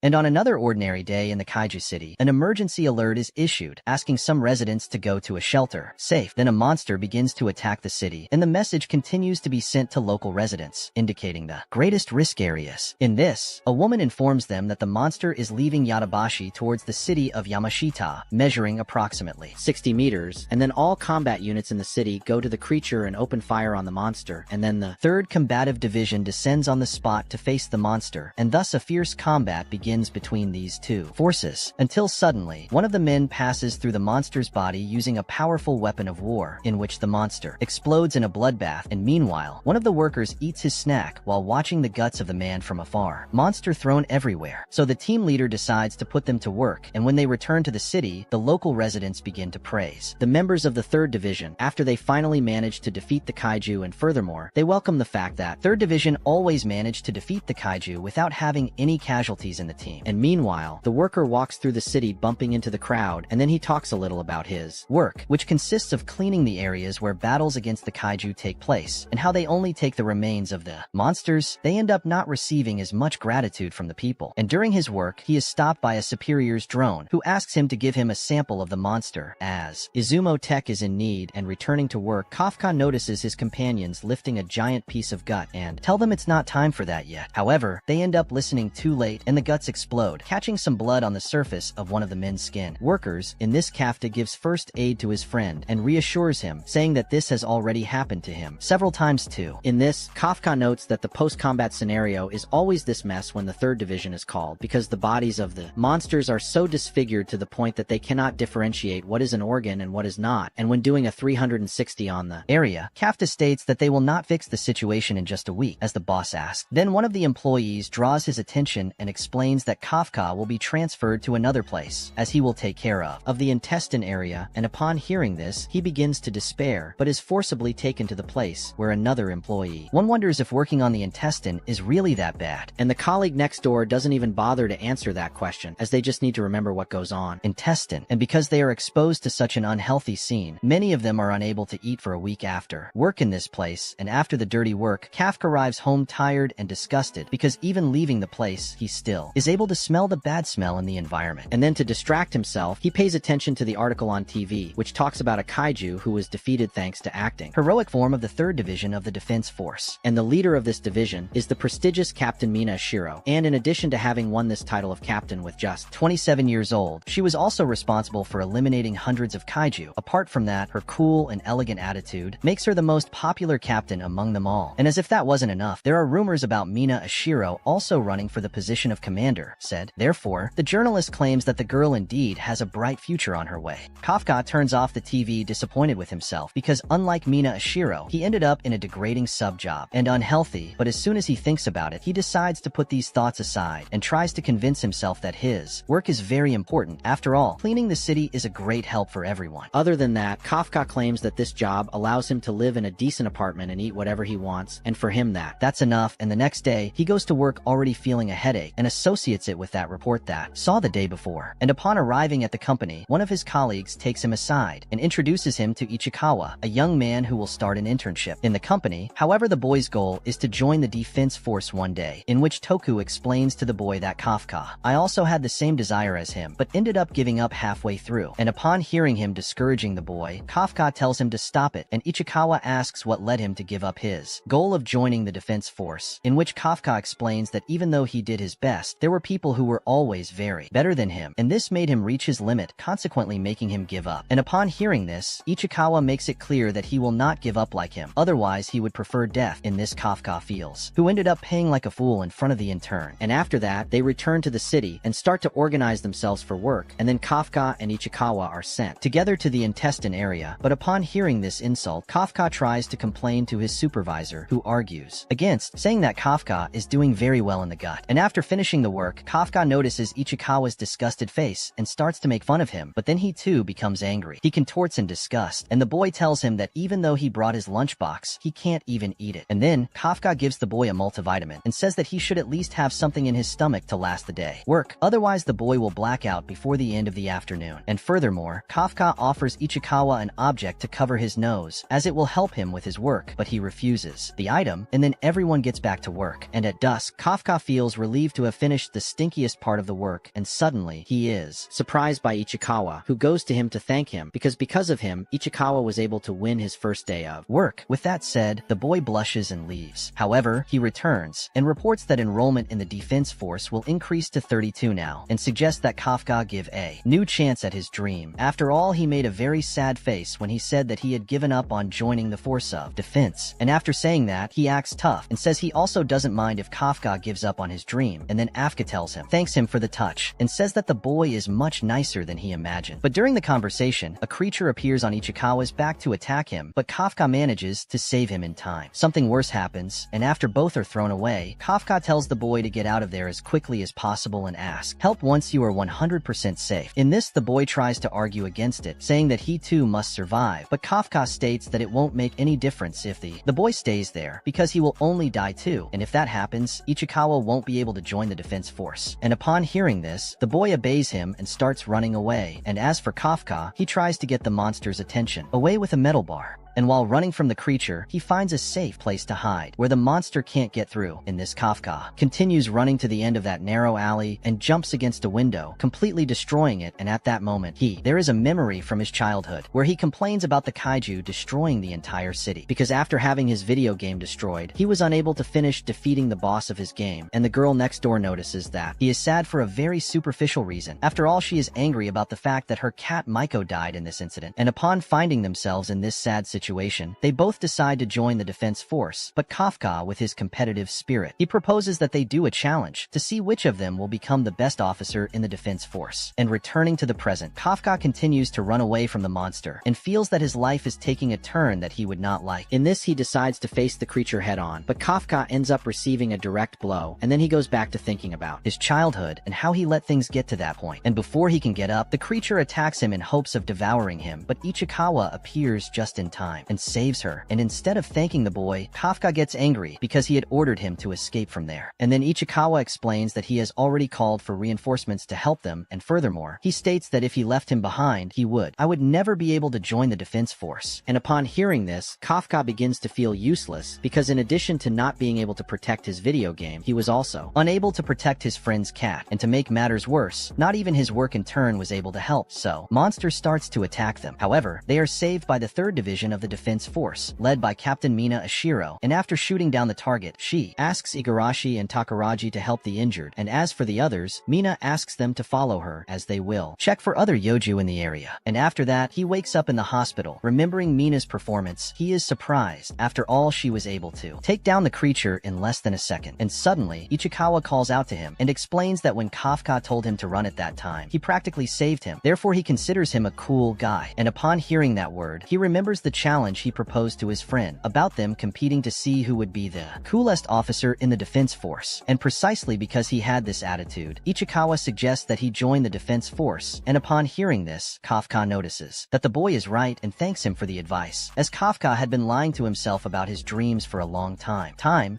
And on another ordinary day in the Kaiju city, an emergency alert is issued, asking some residents to go to a shelter, safe. Then a monster begins to attack the city, and the message continues to be sent to local residents, indicating the greatest risk areas. In this, a woman informs them that the monster is leaving Yatabashi towards the city of Yamashita, measuring approximately 60 meters, and then all combat units in the city go to the creature and open fire on the monster, and then the 3rd Combative Division descends on the spot to face the monster, and thus a fierce combat begins between these two forces, until suddenly, one of the men passes through the monster's body using a powerful weapon of war, in which the monster explodes in a bloodbath, and meanwhile, one of the workers eats his snack while watching the guts of the man from afar. Monster thrown everywhere. So the team leader decides to put them to work, and when they return to the city, the local residents begin to praise the members of the 3rd Division after they finally managed to defeat the Kaiju, and furthermore, they welcome the fact that 3rd Division always managed to defeat the Kaiju without having any casualties in the team. And meanwhile, the worker walks through the city bumping into the crowd, and then he talks a little about his work, which consists of cleaning the areas where battles against the Kaiju take place, and how they only take the remains of the monsters. They end up not receiving as much gratitude from the people. And during his work, he is stopped by a superior's drone, who asks him to give him a sample of the monster, as Izumo Tech is in need. And returning to work, Kafka notices his companions lifting a giant piece of gut and tell them it's not time for that yet. However, they end up listening too late, and the guts explode, catching some blood on the surface of one of the men's skin. Workers, in this Kafka gives first aid to his friend and reassures him, saying that this has already happened to him several times too. In this, Kafka notes that the post-combat scenario is always this mess when the 3rd Division is called, because the bodies of the monsters are so disfigured to the point that they cannot differentiate what is an organ and what is not. And when doing a 360 on the area, Kafka states that they will not fix the situation in just a week, as the boss asked. Then one of the employees draws his attention and explains that Kafka will be transferred to another place, as he will take care of the intestine area, and upon hearing this, he begins to despair, but is forcibly taken to the place where another employee. One wonders if working on the intestine is really that bad, and the colleague next door doesn't even bother to answer that question, as they just need to remember what goes on. Intestine. And because they are exposed to such an unhealthy scene, many of them are unable to eat for a week after work in this place, and after the dirty work, Kafka arrives home tired and disgusted, because even leaving the place, he still is able to smell the bad smell in the environment. And then to distract himself, he pays attention to the article on TV, which talks about a Kaiju who was defeated thanks to acting. Heroic form of the 3rd Division of the Defense Force. And the leader of this division is the prestigious Captain Mina Ashiro. And in addition to having won this title of captain with just 27 years old, she was also responsible for eliminating hundreds of Kaiju. Apart from that, her cool and elegant attitude makes her the most popular captain among them all. And as if that wasn't enough, there are rumors about Mina Ashiro also running for the position of commander, said. Therefore, the journalist claims that the girl indeed has a bright future on her way. Kafka turns off the TV disappointed with himself, because unlike Mina Ashiro, he ended up in a degrading sub-job and unhealthy, but as soon as he thinks about it, he decides to put these thoughts aside and tries to convince himself that his work is very important. After all, cleaning the city is a great help for everyone. Other than that, Kafka claims that this job allows him to live in a decent apartment and eat whatever he wants, and for him that's enough. And the next day, he goes to work already feeling a headache and associates it with that report that saw the day before. And upon arriving at the company, one of his colleagues takes him aside and introduces him to Ichikawa, a young man who will start an internship in the company. However, the boy's goal is to join the defense force one day, in which Toku explains to the boy that Kafka, I also had the same desire as him, but ended up giving up halfway through. And upon hearing him discouraging the boy, Kafka tells him to stop it, and Ichikawa asks what led him to give up his goal of joining the defense force, in which Kafka explains that even though he did his best, there were people who were always very better than him, and this made him reach his limit, consequently making him give up. And upon hearing this, Ichikawa makes it clear that he will not give up like him, otherwise he would prefer death. In this, Kafka feels, who ended up paying like a fool in front of the intern. And after that, they return to the city and start to organize themselves for work, and then Kafka and Ichikawa are sent together to the intestine area. But upon hearing this insult, Kafka tries to complain to his supervisor, who argues against, saying that Kafka is doing very well in the gut. And after finishing the work, Kafka notices Ichikawa's disgusted face and starts to make fun of him, but then he too becomes angry. He contorts in disgust, and the boy tells him that even though he brought his lunchbox, he can't even eat it. And then, Kafka gives the boy a multivitamin and says that he should at least have something in his stomach to last the day. Work, otherwise the boy will black out before the end of the afternoon. And furthermore, Kafka offers Ichikawa an object to cover his nose, as it will help him with his work, but he refuses the item, and then everyone gets back to work. And at dusk, Kafka feels relieved to have finished finished the stinkiest part of the work, and suddenly, he is surprised by Ichikawa, who goes to him to thank him because of him, Ichikawa was able to win his first day of work. With that said, the boy blushes and leaves. However, he returns and reports that enrollment in the defense force will increase to 32 now, and suggests that Kafka give a new chance at his dream. After all, he made a very sad face when he said that he had given up on joining the force of defense, and after saying that, he acts tough and says he also doesn't mind if Kafka gives up on his dream, and then Afka thanks him for the touch, and says that the boy is much nicer than he imagined. But during the conversation, a creature appears on Ichikawa's back to attack him, but Kafka manages to save him in time. Something worse happens, and after both are thrown away, Kafka tells the boy to get out of there as quickly as possible and asks, "Help once you are 100% safe." In this, the boy tries to argue against it, saying that he too must survive, but Kafka states that it won't make any difference if the boy stays there, because he will only die too, and if that happens, Ichikawa won't be able to join the defense force. And upon hearing this, the boy obeys him and starts running away, and as for Kafka, he tries to get the monster's attention away with a metal bar. And while running from the creature, he finds a safe place to hide, where the monster can't get through. In this, Kafka continues running to the end of that narrow alley and jumps against a window, completely destroying it, and at that moment, there is a memory from his childhood, where he complains about the Kaiju destroying the entire city, because after having his video game destroyed, he was unable to finish defeating the boss of his game, and the girl next door notices that. He is sad for a very superficial reason. After all, she is angry about the fact that her cat Maiko died in this incident, and upon finding themselves in this sad situation, they both decide to join the defense force, but Kafka, with his competitive spirit, he proposes that they do a challenge to see which of them will become the best officer in the defense force. And returning to the present, Kafka continues to run away from the monster and feels that his life is taking a turn that he would not like. In this, he decides to face the creature head-on, but Kafka ends up receiving a direct blow, and then he goes back to thinking about his childhood and how he let things get to that point. And before he can get up, the creature attacks him in hopes of devouring him, but Ichikawa appears just in time and saves her, and instead of thanking the boy, Kafka gets angry because he had ordered him to escape from there. And then Ichikawa explains that he has already called for reinforcements to help them, and furthermore, he states that if he left him behind, I would never be able to join the defense force. And upon hearing this, Kafka begins to feel useless, because in addition to not being able to protect his video game, he was also unable to protect his friend's cat, and to make matters worse, not even his work in turn was able to help, so monster starts to attack them. However, they are saved by the 3rd Division of the defense force, led by Captain Mina Ashiro, and after shooting down the target, she asks Igarashi and Takaraji to help the injured, and as for the others, Mina asks them to follow her, as they will check for other Yoju in the area. And after that, he wakes up in the hospital. Remembering Mina's performance, he is surprised. After all, she was able to take down the creature in less than a second, and suddenly, Ichikawa calls out to him and explains that when Kafka told him to run at that time, he practically saved him. Therefore, he considers him a cool guy, and upon hearing that word, he remembers the challenge he proposed to his friend about them competing to see who would be the coolest officer in the defense force. And precisely because he had this attitude, Ichikawa suggests that he join the defense force, and upon hearing this, Kafka notices that the boy is right and thanks him for the advice, as Kafka had been lying to himself about his dreams for a long time,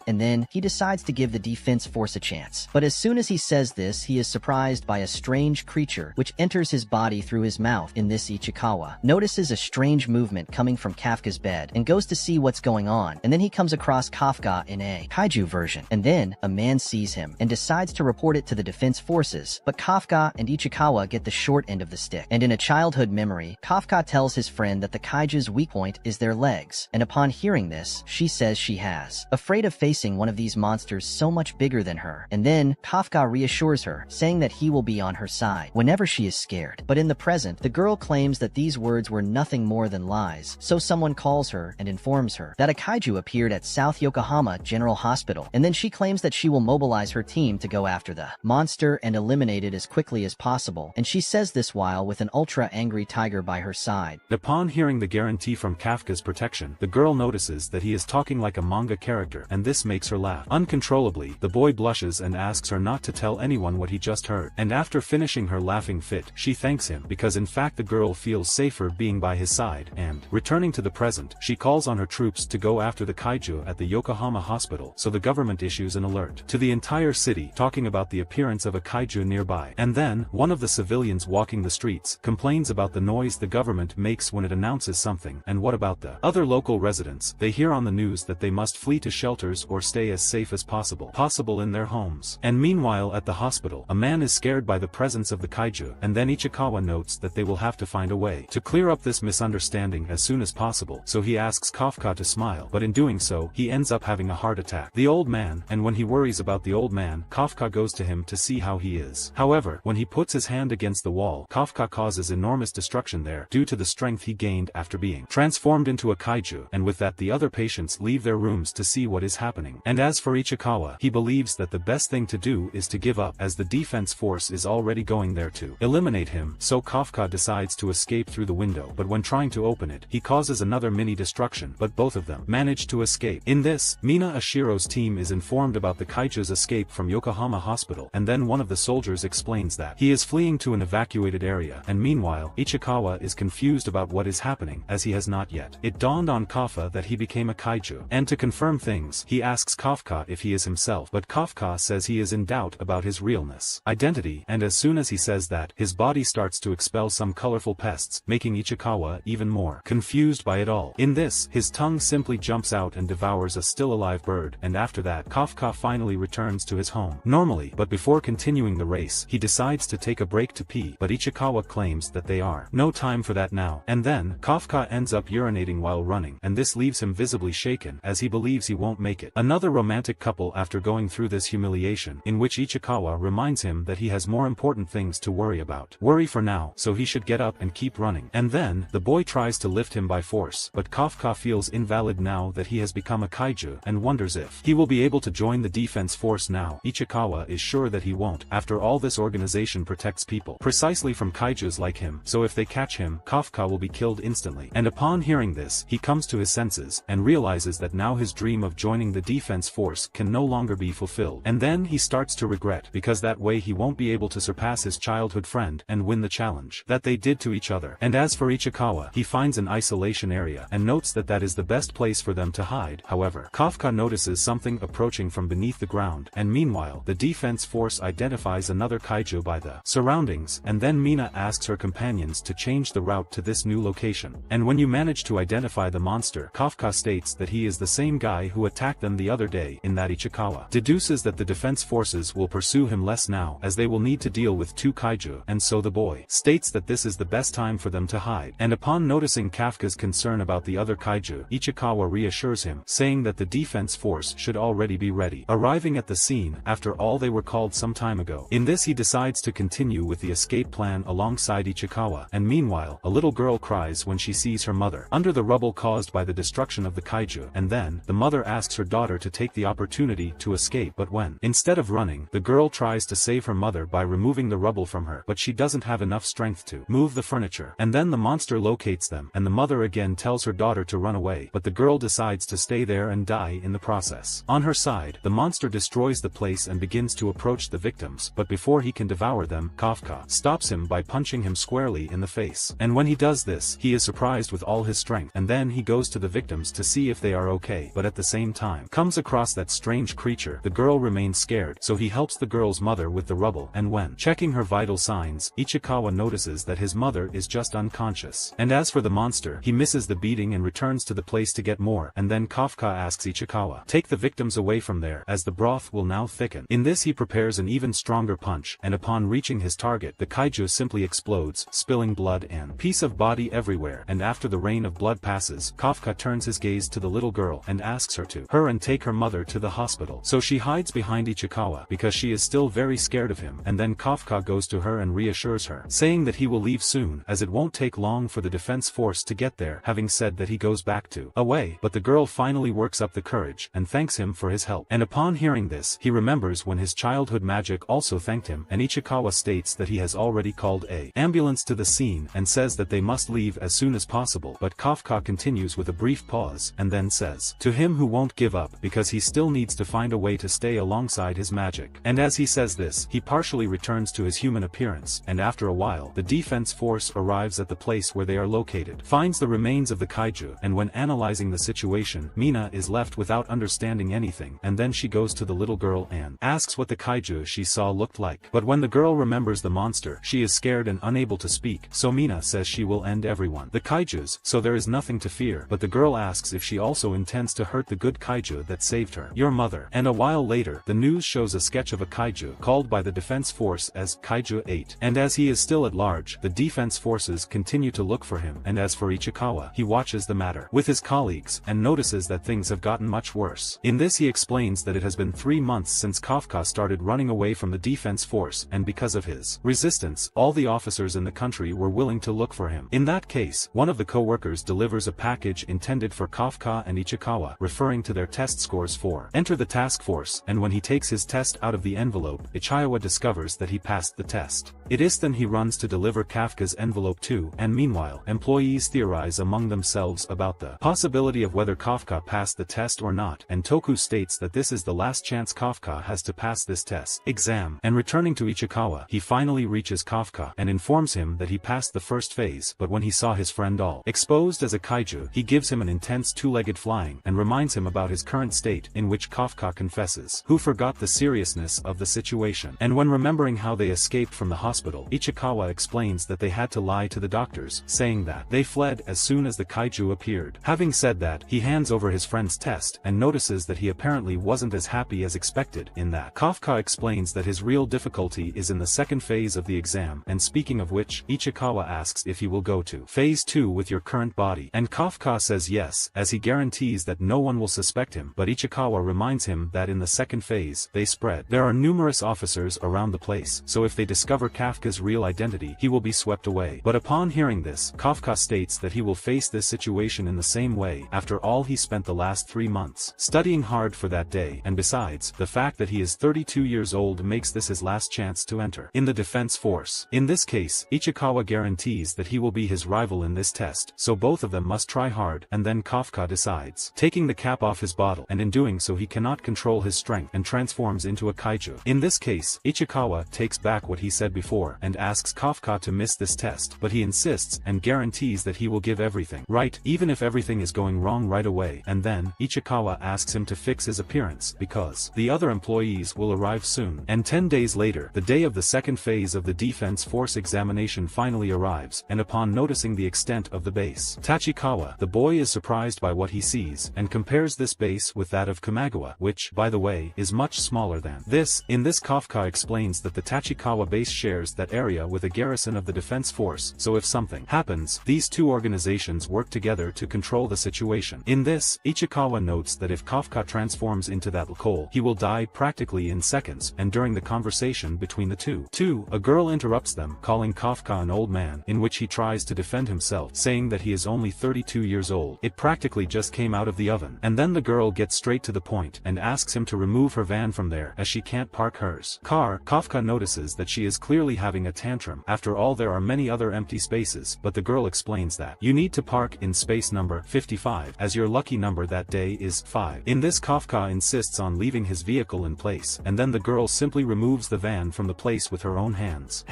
and then he decides to give the defense force a chance. But as soon as he says this, he is surprised by a strange creature which enters his body through his mouth. In this, Ichikawa notices a strange movement coming from Kafka's bed and goes to see what's going on, and then he comes across Kafka in a Kaiju version, and then a man sees him and decides to report it to the defense forces, but Kafka and Ichikawa get the short end of the stick. And in a childhood memory, Kafka tells his friend that the Kaiju's weak point is their legs, and upon hearing this, she says she has afraid of facing one of these monsters so much bigger than her, and then Kafka reassures her, saying that he will be on her side whenever she is scared. But in the present, the girl claims that these words were nothing more than lies, so someone calls her and informs her that a Kaiju appeared at South Yokohama General Hospital, and then she claims that she will mobilize her team to go after the monster and eliminate it as quickly as possible, and she says this while with an ultra-angry tiger by her side. Upon hearing the guarantee from Kafka's protection, the girl notices that he is talking like a manga character, and this makes her laugh. Uncontrollably, the boy blushes and asks her not to tell anyone what he just heard, and after finishing her laughing fit, she thanks him, because in fact the girl feels safer being by his side, and returning to to the present, she calls on her troops to go after the kaiju at the Yokohama hospital, so the government issues an alert to the entire city talking about the appearance of a kaiju nearby. And then, one of the civilians walking the streets complains about the noise the government makes when it announces something. And what about the other local residents? They hear on the news that they must flee to shelters or stay as safe as possible in their homes. And meanwhile at the hospital, a man is scared by the presence of the kaiju, and then Ichikawa notes that they will have to find a way to clear up this misunderstanding as soon as possible, so he asks Kafka to smile, but in doing so, he ends up having a heart attack. The old man, and when he worries about the old man, Kafka goes to him to see how he is. However, when he puts his hand against the wall, Kafka causes enormous destruction there due to the strength he gained after being transformed into a kaiju, and with that the other patients leave their rooms to see what is happening. And as for Ichikawa, he believes that the best thing to do is to give up, as the defense force is already going there to eliminate him, so Kafka decides to escape through the window, but when trying to open it, he causes another mini destruction, but both of them manage to escape. In this, Mina Ashiro's team is informed about the kaiju's escape from Yokohama hospital, and then one of the soldiers explains that he is fleeing to an evacuated area, and meanwhile, Ichikawa is confused about what is happening, as he has not yet. It dawned on Kafka that he became a kaiju, and to confirm things, he asks Kafka if he is himself, but Kafka says he is in doubt about his realness, identity, and as soon as he says that, his body starts to expel some colorful pests, making Ichikawa even more confused by it all. In this, his tongue simply jumps out and devours a still alive bird, and after that, Kafka finally returns to his home normally, but before continuing the race, he decides to take a break to pee, but Ichikawa claims that they are no time for that now. And then, Kafka ends up urinating while running, and this leaves him visibly shaken, as he believes he won't make it. Another romantic couple after going through this humiliation, in which Ichikawa reminds him that he has more important things to worry about. Worry for now, so he should get up and keep running. And then, the boy tries to lift him by force, but Kafka feels invalid now that he has become a kaiju, and wonders if he will be able to join the defense force now. Ichikawa is sure that he won't. After all, this organization protects people precisely from kaijus like him, so if they catch him, Kafka will be killed instantly. And upon hearing this, he comes to his senses, and realizes that now his dream of joining the defense force can no longer be fulfilled. And then he starts to regret, because that way he won't be able to surpass his childhood friend and win the challenge that they did to each other. And as for Ichikawa, he finds an isolation area, and notes that that is the best place for them to hide. However, Kafka notices something approaching from beneath the ground, and meanwhile, the defense force identifies another kaiju by the surroundings, and then Mina asks her companions to change the route to this new location. And when you manage to identify the monster, Kafka states that he is the same guy who attacked them the other day, in that Ichikawa deduces that the defense forces will pursue him less now, as they will need to deal with two kaiju, and so the boy states that this is the best time for them to hide. And upon noticing Kafka's concern about the other kaiju, Ichikawa reassures him, saying that the defense force should already be ready, arriving at the scene after all they were called some time ago. In this, he decides to continue with the escape plan alongside Ichikawa, and meanwhile, a little girl cries when she sees her mother under the rubble caused by the destruction of the kaiju, and then, the mother asks her daughter to take the opportunity to escape, but when, instead of running, the girl tries to save her mother by removing the rubble from her, but she doesn't have enough strength to move the furniture. And then the monster locates them, and the mother again tells her daughter to run away, but the girl decides to stay there and die in the process. On her side, the monster destroys the place and begins to approach the victims, but before he can devour them, Kafka stops him by punching him squarely in the face. And when he does this, he is surprised with all his strength, and then he goes to the victims to see if they are okay, but at the same time, comes across that strange creature. The girl remains scared, so he helps the girl's mother with the rubble, and when checking her vital signs, Ichikawa notices that his mother is just unconscious. And as for the monster, he misses the beating and returns to the place to get more, and then Kafka asks Ichikawa, take the victims away from there, as the broth will now thicken. In this, he prepares an even stronger punch, and upon reaching his target, the kaiju simply explodes, spilling blood and piece of body everywhere. And after the rain of blood passes, Kafka turns his gaze to the little girl and asks her to hurry and take her mother to the hospital. So she hides behind Ichikawa because she is still very scared of him, and then Kafka goes to her and reassures her, saying that he will leave soon, as it won't take long for the defense force to get there, having said that he goes back to away. But the girl finally works up the courage and thanks him for his help. And upon hearing this, he remembers when his childhood magic also thanked him, and Ichikawa states that he has already called an ambulance to the scene and says that they must leave as soon as possible. But Kafka continues with a brief pause, and then says to him who won't give up because he still needs to find a way to stay alongside his magic. And as he says this, he partially returns to his human appearance, and after a while, the defense force arrives at the place where they are located, finds the remains of the kaiju, and when analyzing the situation, Mina is left without understanding anything, and then she goes to the little girl and asks what the kaiju she saw looked like. But when the girl remembers the monster, she is scared and unable to speak, so Mina says she will end everyone. The kaijus, so there is nothing to fear, but the girl asks if she also intends to hurt the good kaiju that saved her. Your mother. And a while later, the news shows a sketch of a kaiju, called by the defense force as Kaiju 8. And as he is still at large, the defense forces continue to look for him, and as for Ichikawa, he watches the matter with his colleagues, and notices that things have gotten much worse. In this he explains that it has been 3 months since Kafka started running away from the defense force, and because of his resistance, all the officers in the country were willing to look for him. In that case, one of the co-workers delivers a package intended for Kafka and Ichikawa, referring to their test scores for enter the task force, and when he takes his test out of the envelope, Ichikawa discovers that he passed the test. It is then he runs to deliver Kafka's envelope too, and meanwhile, employees theorize among themselves about the possibility of whether Kafka passed the test or not, and Toku states that this is the last chance Kafka has to pass this test exam. And returning to Ichikawa, he finally reaches Kafka and informs him that he passed the first phase, but when he saw his friend all exposed as a kaiju, he gives him an intense two-legged flying, and reminds him about his current state, in which Kafka confesses who forgot the seriousness of the situation. And when remembering how they escaped from the hospital, Ichikawa explains that they had to lie to the doctors, saying that they fled as soon as the kaiju appeared. Having said that, he hands over his friend's test, and notices that he apparently wasn't as happy as expected, in that Kafka explains that his real difficulty is in the second phase of the exam, and speaking of which, Ichikawa asks if he will go to phase 2 with your current body, and Kafka says yes, as he guarantees that no one will suspect him, but Ichikawa reminds him that in the second phase, they spread. There are numerous officers around the place, so if they discover Kafka's real identity, he will be swept away. But upon hearing this, Kafka states that he will face this situation in the same way. After all, he spent the last 3 months studying hard for that day, and besides, the fact that he is 32 years old makes this his last chance to enter in the defense force. In this case, Ichikawa guarantees that he will be his rival in this test, so both of them must try hard, and then Kafka decides, taking the cap off his bottle, and in doing so he cannot control his strength and transforms into a kaiju. In this case, Ichikawa takes back what he said before, and asks Kafka to miss this test, but he insists, and guarantees that he will give everything right, even if everything is going wrong right away, and then, Ichikawa asks him to fix his appearance, because the other employees will arrive soon. And 10 days later, the day of the second phase of the defense force examination finally arrives, and upon noticing the extent of the base Tachikawa, the boy is surprised by what he sees, and compares this base with that of Kamagawa, which, by the way, is much smaller than this. In this, Kafka explains that the Tachikawa base shares that area with a garrison of the defense force, so if something happens, these two organizations work together to control the situation. In this, Ichikawa notes that if Kafka transforms into that coal, he will die practically in seconds, and during the conversation between the two, a girl interrupts them, calling Kafka an old man, in which he tries to defend himself, saying that he is only 32 years old. It practically just came out of the oven. And then the girl gets straight to the point, and asks him to remove her van from there, as she can't park hers car. Kafka notices that she is clearly having a tantrum. After all, there are many other empty spaces, but the girl explains that you need to park in space number 55, as your lucky number that day is 5. In this, Kafka insists on leaving his vehicle in place, and then the girl simply removes the van from the place with her own hands,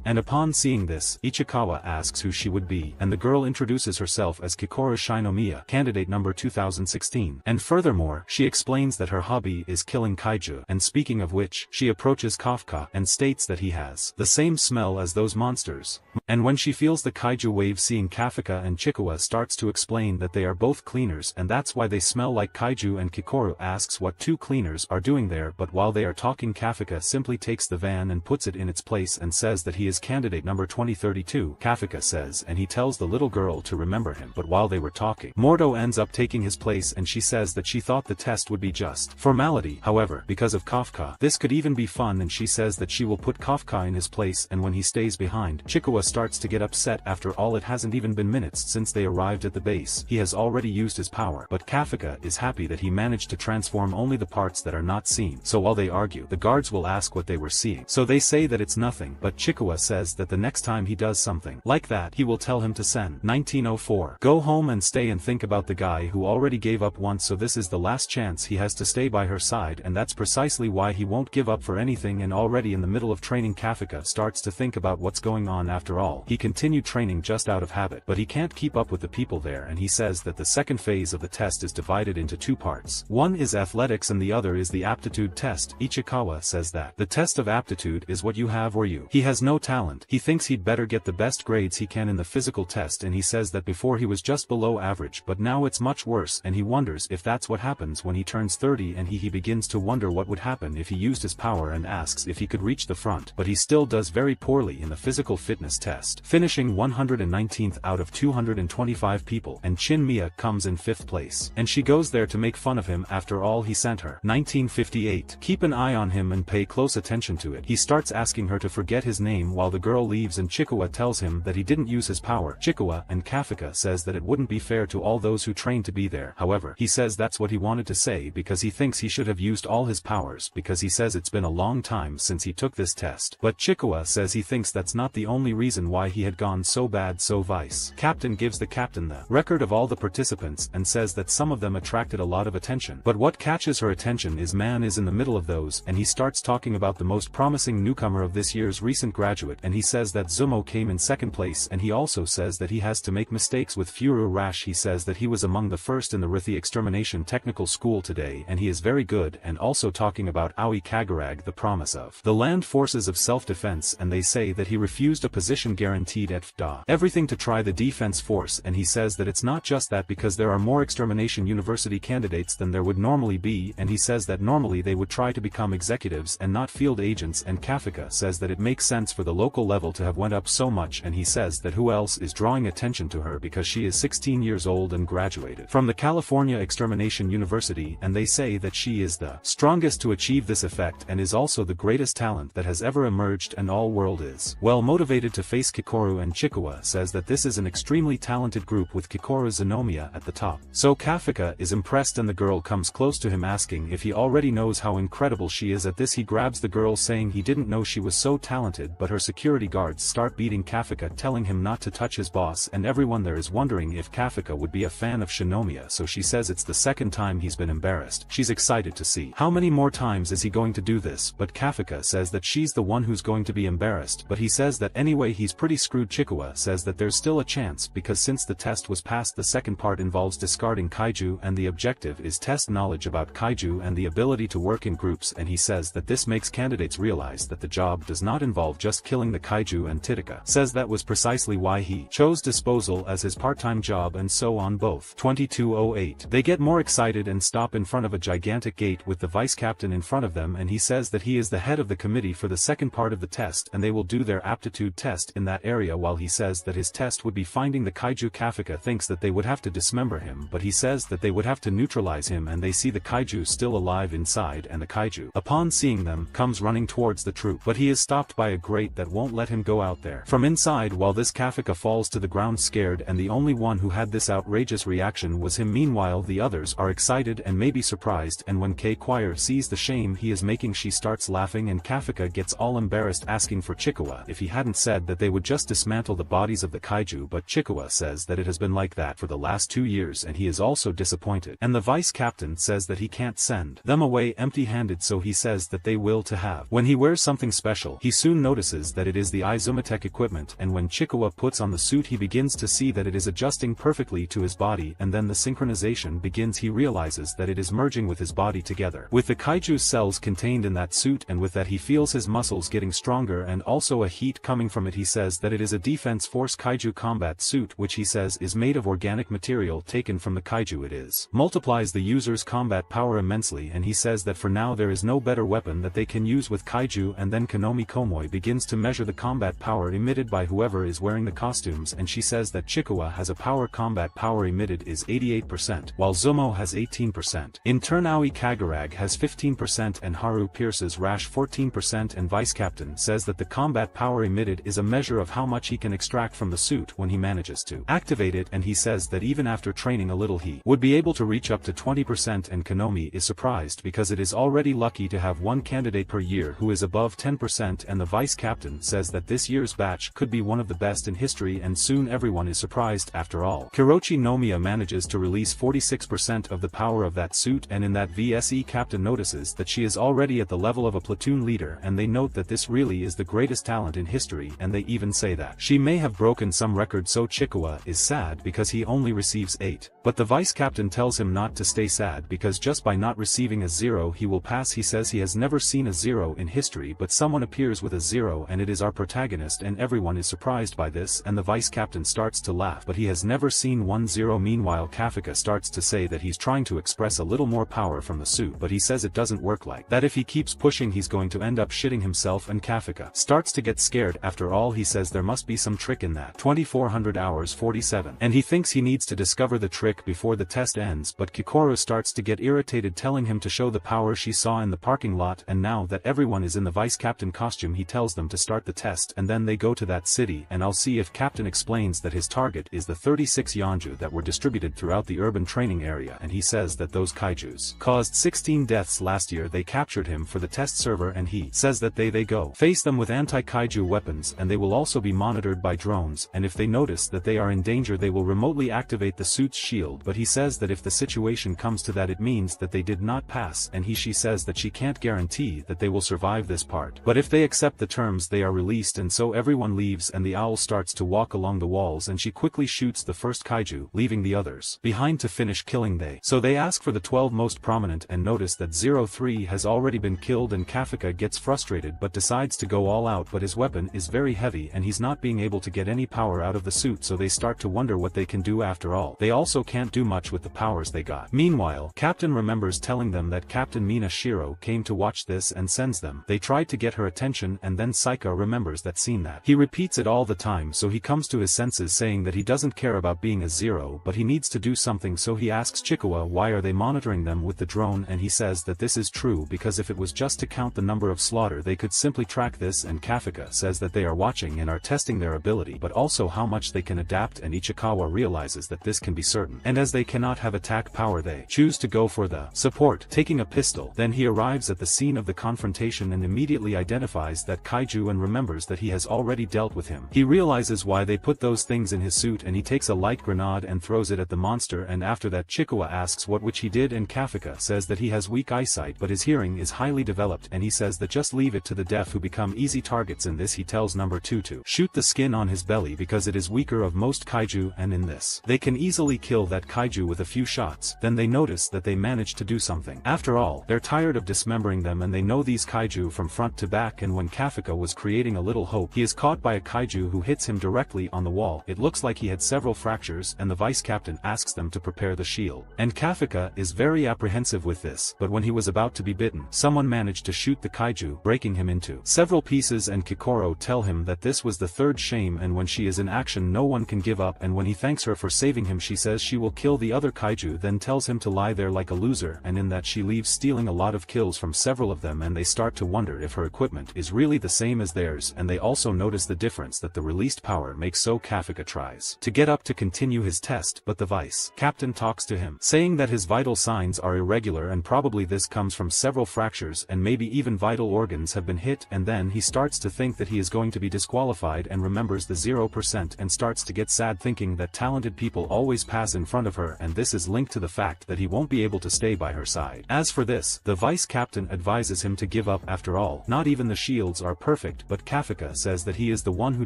and upon seeing this, Ichikawa asks who she would be, and the girl introduces herself as Kikoru Shinomiya, candidate number 2016, and furthermore, she explains that her hobby is killing kaiju, and speaking of which, she approaches Kafka, and states that he has the same smell as those monsters. And when she feels the kaiju wave, seeing Kafka and Chikawa starts to explain that they are both cleaners, and that's why they smell like kaiju, and Kikoru asks what two cleaners are doing there, but while they are talking, Kafka simply takes the van and puts it in its place and says that he is candidate number 2032, Kafka says, and he tells the little girl to remember him, but while they were talking, Mordo ends up taking his place, and she says that she thought the test would be just formality. However, because of Kafka, this could even be fun, and she says that she will put Kafka in his place, and when he stays behind, Chikawa starts to get upset. After all, it hasn't even been minutes since they arrived at the base. He has already used his power, but Kafka is happy that he managed to transform only the parts that are not seen. So while they argue, the guards will ask what they were seeing, so they say that it's nothing, but Chikawa says that the next time he does something like that, he will tell him to send 1904. Go home and stay and think about the guy who already gave up once, so this is the last chance he has to stay by her side, and that's precisely why he won't give up for anything. And already in the middle of training, Kafka starts to think about what's going on. After all, he continued training just out of habit, but he can't keep up with the people there, and he says that the second phase of the test is divided into two parts. One is athletics and the other is the aptitude test. Ichikawa says that the test of aptitude is what you have or you. He has no talent. He thinks he'd better get the best grades he can in the physical test, and he says that before he was just below average, but now it's much worse, and he wonders if that's what happens when he turns 30, and he begins to wonder what would happen if he used his power and asks if he could reach the front, but he still does very poorly in the physical fitness test, finishing 119th out of 225 people, and Chin-Mia comes in 5th place, and she goes there to make fun of him after all he sent her. 1958. Keep an eye on him and pay close attention to it. He starts asking her to forget his name while the girl leaves, and Chikawa tells him that he didn't use his power. Chikawa and Kafka says that it wouldn't be fair to all those who trained to be there. However, he says that's what he wanted to say because he thinks he should have used all his powers, because he says it's been a long time since he took this test. But Chikawa says he thinks that's not the only reason why he had gone so bad. So Vice Captain gives the captain the record of all the participants and says that some of them attracted a lot of attention. But what catches her attention is Man is in the middle of those, and he starts talking about the most promising newcomer of this year's recent graduate, and he says that Zumo came in 2nd place, and he also says that he has to make mistakes with Furu Rash. He says that he was among the first in the Rithi Extermination Technical School today, and he is very good, and also talking about Aoi Kagurag, the promise of the land forces of self-defense, and they say that he refused a position guaranteed at FDA. Everything to try the defense force, and he says that it's not just that because there are more Extermination University candidates than there would normally be, and he says that normally they would try to become executives and not field agents, and Kafka says that it makes sense for the local level to have went up so much, and he says that who else is drawing attention to her because she is 16 years old and graduated from the California Extermination University, and they say that she is the strongest to achieve this effect and is also the greatest talent that has ever emerged, and all world is well motivated to face Kikoru, and Chikawa says that this is an extremely talented group with Kikoru Zanomiya at the top. So Kafka is impressed, and the girl comes close to him asking if he already knows how incredible she is. At this he grabs the girl saying he didn't know she was so talented, but her security guards start beating Kafka, telling him not to touch his boss, and everyone there is wondering if Kafka would be a fan of Shinomiya, so she says it's the 2nd time he's been embarrassed. She's excited to see how many more times is he going to do this, but Kafka says that she's the one who's going to be embarrassed, but he says that anyway he's pretty screwed. Chikawa says that there's still a chance because since the test was passed, the second part involves discarding Kaiju, and the objective is test knowledge about Kaiju and the ability to work in groups, and he says that this makes candidates realize that the job does not involve just killing the Kaiju, and Titaka says that was precisely why he chose disposal as his part-time job, and so on. Both 2208. They get more excited and stop in front of a gigantic gate with the vice captain in front of them, and he says that he is the head of the committee for the second part of the test, and they will do their aptitude test in that area, while he says that his test would be finding the Kaiju. Kafka thinks that they would have to dismember him, but he says that they would have to neutralize him, and they see the Kaiju still alive inside, and the Kaiju, upon seeing them, comes running towards the troop, but he is stopped by a grate that won't let him go out there from inside. While this Kafka falls to the ground scared, and the only one who had this outrageous reaction was him. Meanwhile the others are excited and maybe surprised, and when K Choir sees the shame he is making, she starts laughing, and Kafka gets all embarrassed asking for Chikawa if he hadn't said that they would just dismantle the bodies of the Kaiju, but Chikawa says that it has been like that for the last 2 years, and he is also disappointed, and the vice captain says that he can't send them away empty-handed, so he says that they will to have. When he wears something special, he soon notices that it is the Izumatech equipment, and when Chikawa puts on the suit he begins to see that it is adjusting perfectly to his body, and then the synchronization begins. He realizes that it is merging with his body together with the Kaiju's cells contained in that suit, and with that he feels his muscles getting stronger and also a heat coming from it. He says that it is a Defense Force Kaiju combat suit, which he says is made of organic material taken from the Kaiju. It is multiplies the user's combat power immensely, and he says that for now there is no better weapon that they can use with Kaiju. And then Konomi Komoi begins to measure the combat power emitted by whoever is wearing the costumes, and she says that Chikawa has a combat power emitted is 88%, while Zumo has 18%. In turn Aoi Kagurag has 15% and Haru Pierce's Rash 14%, and Vice Captain says that the combat power emitted is a measure of how much he can extract from the suit when he manages to activate it, and he says that even after training a little he would be able to reach up to 20%, and Konomi is surprised because it is already lucky to have one candidate per year who is above 10%, and the Vice Captain says that this year's batch could be one of the best in history, and soon everyone is surprised. After all, Kirochi Nomiya manages to release 46% of the power of that suit, and in that VSE Captain notices that she is already at the level of a platoon leader, and they note that this really is the greatest talent in history, and they even say that she may have broken some record. So Chikawa Chikawa is sad because he only receives 8. But the vice captain tells him not to stay sad because just by not receiving a 0 he will pass. He says he has never seen a 0 in history, but someone appears with a 0 and it is our protagonist, and everyone is surprised by this, and the vice captain starts to laugh, but he has never seen 1-0. Meanwhile, Kafka starts to say that he's trying to express a little more power from the suit, but he says it doesn't work like that. If he keeps pushing he's going to end up shitting himself, and Kafka starts to get scared. After all, he says there must be some trick in that. 2400 hours 47. And he thinks he needs to discover the trick before the test ends, but Kikoru starts to get irritated, telling him to show the power she saw in the parking lot, and now that everyone is in the vice captain costume he tells them to start the test, and then they go to that city, and I'll see if Captain explains that his target is the 36 Yonju that were distributed throughout the urban training area, and he says that those kaijus caused 16 deaths last year. They captured him for the test server, and he says that they go face them with anti-kaiju weapons, and they will also be monitored by drones, and if they notice that they are in danger they will remotely activate the suit's shield. But he says that if the situation comes to that it means that they did not pass, and she says that she can't guarantee that they will survive this part, but if they accept the terms they are released, and so everyone leaves and the owl starts to walk along the walls, and she quickly shoots the first kaiju, leaving the others behind to finish killing. So they ask for the 12 most prominent and notice that 03 has already been killed, and Kafka gets frustrated but decides to go all out, but his weapon is very heavy and he's not being able to get any power out of the suit, so they start to wonder what they can do. After all, they also can't do much with the powers they got. Meanwhile, Captain remembers telling them that Captain Mina Shiro came to watch this and sends them. They tried to get her attention, and then Saika remembers that scene that he repeats it all the time, so he comes to his senses, saying that he doesn't care about being a 0 but he needs to do something. So he asks Chikawa why are they monitoring them with the drone, and he says that this is true because if it was just to count the number of slaughter they could simply track this, and Kafka says that they are watching and are testing their ability but also how much they can adapt, and Ichikawa realizes that this can be certain, and as they cannot have attack power they choose to go for the support, taking a pistol. Then he arrives at the scene of the confrontation and immediately identifies that kaiju and remembers that he has already dealt with him. He realizes why they put those things in his suit, and he takes a light grenade and throws it at the monster, and after that Chikawa asks what which he did, and Kafka says that he has weak eyesight but his hearing is highly developed, and he says that just leave it to the deaf who become easy targets. In this he tells number 2 to shoot the skin on his belly because it is weaker of most kaiju, and in this they can easily kill that kaiju with a few shots. Then they notice that they managed to do something. After all, they're tired of dismembering them and they know these kaiju from front to back, and when Kafka was creating a little hope he is caught by a kaiju who hits him directly on the wall. It looks like he had several fractures, and the vice captain asks them to prepare the shield, and Kafka is very apprehensive with this, but when he was about to be bitten someone managed to shoot the kaiju, breaking him into several pieces, and Kikoro tell him that this was the third shame, and when she is in action no one can give up, and when he thanks her for saving him she says she will kill the other kaiju, then tells him to lie there like a loser, and in that she leaves stealing a lot of kills from several of them, and they start to wonder if her equipment is really the same as theirs, and they also notice the difference that the released power makes. So Kafka tries to get up to continue his test, but the vice captain talks to him, saying that his vital signs are irregular and probably this comes from several fractures and maybe even vital organs have been hit, and then he starts to think that he is going to be disqualified and remembers the 0% and starts to get sad, thinking that talented people always pass in front of her, and this is linked to the fact that he won't be able to stay by her side. As for this, the vice captain advises him to give up. After all, not even the shields are perfect, but Kafka says that he is the one who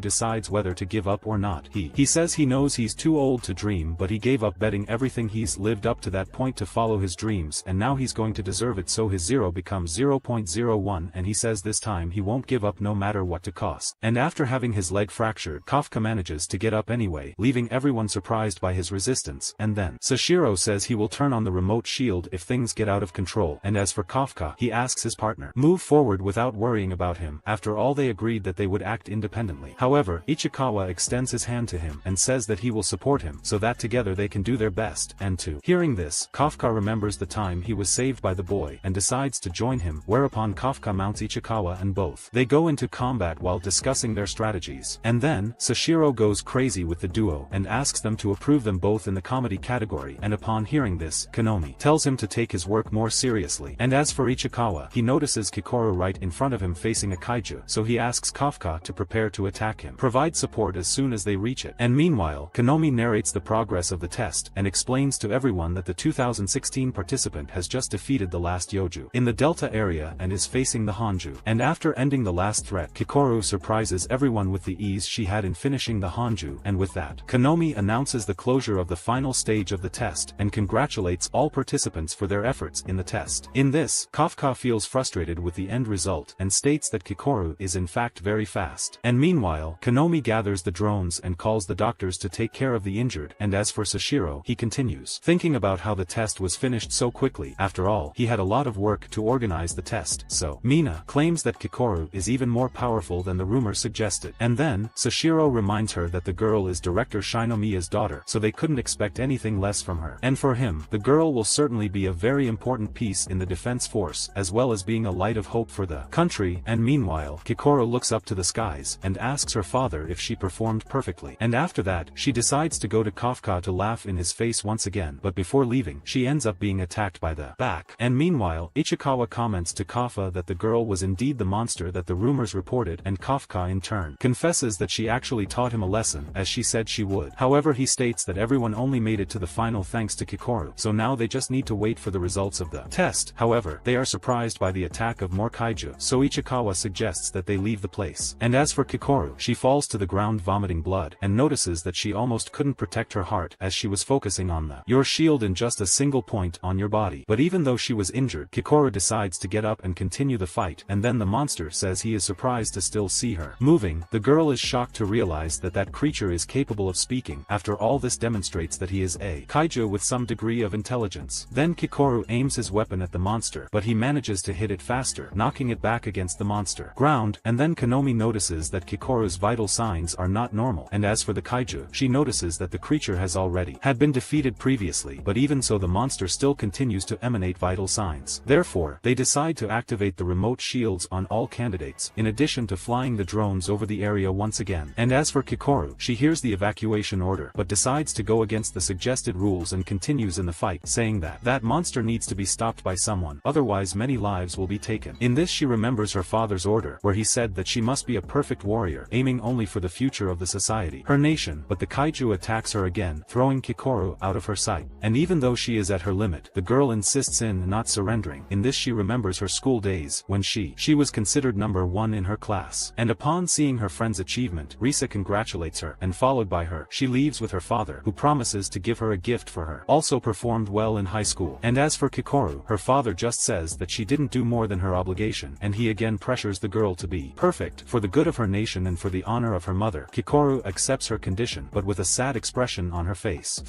decides whether to give up or not. He says he knows he's too old to dream, but he gave up betting everything he's lived up to that point to follow his dreams, and now he's going to deserve it, so his 0 becomes 0.01, and he says this time he won't give up no matter what to cost. And after having his leg fractured, Kafka manages to get up anyway, leaving everyone surprised by his resistance, and then Sashiro says he will turn on the remote shield if things get out of control, and as for Kafka, he asks his partner move forward without worrying about him. After all, they agreed that they would act independently. However, Ichikawa extends his hand to him and says that he will support him so that together they can do their best, and to hearing this, Kafka remembers the time he was saved by the boy and decides to join him, whereupon Kafka mounts Ichikawa and both they go into combat while discussing their strategies. And then Sashiro goes crazy with the duo and asks them to approve them both in the comedy category, and upon hearing this, Konomi tells him to take his work more seriously. And as for Ichikawa, he notices Kikoru right in front of him facing a kaiju, so he asks Kafka to prepare to attack him, provide support as soon as they reach it. And meanwhile, Konomi narrates the progress of the test and explains to everyone that the 2016 participant has just defeated the last Yoju in the Delta area and is facing the Hanju. And after ending the last threat, Kikoru surprises everyone with the ease she had in finishing the Hanju, and and with that, Konomi announces the closure of the final stage of the test and congratulates all participants for their efforts in the test. In this, Kafka feels frustrated with the end result and states that Kikoru is in fact very fast. And meanwhile, Konomi gathers the drones and calls the doctors to take care of the injured, and as for Sashiro, he continues thinking about how the test was finished so quickly. After all, he had a lot of work to organize the test. So, Mina claims that Kikoru is even more powerful than the rumor suggested. And then, Sashiro reminds her that the girl is Director Shinomiya's daughter, so they couldn't expect anything less from her. And for him, the girl will certainly be a very important piece in the defense force, as well as being a light of hope for the country. And meanwhile, Kikoru looks up to the skies and asks her father if she performed perfectly. And after that, she decides to go to Kafka to laugh in his face once again, but before leaving, she ends up being attacked by the back. And meanwhile, Ichikawa comments to Kafka that the girl was indeed the monster that the rumors reported, and Kafka in turn confesses that she actually taught him a lesson, as she said she would. However, he states that everyone only made it to the final thanks to Kikoru, so now they just need to wait for the results of the test. However, they are surprised by the attack of more kaiju, so Ichikawa suggests that they leave the place. And as for Kikoru, she falls to the ground vomiting blood, and notices that she almost couldn't protect her heart as she was focusing on your shield in just a single point on your body. But even though she was injured, Kikoru decides to get up and continue the fight, and then the monster says he is surprised to still see her moving. The girl is shocked to realize that that creature is capable of speaking. After all, this demonstrates that he is a kaiju with some degree of intelligence. Then Kikoru aims his weapon at the monster, but he manages to hit it faster, knocking it back against the monster ground. And then Konomi notices that Kikoru's vital signs are not normal, and as for the kaiju, she notices that the creature has already been defeated previously, but even so the monster still continues to emanate vital signs. Therefore, they decide to activate the remote shields on all candidates, in addition to flying the drones over the area once again. And as for Kikoru, she hears the evacuation order, but decides to go against the suggested rules and continues in the fight, saying that that monster needs to be stopped by someone, otherwise many lives will be taken. In this, she remembers her father's order, where he said that she must be a perfect warrior, aiming only for the future of the society, her nation. But the kaiju attacks her again, throwing Kikoru out of her sight. And even though she is at her limit, the girl insists in not surrendering. In this, she remembers her school days, when she was considered number one in her class. And upon seeing her friend's achievement, Risa congratulates her, and followed by her, she leaves with her father, who promises to give her a gift for her also performed well in high school. And as for Kikoru, her father just says that she didn't do more than her obligation, and he again pressures the girl to be perfect for the good of her nation and for the honor of her mother. Kikoru accepts her condition, but with a sad expression on her face.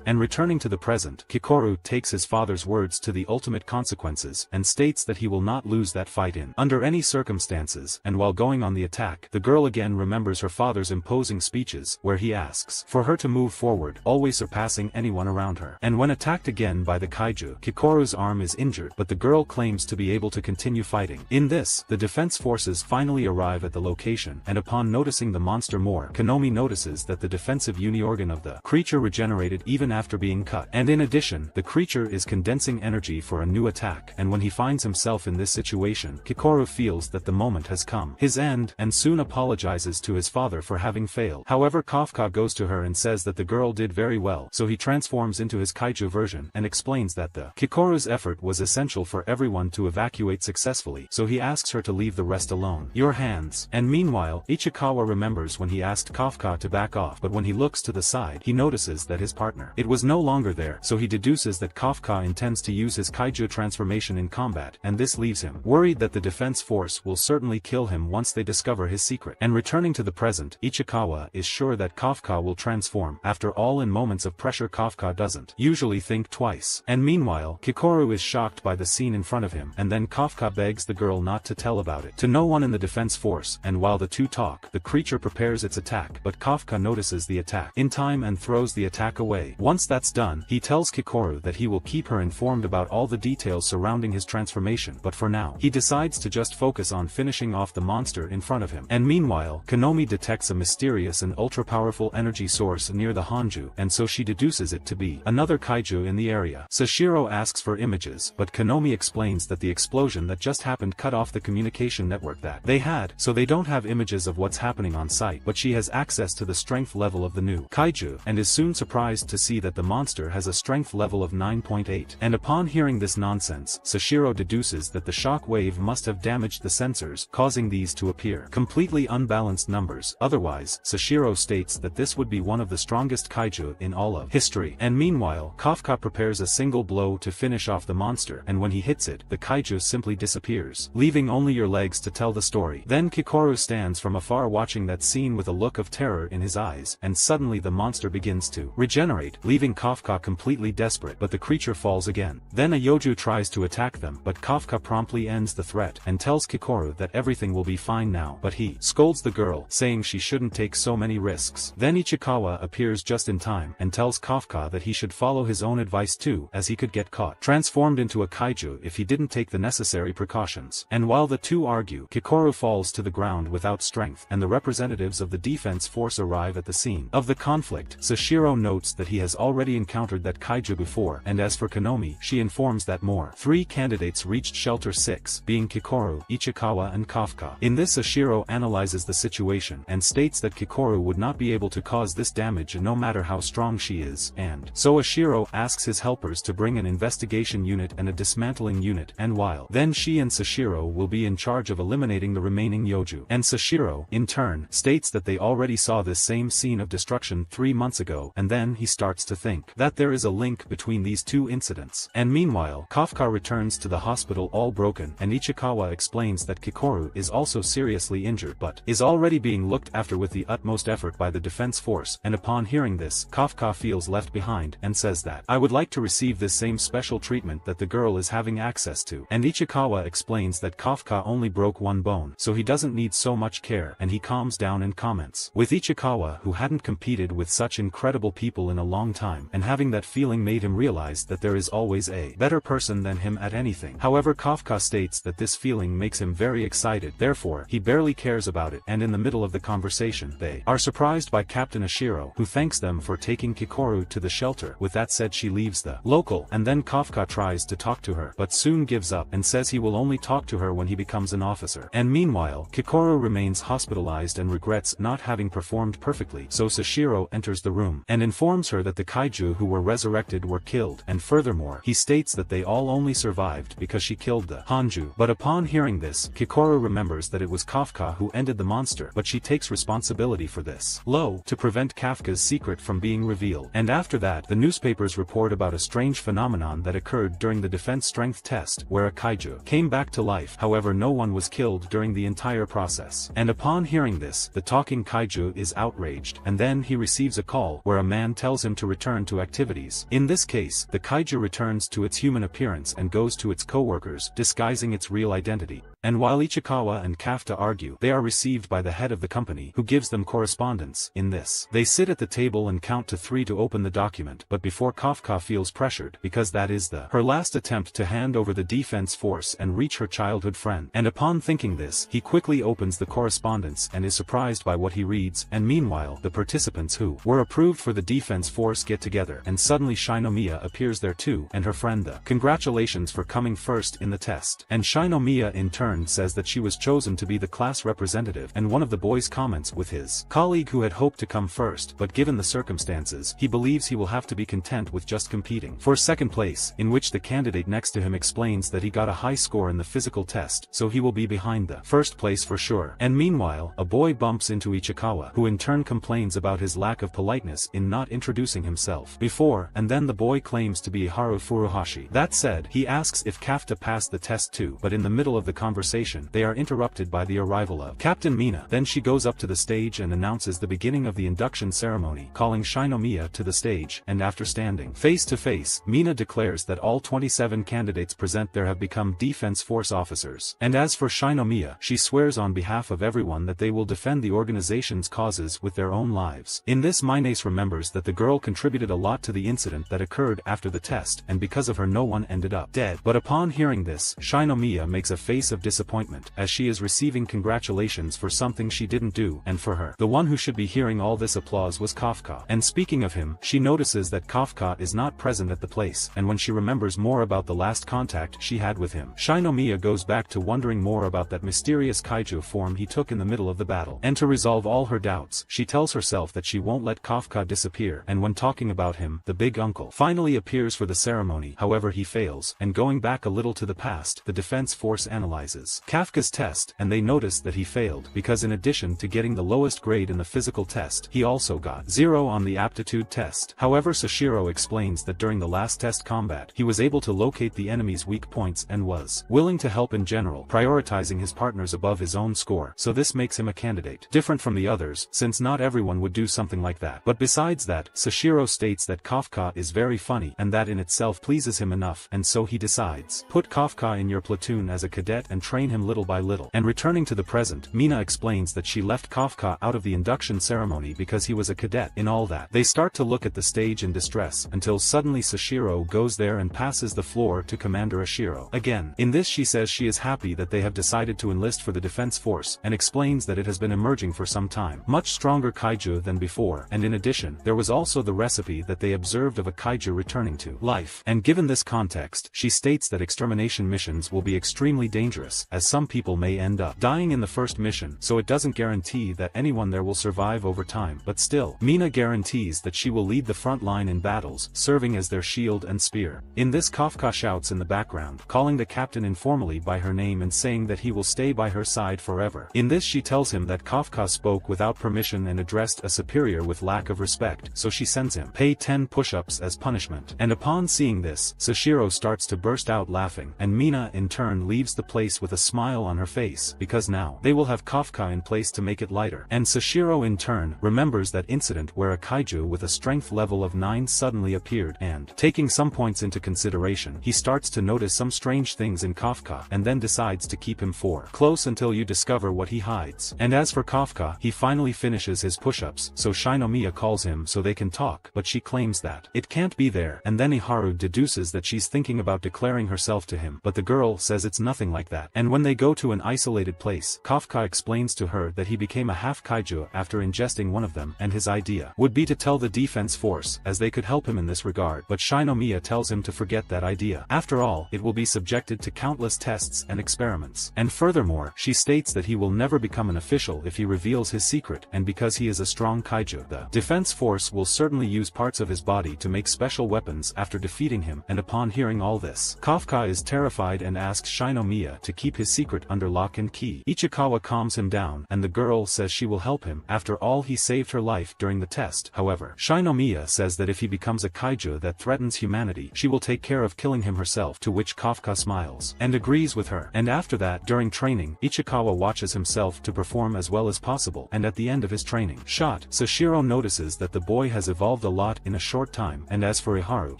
And returning to the present, Kikoru takes his father's words to the ultimate consequences, and states that he will not lose that fight under any circumstances. And while going on the attack, the girl again remembers her father's imposing speeches, where he asks for her to move forward, always surpassing anyone around her. And when attacked again by the kaiju, Kikoru's arm is injured, but the girl claims to be able to continue fighting. In this, the defense forces finally arrive at the location, and upon noticing the monster more, Konomi notices that the defensive uni-organ of the creature regenerated even after being cut. And in addition, the creature is condensing energy for a new attack, and when he finds himself in this situation, Kikoru feels that the moment has come, his end, and soon apologizes to his father for having failed. However, Kafka goes to her and says that the girl did very well, so he transforms into his kaiju version and explains that the Kikoru's effort was essential for everyone to evacuate successfully, so he asks her to leave the rest alone. Your hands. And meanwhile, Ichikawa remembers when he asked Kafka to back off, but when he looks to the side, he notices that his partner was no longer there, so he deduces that Kafka intends to use his kaiju transformation in combat, and this leaves him worried that the defense force will certainly kill him once they discover his secret. And returning to the present, Ichikawa is sure that Kafka will transform. After all, in moments of pressure, Kafka doesn't usually think twice. And meanwhile, Kikoru is shocked by the scene in front of him, and then Kafka begs the girl not to tell about it to no one in the defense force. And while the two talk, the creature prepares its attack, but Kafka notices the attack in time and throws the attack away. Once that's done, he tells Kikoru that he will keep her informed about all the details surrounding his transformation, but for now, he decides to just focus on finishing off the monster in front of him. And meanwhile, Konomi detects a mysterious and ultra-powerful energy source near the Hanju, and so she deduces it to be another kaiju in the area. Sashiro asks for images, but Konomi explains that the explosion that just happened cut off the communication network that they had, so they don't have images of what's happening on site, but she has access to the strength level of the new kaiju, and is soon surprised to see that the monster has a strength level of 9.8. And upon hearing this nonsense, Sashiro deduces that the shock wave must have damaged the sensors, causing these to appear completely unbalanced numbers. Otherwise, Sashiro states that this would be one of the strongest kaiju in all of history. And meanwhile, Kafka prepares a single blow to finish off the monster, and when he hits it, the kaiju simply disappears, leaving only your legs to tell the story. Then Kikoru stands from afar watching that scene with a look of terror in his eyes, and suddenly the monster begins to regenerate, leaving Kafka completely desperate, but the creature falls again. Then a Yoju tries to attack them, but Kafka promptly ends the threat, and tells Kikoru that everything will be fine now, but he scolds the girl, saying she shouldn't take so many risks. Then Ichikawa appears just in time, and tells Kafka that he should follow his own advice too, as he could get caught, transformed into a kaiju if he didn't take the necessary precautions. And while the two argue, Kikoru falls to the ground without strength, and the representatives of the defense force arrive at the scene of the conflict. Sashiro notes that he has already encountered that kaiju before, and as for Konomi, she informs that three candidates reached Shelter 6, being Kikoru, Ichikawa and Kafka. In this, Sashiro analyzes the situation, and states that Kikoru would not be able to cause this damage no matter how strong she is, and so Ashiro asks his helpers to bring an investigation unit and a dismantling unit, and while then she and Sashiro will be in charge of eliminating the remaining Yoju. And Sashiro, in turn, states that they already saw this same scene of destruction 3 months ago, and then he starts to think that there is a link between these two incidents. And meanwhile, Kafka returns to the hospital all broken, and Ichikawa explains that Kikoru is also seriously injured but is already being looked after with the utmost effort by the defense force, and upon hearing this, Kafka feels left behind, and says that, "I would like to receive this same special treatment that the girl is having access to." And Ichikawa explains that Kafka only broke one bone, so he doesn't need so much care, and he calms down and comments with Ichikawa, who hadn't competed with such incredible people in a long time, and having that feeling made him realize that there is always a better person than him at anything. However, Kafka states that this feeling makes him very excited, therefore he barely cares about it, and in the middle of the conversation they are surprised by Captain Ashiro, who thanks them for taking Kikoru to the shelter. With that said, she leaves the local, and then Kafka tries to talk to her, but soon gives up and says he will only talk to her when he becomes an officer. And meanwhile, Kikoru remains hospitalized and regrets not having performed perfectly, so Sashiro enters the room and informs her that the kaiju who were resurrected were killed, and furthermore, he states that they all only survived because she killed the Hanju. But upon hearing this, Kikoru remembers that it was Kafka who ended the monster, but she takes responsibility for this to prevent Kafka's secret from being revealed. And after that, the newspapers report about a strange phenomenon that occurred during the defense strength test, where a kaiju came back to life. However, no one was killed during the entire process. And upon hearing this, the talking kaiju is outraged, and then he receives a call where a man tells him to return to activities. In this case, the kaiju returns to its human appearance and goes to its co-workers, disguising its real identity. And while Ichikawa and Kafka argue, they are received by the head of the company, who gives them correspondence. In this, they sit at the table and count to 3 to open the document, but before Kafka feels pressured, because that is her last attempt to hand over the defense force and reach her childhood friend. And upon thinking this, he quickly opens the correspondence and is surprised by what he reads. And meanwhile, the participants who were approved for the defense force get together, and suddenly Shinomiya appears there too, and her friend congratulations for coming first in the test. And Shinomiya in turn says that she was chosen to be the class representative, and one of the boys comments with his colleague who had hoped to come first, but given the circumstances, he believes he will have to be content with just competing for second place, in which the candidate next to him explains that he got a high score in the physical test, so he will be behind the first place for sure. And meanwhile, a boy bumps into Ichikawa, who in turn complains about his lack of politeness in not introducing himself before, and then the boy claims to be Haru Furuhashi. That said, he asks if Kafka passed the test too, but in the middle of the conversation, they are interrupted by the arrival of Captain Mina. Then she goes up to the stage and announces the beginning of the induction ceremony, calling Shinomiya to the stage, and after standing face to face, Mina declares that all 27 candidates present there have become defense force officers. And as for Shinomiya, she swears on behalf of everyone that they will defend the organization's causes with their own lives. In this, Minace remembers that the girl contributed a lot to the incident that occurred after the test, and because of her no one ended up dead. But upon hearing this, Shinomiya makes a face of disappointment, as she is receiving congratulations for something she didn't do, and for her, the one who should be hearing all this applause was Kafka. And speaking of him, she notices that Kafka is not present at the place, and when she remembers more about the last contact she had with him, Shinomiya goes back to wondering more about that mysterious kaiju form he took in the middle of the battle. And to resolve all her doubts, she tells herself that she won't let Kafka disappear, and when talking about him, the big uncle finally appears for the ceremony. However, he fails, and going back a little to the past, the defense force analyzes summarizes Kafka's test, and they notice that he failed because in addition to getting the lowest grade in the physical test, he also got 0 on the aptitude test. However, Sashiro explains that during the last test combat, he was able to locate the enemy's weak points and was willing to help in general, prioritizing his partners above his own score, so this makes him a candidate different from the others, since not everyone would do something like that. But besides that, Sashiro states that Kafka is very funny, and that in itself pleases him enough, and so he decides, put Kafka in your platoon as a cadet and train him little by little. And returning to the present, Mina explains that she left Kafka out of the induction ceremony because he was a cadet. In all that, they start to look at the stage in distress, until suddenly Sashiro goes there and passes the floor to Commander Ashiro. Again, in this she says she is happy that they have decided to enlist for the defense force, and explains that it has been emerging for some time, much stronger kaiju than before, and in addition, there was also the recipe that they observed of a kaiju returning to life. And given this context, she states that extermination missions will be extremely dangerous, as some people may end up dying in the first mission, so it doesn't guarantee that anyone there will survive over time, but still, Mina guarantees that she will lead the front line in battles, serving as their shield and spear. In this, Kafka shouts in the background, calling the captain informally by her name and saying that he will stay by her side forever. In this she tells him that Kafka spoke without permission and addressed a superior with lack of respect, so she sends him pay 10 push-ups as punishment. And upon seeing this, Sashiro starts to burst out laughing, and Mina in turn leaves the place with a smile on her face, because now they will have Kafka in place to make it lighter. And Sashiro in turn remembers that incident where a kaiju with a strength level of 9 suddenly appeared, and taking some points into consideration, he starts to notice some strange things in Kafka, and then decides to keep him close until you discover what he hides. And as for Kafka, he finally finishes his push-ups, so Shinomiya calls him so they can talk, but she claims that it can't be there, and then Iharu deduces that she's thinking about declaring herself to him, but the girl says it's nothing like that. And when they go to an isolated place, Kafka explains to her that he became a half kaiju after ingesting one of them, and his idea would be to tell the defense force, as they could help him in this regard, but Shinomiya tells him to forget that idea. After all, it will be subjected to countless tests and experiments. And furthermore, she states that he will never become an official if he reveals his secret, and because he is a strong kaiju, the defense force will certainly use parts of his body to make special weapons after defeating him. And upon hearing all this, Kafka is terrified and asks Shinomiya to keep his secret under lock and key. Ichikawa calms him down, and the girl says she will help him. After all, he saved her life during the test. However, Shinomiya says that if he becomes a kaiju that threatens humanity, she will take care of killing him herself, to which Kafka smiles and agrees with her. And after that, during training, Ichikawa watches himself to perform as well as possible, and at the end of his training shot, Sashiro notices that the boy has evolved a lot in a short time, and as for Iharu,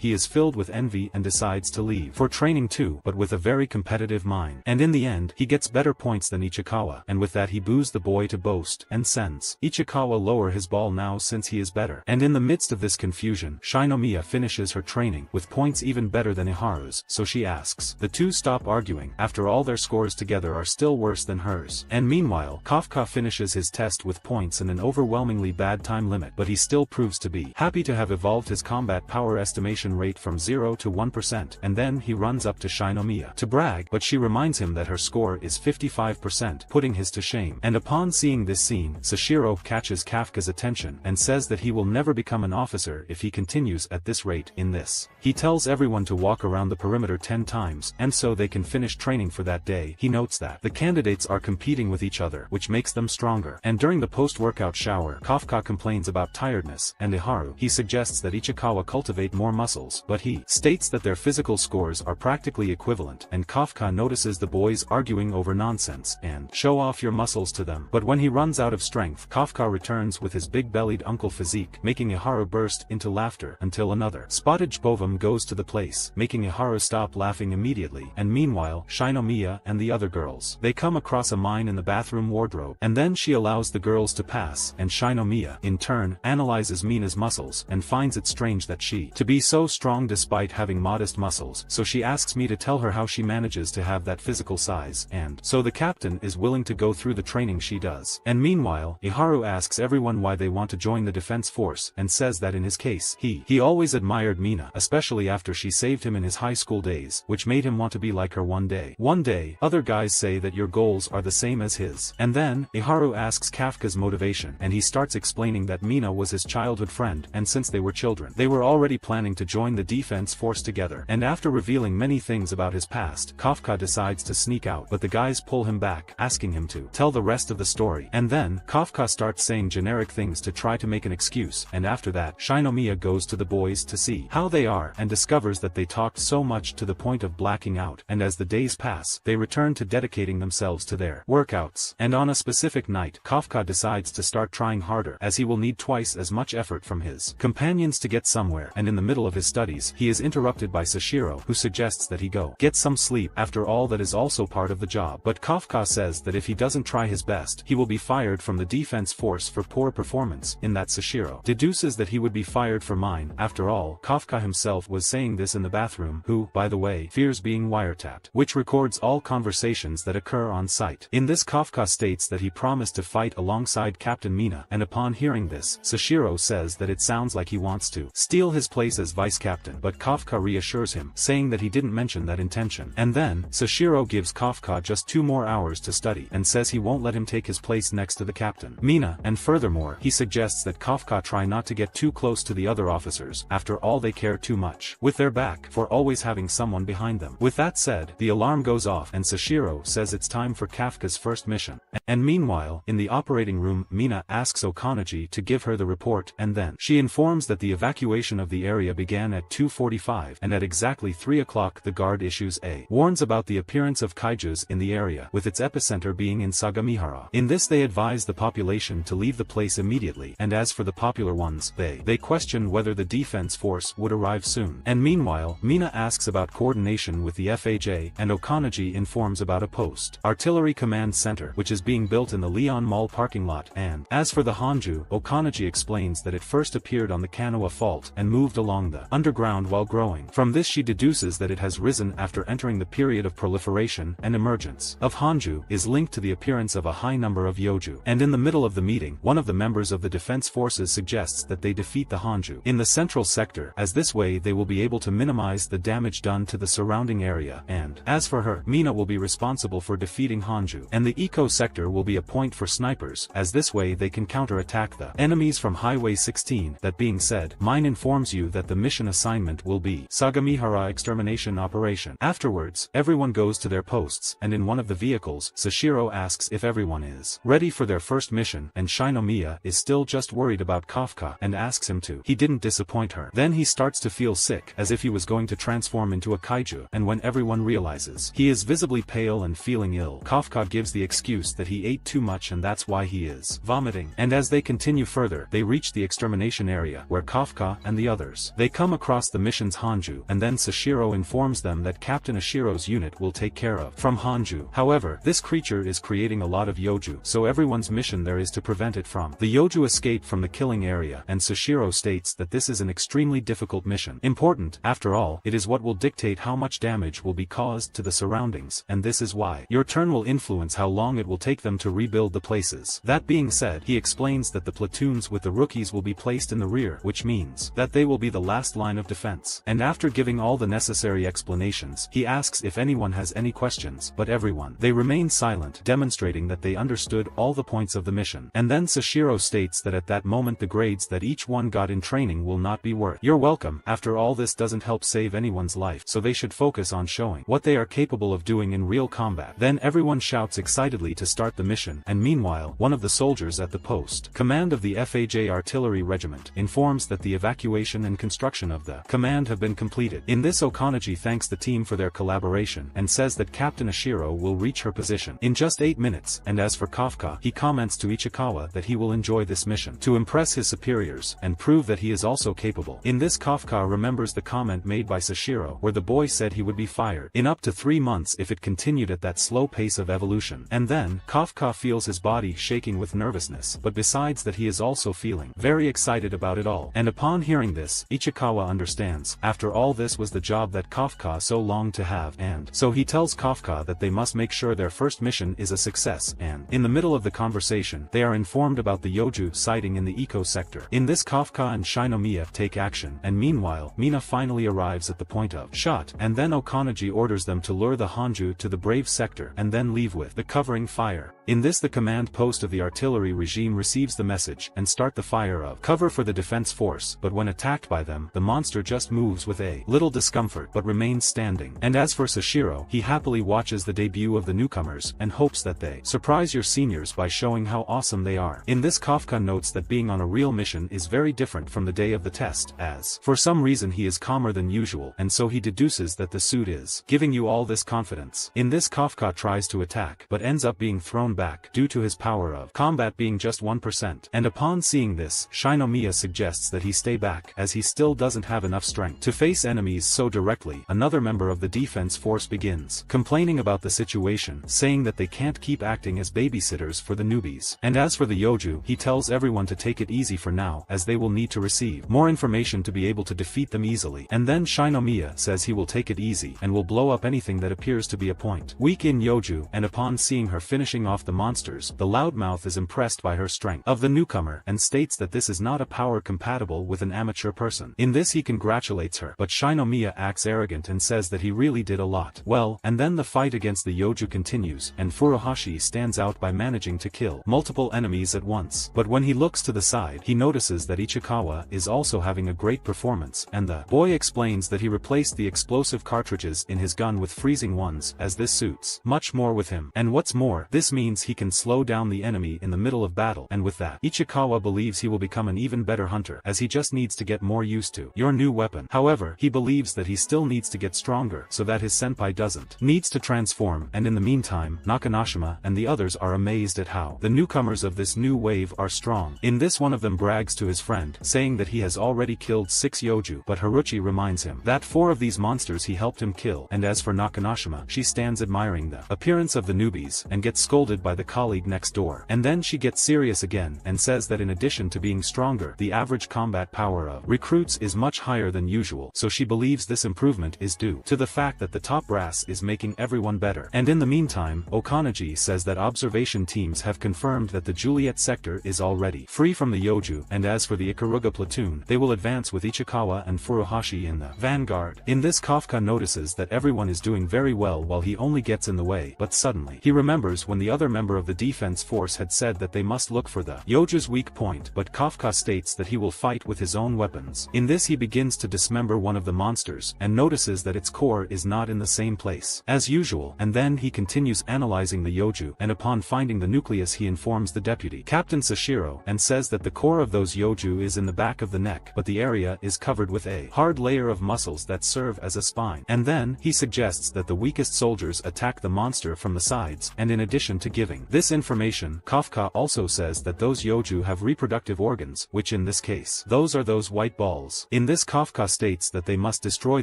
he is filled with envy and decides to leave for training too, but with a very competitive mind. And in the end, he gets better points than Ichikawa, and with that he boos the boy to boast, and sends Ichikawa lower his ball now since he is better. And in the midst of this confusion, Shinomiya finishes her training with points even better than Iharu's, so she asks the two stop arguing, after all their scores together are still worse than hers. And meanwhile, Kafka finishes his test with points and an overwhelmingly bad time limit, but he still proves to be happy to have evolved his combat power estimation rate from 0 to 1%, and then he runs up to Shinomiya to brag, but she reminds him that her score is 55%, putting his to shame. And upon seeing this scene, Sashiro catches Kafka's attention and says that he will never become an officer if he continues at this rate. In this, he tells everyone to walk around the perimeter 10 times, and so they can finish training for that day. He notes that the candidates are competing with each other, which makes them stronger. And during the post-workout shower, Kafka complains about tiredness, and Iharu, he suggests that Ichikawa cultivate more muscles, but he states that their physical scores are practically equivalent, and Kafka notices the boys arguing over nonsense, and show off your muscles to them. But when he runs out of strength, Kafka returns with his big-bellied uncle physique, making Iharu burst into laughter, until another spotted Jpovum goes to the place, making Iharu stop laughing immediately. And meanwhile, Shinomiya and the other girls, they come across a mine in the bathroom wardrobe, and then she allows the girls to pass, and Shinomiya, in turn, analyzes Mina's muscles, and finds it strange that she to be so strong despite having modest muscles, so she asks me to tell her how she manages to have that physical size, and so the captain is willing to go through the training she does. And meanwhile, Iharu asks everyone why they want to join the defense force, and says that in his case, he always admired Mina, especially after she saved him in his high school days, which made him want to be like her one day. One day, other guys say that your goals are the same as his. And then, Iharu asks Kafka's motivation, and he starts explaining that Mina was his childhood friend, and since they were children, they were already planning to join the defense force together. And after revealing many things about his past, Kafka decides to sneak out, but the guys pull him back, asking him to tell the rest of the story. And then, Kafka starts saying generic things to try to make an excuse, and after that, Shinomiya goes to the boys to see how they are and discovers that they talked so much to the point of blacking out, and as the days pass, they return to dedicating themselves to their workouts. And on a specific night, Kafka decides to start trying harder, as he will need twice as much effort from his companions to get somewhere, and in the middle of his studies, he is interrupted by Sashiro, who suggests that he go get some sleep. After all, that is also part of the job, but Kafka says that if he doesn't try his best, he will be fired from the defense force for poor performance. In that, Sashiro deduces that he would be fired for mine. After all, Kafka himself was saying this in the bathroom, who, by the way, fears being wiretapped, which records all conversations that occur on site. In this, Kafka states that he promised to fight alongside Captain Mina, and upon hearing this, Sashiro says that it sounds like he wants to steal his place as vice captain, but Kafka reassures him, saying that he didn't mention that intention. And then, Sashiro gives Kafka just 2 more hours to study, and says he won't let him take his place next to the captain, Mina, and furthermore, he suggests that Kafka try not to get too close to the other officers. After all, they care too much with their back for always having someone behind them. With that said, the alarm goes off, and Sashiro says it's time for Kafka's first mission. And meanwhile, in the operating room, Mina asks Okanaji to give her the report, and then she informs that the evacuation of the area began at 2:45, and at exactly 3 o'clock the guard issues a warns about the appearance of kaijus in the area, with its epicenter being in Sagamihara. In this, they advise the population to leave the place immediately, and as for the popular ones, they question whether the defense force would arrive soon. And meanwhile, Mina asks about coordination with the FAJ, and Okanaji informs about a post-artillery command center which is being built in the Leon Mall parking lot. And as for the Hanju, Okanaji explains that it first appeared on the Kanoa Fault and moved along the underground while growing. From this, she deduces that it has risen after entering the period of proliferation, and emergence of Hanju is linked to the appearance of a high number of Yoju. And in the middle of the meeting, one of the members of the defense forces suggests that they defeat the Hanju in the central sector, as this way they will be able to minimize the damage done to the surrounding area. And as for her, Mina will be responsible for defeating Hanju, and the eco sector will be a point for snipers, as this way they can counterattack the enemies from Highway 16. That being said, Mine informs you that the mission assignment will be Sagamihara extermination operation. Afterwards, everyone goes to their posts, and in one of the vehicles, Sashiro asks if everyone is ready for their first mission, and Shinomiya is still just worried about Kafka and asks him to. He didn't disappoint her. Then he starts to feel sick, as if he was going to transform into a kaiju, and when everyone realizes he is visibly pale and feeling ill, Kafka gives the excuse that he ate too much and that's why he is vomiting. And as they continue further, they reach the extermination area, where Kafka and the others, they come across the mission's Hanju, and then Sashiro informs them that Captain Ashiro's unit will take care of from Hanju. However, this creature is creating a lot of Yoju, so everyone's mission there is to prevent it from the Yoju escape from the killing area, and Sashiro states that this is an extremely difficult mission. Important, after all, it is what will dictate how much damage will be caused to the surroundings, and this is why your turn will influence how long it will take them to rebuild the places. That being said, he explains that the platoons with the rookies will be placed in the rear, which means that they will be the last line of defense. And after giving all the necessary explanations, he asks if anyone has any questions, but everyone, they remain silent, demonstrating that they understood all the points of the mission. And then Sashiro states that at that moment the grades that each one got in training will not be worth "You're welcome." After all, this doesn't help save anyone's life, so they should focus on showing what they are capable of doing in real combat. Then everyone shouts excitedly to start the mission, and meanwhile, one of the soldiers at the post command of the FAJ artillery regiment informs that the evacuation and construction of the command have been completed. In this, Okanaji thanks the team for their collaboration, and says that Captain Ashiro will reach her position in just 8 minutes, and as for Kafka, he comments to Ichikawa that he will enjoy this mission to impress his superiors, and prove that he is also capable. In this, Kafka remembers the comment made by Sashiro, where the boy said he would be fired in up to 3 months if it continued at that slow pace of evolution. And then, Kafka feels his body shaking with nervousness, but besides that he is also feeling very excited about it all. And upon hearing this, Ichikawa understands, after all, this was the job that Kafka so longed to have, and so he tells Kafka that they must make sure their first mission is a success. And in the middle of the conversation, they are informed about the Yoju sighting in the eco sector. In this, Kafka and Shinomiya take action, and meanwhile, Mina finally arrives at the point of shot, and then Okanaji orders them to lure the Hanju to the Brave sector and then leave with the covering fire. In this the command post of the artillery regime receives the message and start the fire of cover for the defense force, but when attacked by them, the monster just moves with a little discomfort but remains standing. And as for Sashiro, he happily watches the debut of the newcomers and hopes that they surprise your seniors by showing how awesome they are. In this Kafka notes that being on a real mission is very different from the day of the test, as for some reason he is calmer than usual, and so he deduces that the suit is giving you all this confidence. In this Kafka tries to attack but ends up being thrown back due to his power of combat being just 1%, and upon seeing this, Shinomiya suggests that he stay back as he still doesn't have enough strength to face enemies so directly. Another member of the defense force begins complaining about the situation, saying that they can't keep acting as babysitters for the newbies. And as for the Yoju, he tells everyone to take it easy for now as they will need to receive more information to be able to defeat them easily. And then Shinomiya says he will take it easy and will blow up anything that appears to be a point weak in Yoju, and upon seeing her finishing off the monsters, the loudmouth is impressed by her strength of the newcomer and states that this is not a power compatible with an amateur person. In this he congratulates her, but Shinomiya acts arrogant and says that he really did a lot well, and then the fight against the Yoju continues, and Furuhashi stands out by managing to kill multiple enemies at once. But when he looks to the side, he notices that Ichikawa is also having a great performance, and the boy explains that he replaced the explosive cartridges in his gun with freezing ones, as this suits much more with him. And what's more, this means he can slow down the enemy in the middle of battle, and with that, Ichikawa believes he will become an even better hunter, as he just needs to get more used to your new weapon. However, he believes that he still needs to get stronger so that his senpai doesn't needs to transform, and in the meantime, Nakanoshima and the others are amazed at how the newcomers of this new wave are strong. In this one of them brags to his friend, saying that he has already killed 6 Yoju, but Haruchi reminds him that 4 of these monsters he helped him kill. And as for Nakanoshima, she stands admiring the appearance of the newbies and gets scolded by the colleague next door. And then she gets serious again and says that in addition to being stronger, the average combat power of recruits is much higher than usual, so she believes this improvement is due to the fact that the top brass is making everyone better. And in the meantime, Okanaji says that observation teams have confirmed that the Juliet sector is already free from the Yoju, and as for the Ikaruga platoon, they will advance with Ichikawa and Furuhashi in the vanguard. In this Kafka notices that everyone is doing very well while he only gets in the way, but suddenly he remembers when the other member of the defense force had said that they must look for the Yoju's weak point, but Kafka states that he will fight with his own weapons. In this he begins to dismember one of the monsters, and notices that its core is not in the same place as usual, and then he continues analyzing the Yoju, and upon finding the nucleus he informs the deputy Captain Sashiro, and says that the core of those Yoju is in the back of the neck, but the area is covered with a hard layer of muscles that serve as a spine. And then he suggests that the weakest soldiers attack the monster from the sides, and in addition to giving this information, Kafka also says that those Yoju have reproductive organs, which in this case, those are those white balls. In this Kafka states that they must destroy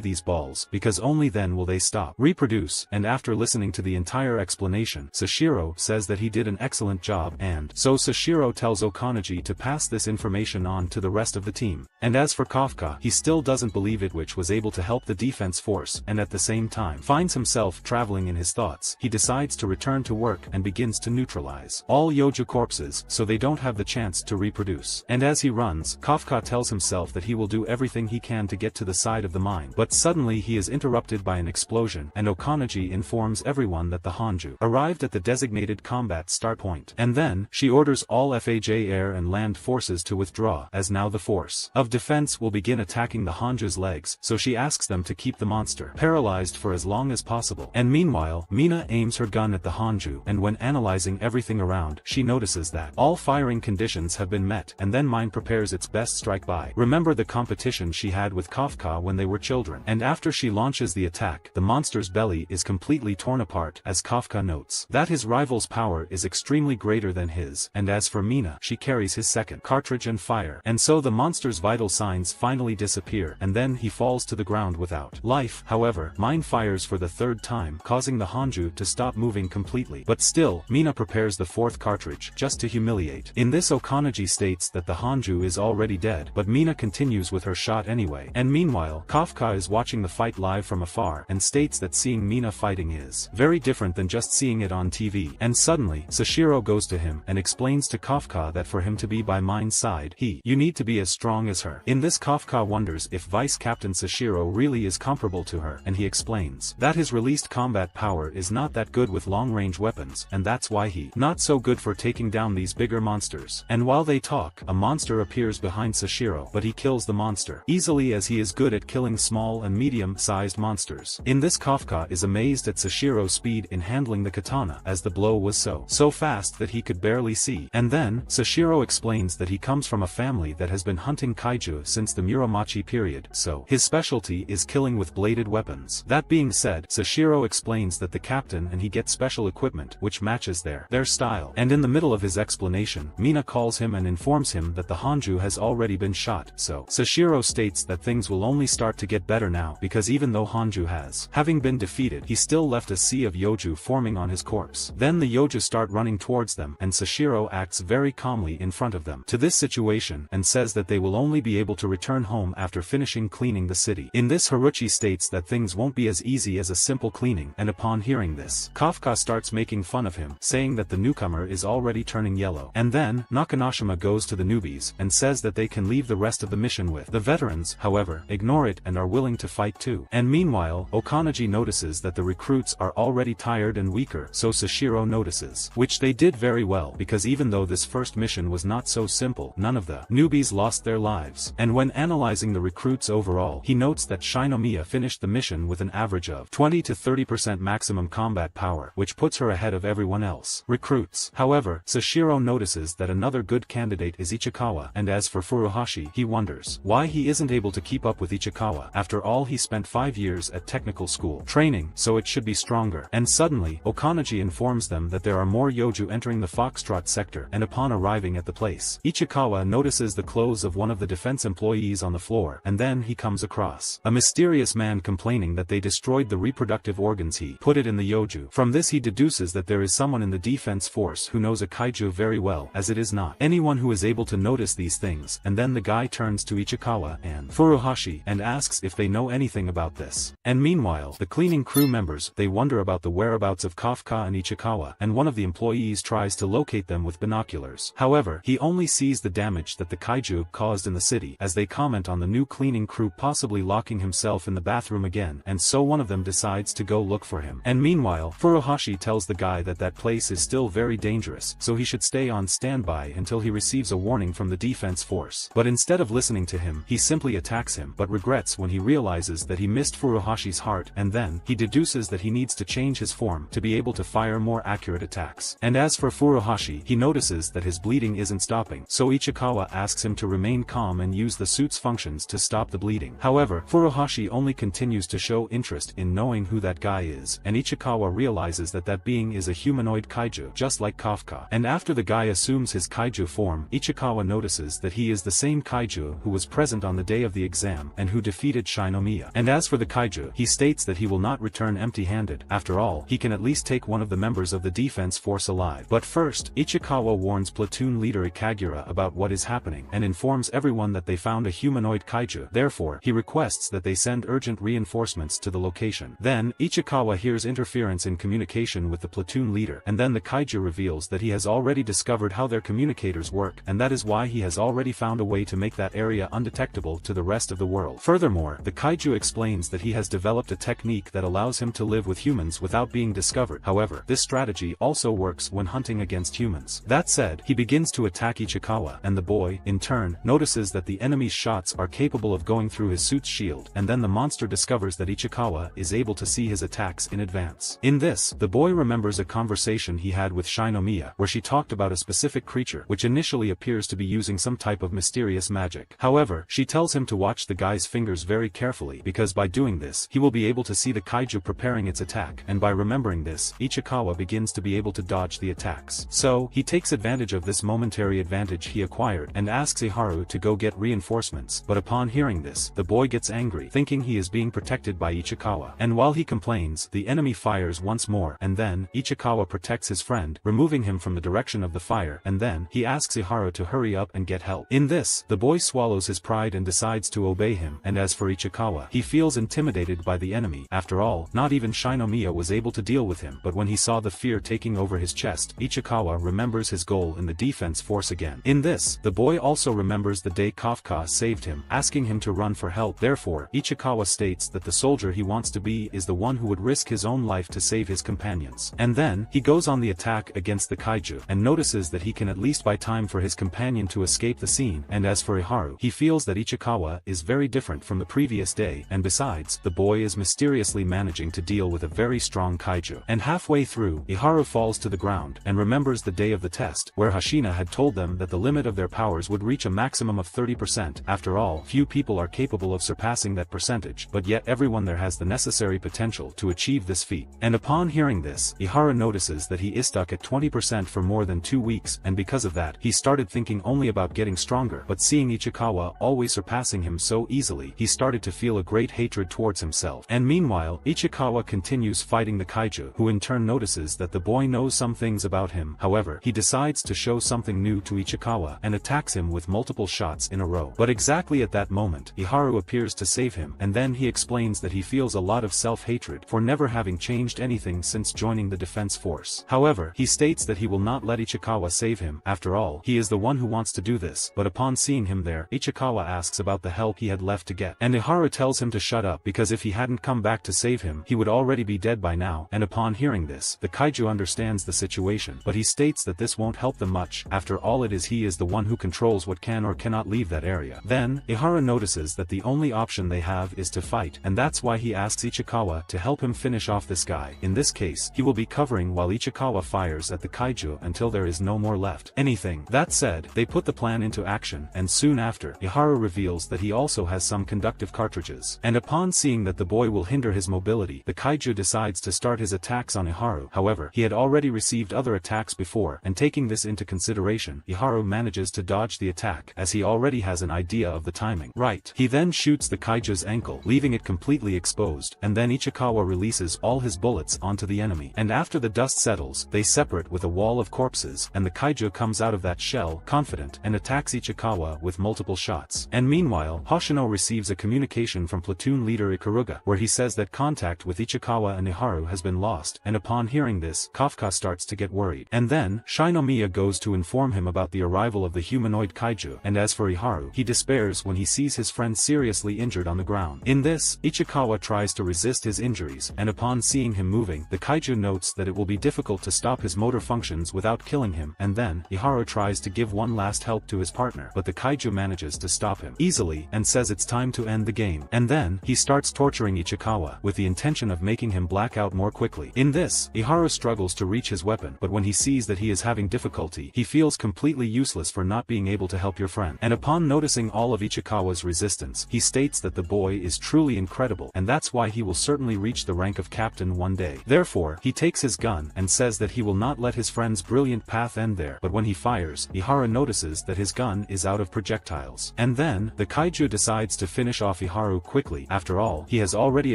these balls, because only then will they stop reproduce, and after listening to the entire explanation, Sashiro says that he did an excellent job, and so Sashiro tells Okanaji to pass this information on to the rest of the team. And as for Kafka, he still doesn't believe it, which was able to help the defense force, and at the same time finds himself traveling in his thoughts. He decides to return to work and begins to neutralize all Yoju corpses so they don't have the chance to reproduce. And as he runs, Kafka tells himself that he will do everything he can to get to the side of the mine, but suddenly he is interrupted by an explosion, and Okanaji informs everyone that the Hanju arrived at the designated combat start point. And then, she orders all FAJ air and land forces to withdraw, as now the force of defense will begin attacking the Hanju's legs, so she asks them to keep the monster paralyzed for as long as possible. And meanwhile, Mina aims her gun at the Hanju, and when analyzing everything around, she notices that all firing conditions have been met, and then Mine prepares its best strike by remember the competition she had with Kafka when they were children. And after she launches the attack, the monster's belly is completely torn apart, as Kafka notes that his rival's power is extremely greater than his, and as for Mina, she carries his second cartridge and fire, and so the monster's vital signs finally disappear, and then he falls to the ground without life. However, Mine fires for the 3rd time, causing the Hanju to stop moving completely, but still, Mina prepares the 4th cartridge, just to humiliate. In this Okanaji states that the Hanju is already dead, but Mina continues with her shot anyway. And meanwhile, Kafka is watching the fight live from afar, and states that seeing Mina fighting is very different than just seeing it on TV. And suddenly, Sashiro goes to him, and explains to Kafka that for him to be by Mine's side, you need to be as strong as her. In this Kafka wonders if Vice Captain Sashiro really is comparable to her, and he explains that his released combat power is not that good with long-range weapons, and that's why he not so good for taking down these bigger monsters. And while they talk, a monster appears behind Sashiro, but he kills the monster easily as he is good at killing small and medium-sized monsters. In this, Kafka is amazed at Sashiro's speed in handling the katana, as the blow was so fast that he could barely see. And then, Sashiro explains that he comes from a family that has been hunting kaiju since the Muromachi period, so his specialty is killing with bladed weapons. That being said, Sashiro explains that the captain and he get special equipment which matches their style. And in the middle of his explanation, Mina calls him and informs him that the Hanju has already been shot, so Sashiro states that things will only start to get better now, because even though Hanju has having been defeated, he still left a sea of Yoju forming on his corpse. Then the Yoju start running towards them, and Sashiro acts very calmly in front of them to this situation and says that they will only be able to return home after finishing cleaning the city. In this, Haruchi states that things won't be as easy as a simple cleaning, and upon hearing this, Kafka starts making fun of him, saying that the newcomer is already turning yellow. And then, Nakanashima goes to the newbies and says that they can leave the rest of the mission with the veterans, however, ignore it and are willing to fight too. And meanwhile, Okanaji notices that the recruits are already tired and weaker, so Sashiro notices, which they did very well, because even though this first mission was not so simple, none of the newbies lost their lives. And when analyzing the recruits overall, he notes that Shinomiya finished the mission with an average of 20 to 30% maximum combat power, which puts her ahead of everyone else. Recruits. However, Sashiro notices that another good candidate is Ichikawa, and as for Furuhashi, he wonders why he isn't able to keep up with Ichikawa. After all, he spent 5 years at technical school training, so it should be stronger. And suddenly, Okanaji informs them that there are more Yoju entering the Foxtrot sector, and upon arriving at the place, Ichikawa notices the clothes of one of the defense employees on the floor, and then he comes across a mysterious man complaining that they destroyed the reproductive organs he put it in the Yoju. From this he deduces that there is someone in the defense force who knows a kaiju very well, as it is not anyone who is able to notice these things. And then the guy turns to Ichikawa and Furuhashi and asks if they know anything about this. And meanwhile, the cleaning crew members, they wonder about the whereabouts of Kafka and Ichikawa, and one of the employees tries to locate them with binoculars. However, he only sees the damage that the kaiju caused in the city, as they comment on the new cleaning crew possibly locking himself in the bathroom again, and so one of them decides to go look for him. And meanwhile, Furuhashi tells the guy that that place is still very dangerous, so he should stay on standby until he receives a warning from the defense force. But instead of listening to him, he simply attacks him, but regrets when he realizes that he missed Furuhashi's heart, and then he deduces that he needs to change his form to be able to fire more accurate attacks. And as for Furuhashi, he notices that his bleeding isn't stopping, so Ichikawa asks him to remain calm and use the suit's functions to stop the bleeding. However, Furuhashi only continues to show interest in knowing who that guy is, and Ichikawa realizes that that being is a humanoid kaiju, just like Kafka. And after the guy assumes his kaiju form, Ichikawa notices that he is the same kaiju who was present on the day of the exam and who defeated Shinomiya. And as for the kaiju, he states that he will not return empty-handed. After all, he can at least take one of the members of the defense force alive. But first, Ichikawa warns platoon leader Ikagura about what is happening and informs everyone that they found a humanoid kaiju. Therefore, he requests that they send urgent reinforcements to the location. Then, Ichikawa hears interference in communication with the platoon leader, and then the kaiju reveals that he has already discovered how their communicators work, and that is why he has already found a way to make that area undetectable to the rest of the world. Furthermore, the kaiju explains that he has developed a technique that allows him to live with humans without being discovered. However, this strategy also works when hunting against humans. That said, he begins to attack Ichikawa, and the boy, in turn, notices that the enemy's shots are capable of going through his suit's shield, and then the monster discovers that Ichikawa is able to see his attacks in advance. In this, the boy remembers a conversation he had with Shinomiya, where she talked about a specific creature which initially appears to be using some type of mysterious magic. However, she tells him to watch the guy's fingers very carefully, because by doing this, he will be able to see the kaiju preparing its attack, and by remembering this, Ichikawa begins to be able to dodge the attacks. So, he takes advantage of this momentary advantage he acquired, and asks Iharu to go get reinforcements, but upon hearing this, the boy gets angry, thinking he is being protected by Ichikawa. And while he complains, the enemy fires once more, and then, Ichikawa protects his friend, removing him from the direction of the fire, and then, he asks Iharu to hurry up and get help. In this, the boy swallows his pride and decides to obey him, and as for Ichikawa, he feels intimidated by the enemy. After all, not even Shinomiya was able to deal with him, but when he saw the fear taking over his chest, Ichikawa remembers his goal in the defense force again. In this, the boy also remembers the day Kafka saved him, asking him to run for help. Therefore, Ichikawa states that the soldier he wants to be is the one who would risk his own life to save his companions. And then, he goes on the attack against the kaiju, and notices that he can at least buy time for his companion to escape the scene, and as for Iharu, he feels that Ichikawa is very different from the previous day, and besides, the boy is mysteriously managing to deal with a very strong kaiju. And halfway through, Iharu falls to the ground, and remembers the day of the test, where Hashina had told them that the limit of their powers would reach a maximum of 30%. After all, few people are capable of surpassing that percentage, but yet everyone there has the necessary potential to achieve this feat. And upon hearing this, Iharu notices that he is stuck at 20% for more than 2 weeks, and because of that, he started thinking only about getting stronger, but seeing Ichikawa always surpassing him so easily, he started to feel a great hatred towards himself. And meanwhile, Ichikawa continues fighting the kaiju, who in turn notices that the boy knows some things about him. However, he decides to show something new to Ichikawa, and attacks him with multiple shots in a row. But exactly at that moment, Iharu appears to save him, and then he explains that he feels a lot of self-hatred for never having changed anything since joining the defense force. However, he states that he will not let Ichikawa save him. After all, he is the one who wants to do this, but upon seeing him there, Ichikawa asks about the help he had left to get, and Iharu tells him to shut up because if he hadn't come back to save him, he would already be dead by now. And upon hearing this, the kaiju understands the situation, but he states that this won't help them much. After all, he is the one who controls what can or cannot leave that area. Then, Iharu notices that the only option they have is to fight, and that's why he asks Ichikawa to help him finish off this guy. In this case, he will be covering while Ichikawa fires at the kaiju until there is no more left. Anything. That said, they put the plan into action, and soon after, Iharu reveals that he also has some conductive cartridges. And upon seeing that the boy will hinder his mobility, the kaiju decides to start his attacks on Iharu. However, he had already received other attacks before, and taking this into consideration, Iharu manages to dodge the attack, as he already has an idea of the timing. Right. He then shoots the kaiju's ankle, leaving it completely exposed, and then Ichikawa releases all his bullets onto the enemy. And after the dust settles, they separate with a wall of corpses, and the kaiju comes out of that shell, confident, and attacks Ichikawa with multiple shots. And meanwhile, Hoshino receives a communication from platoon leader Ikaruga, where he says that contact with Ichikawa and Iharu has been lost, and upon hearing this, Kafka starts to get worried. And then, Shinomiya goes to inform him about the arrival of the humanoid kaiju, and as for Iharu, he despairs when he sees his friend seriously injured on the ground. In this, Ichikawa tries to resist his injuries, and upon seeing him moving, the kaiju notes that it will be difficult to stop his motor functions without killing him, and then, Iharu tries to give one last help to his partner, but the kaiju manages to stop him easily, and says it's time to end the game. And then, he starts torturing Ichikawa, with the intention of making him black out more quickly. In this, Iharu struggles to reach his weapon, but when he sees that he is having difficulty, he feels completely useless for not being able to help your friend. And upon noticing all of Ichikawa's resistance, he states that the boy is truly incredible, and that's why he will certainly reach the rank of captain one day. Therefore, he takes his gun, and says that he will not let his friend's brilliant path end there, but when he fires, Iharu notices that his gun is out of projectiles. And then, the kaiju decides to finish off Iharu quickly. After all, he has already